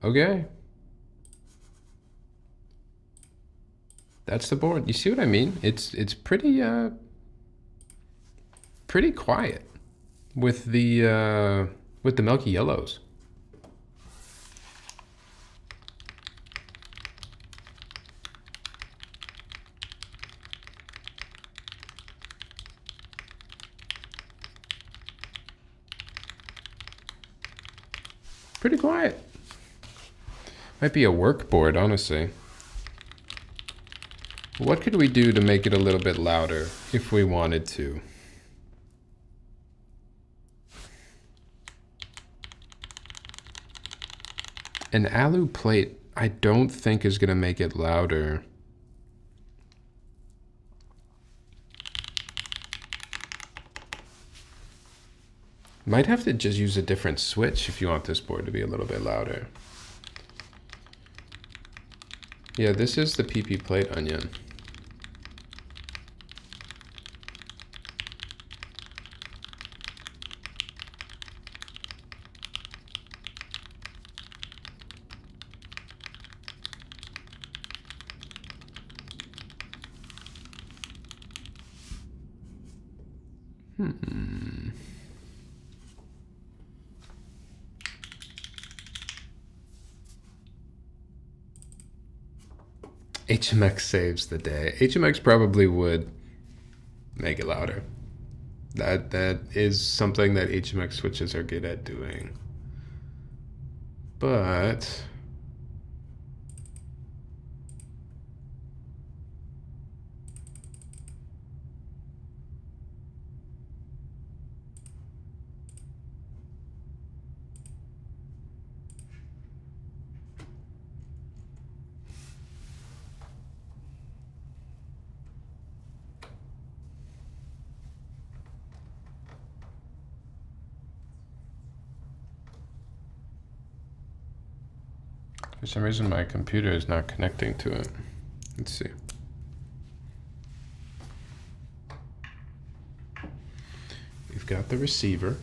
Okay. That's the board. You see what I mean? It's pretty pretty quiet with the milky yellows. Pretty quiet. Might be a work board, honestly. What could we do to make it a little bit louder if we wanted to? An alu plate, I don't think is going to make it louder. Might have to just use a different switch if you want this board to be a little bit louder. Yeah, this is the PP plate onion. HMX saves the day. HMX probably would make it louder. That is something that HMX switches are good at doing. But for some reason, my computer is not connecting to it. Let's see. We've got the receiver.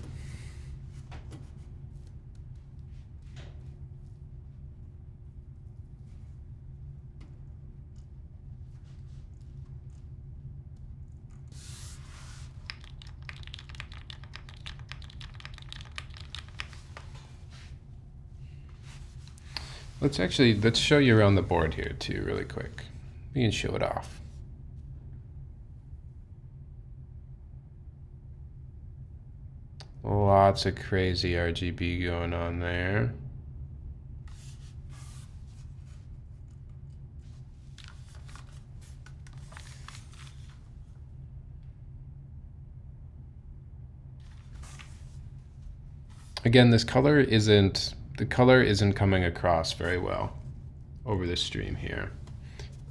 Let's show you around the board here too, really quick. We can show it off. Lots of crazy RGB going on there. Again, the color isn't coming across very well over the stream here.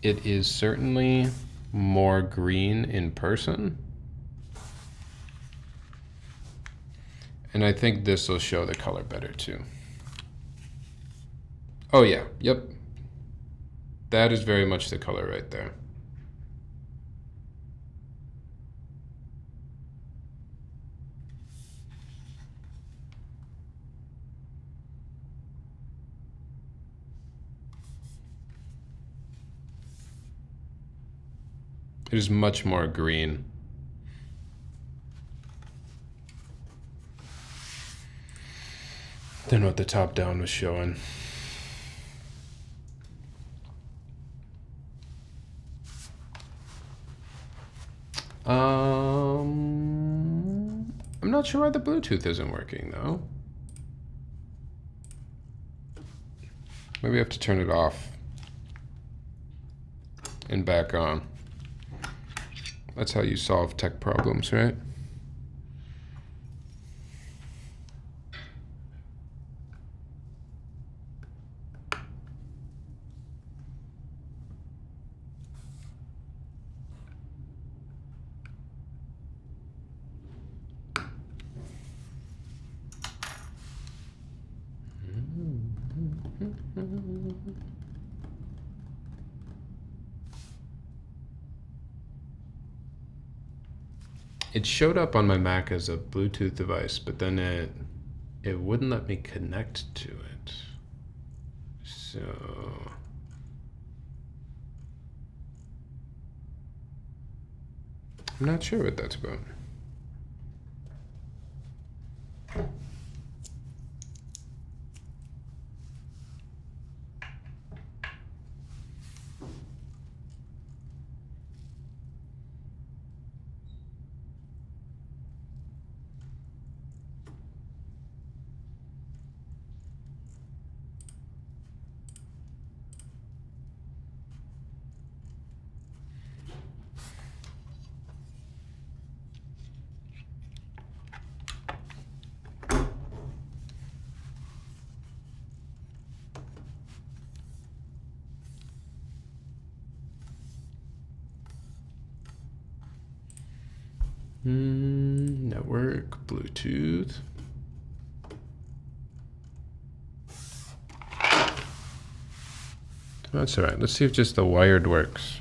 It is certainly more green in person. And I think this will show the color better too. Oh yeah, yep. That is very much the color right there. It is much more green. Than what the top down was showing. I'm not sure why the Bluetooth isn't working though. Maybe I have to turn it off and back on. That's how you solve tech problems, right? It showed up on my Mac as a Bluetooth device, but then it wouldn't let me connect to it. So I'm not sure what that's about. Network, Bluetooth. That's all right. Let's see if just the wired works.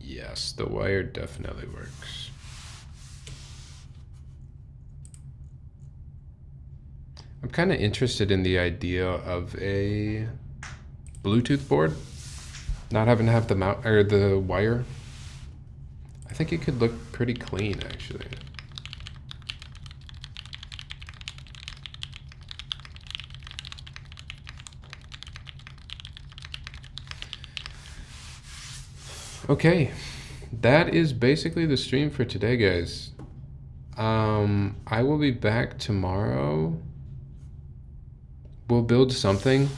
Yes, the wired definitely works. I'm kind of interested in the idea of a Bluetooth board, not having to have the mount or the wire. I think it could look pretty clean, actually. Okay, that is basically the stream for today, guys. I will be back tomorrow. We'll build something.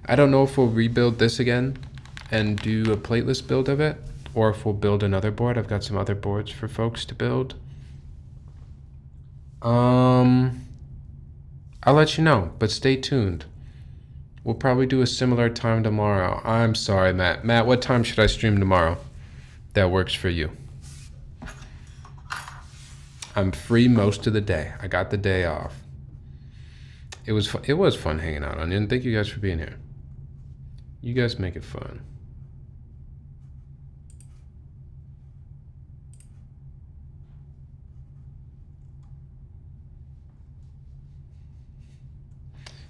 I don't know if we'll rebuild this again and do a plateless build of it, or if we'll build another board. I've got some other boards for folks to build. I'll let you know, but stay tuned. We'll probably do a similar time tomorrow. I'm sorry, Matt. Matt, what time should I stream tomorrow? That works for you. I'm free most of the day. I got the day off. It was fun hanging out on you, and thank you guys for being here. You guys make it fun.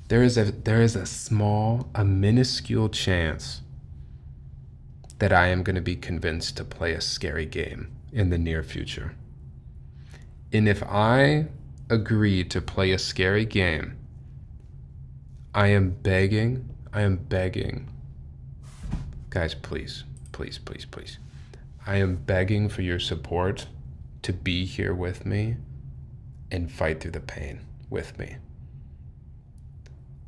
There is a minuscule chance that I am going to be convinced to play a scary game in the near future. And if I agree to play a scary game, I am begging, guys, please, please, please, please. I am begging for your support to be here with me and fight through the pain with me.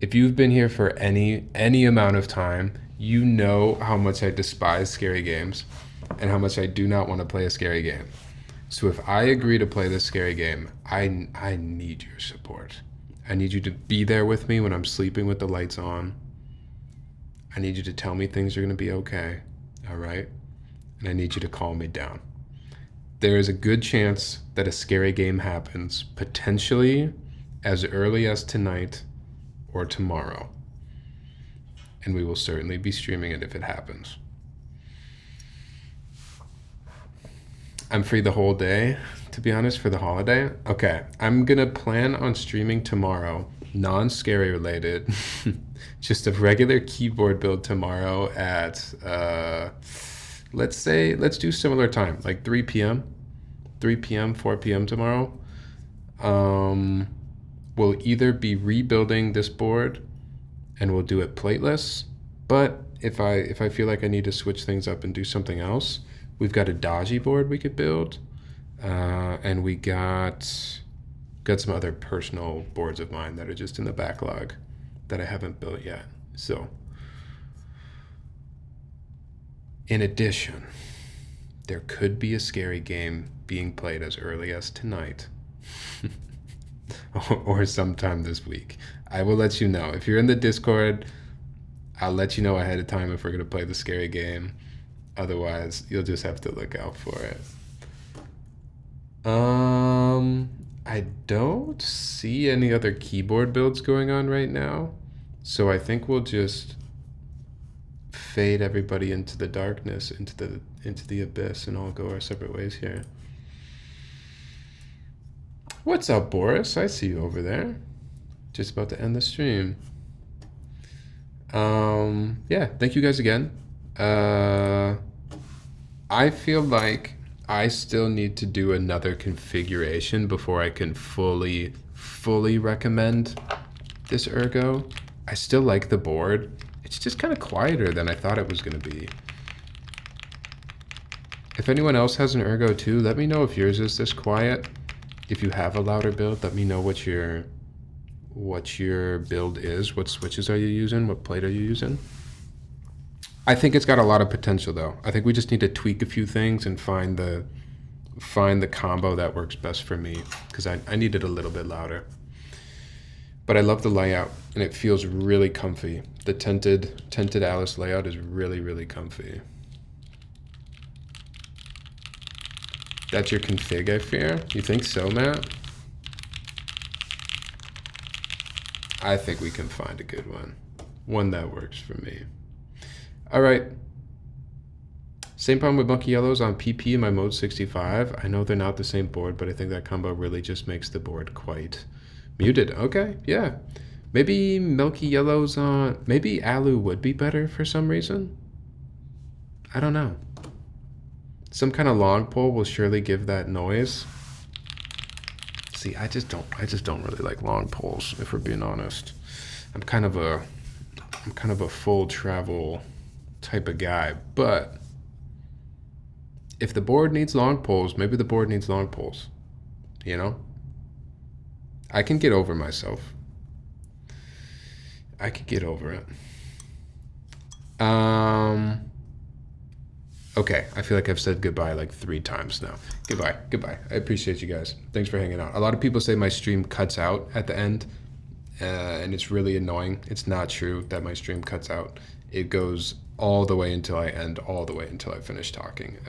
If you've been here for any amount of time, you know how much I despise scary games and how much I do not want to play a scary game. So if I agree to play this scary game, I need your support. I need you to be there with me when I'm sleeping with the lights on. I need you to tell me things are going to be okay, all right? And I need you to calm me down. There is a good chance that a scary game happens, potentially as early as tonight or tomorrow. And we will certainly be streaming it if it happens. I'm free the whole day, to be honest, for the holiday. Okay, I'm gonna plan on streaming tomorrow, non-scary related, just a regular keyboard build tomorrow at, let's do similar time, like 3 p.m., 4 p.m. tomorrow. We'll either be rebuilding this board and we'll do it plateless, but if I feel like I need to switch things up and do something else, we've got a dodgy board we could build, and we got some other personal boards of mine that are just in the backlog that I haven't built yet. So, in addition, there could be a scary game being played as early as tonight or sometime this week. I will let you know. If you're in the Discord, I'll let you know ahead of time if we're going to play the scary game. Otherwise, you'll just have to look out for it. I don't see any other keyboard builds going on right now. So I think we'll just fade everybody into the darkness, into the abyss, and all go our separate ways here. What's up, Boris? I see you over there. Just about to end the stream. Yeah, thank you guys again. I feel like I still need to do another configuration before I can fully recommend this Ergo. I still like the board. It's just kind of quieter than I thought it was going to be. If anyone else has an Ergo too, let me know if yours is this quiet. If you have a louder build, let me know what your build is. What switches are you using? What plate are you using? I think it's got a lot of potential though. I think we just need to tweak a few things and find the combo that works best for me, because I need it a little bit louder. But I love the layout and it feels really comfy. The tinted Alice layout is really, really comfy. That's your config, I fear? You think so, Matt? I think we can find a good one. One that works for me. All right. Same problem with Monkey Yellows on PP in my mode 65. I know they're not the same board, but I think that combo really just makes the board quite muted. Okay, yeah. Maybe Milky Yellows on... Maybe Alu would be better for some reason. I don't know. Some kind of long pole will surely give that noise. See, I just don't really like long poles, if we're being honest. I'm kind of a full travel type of guy, but if the board needs long poles, maybe the board needs long poles. You know? I can get over myself. I could get over it. Okay, I feel like I've said goodbye like 3 times now. Goodbye, goodbye. I appreciate you guys. Thanks for hanging out. A lot of people say my stream cuts out at the end, and it's really annoying. It's not true that my stream cuts out. It goes all the way until I end, all the way until I finish talking.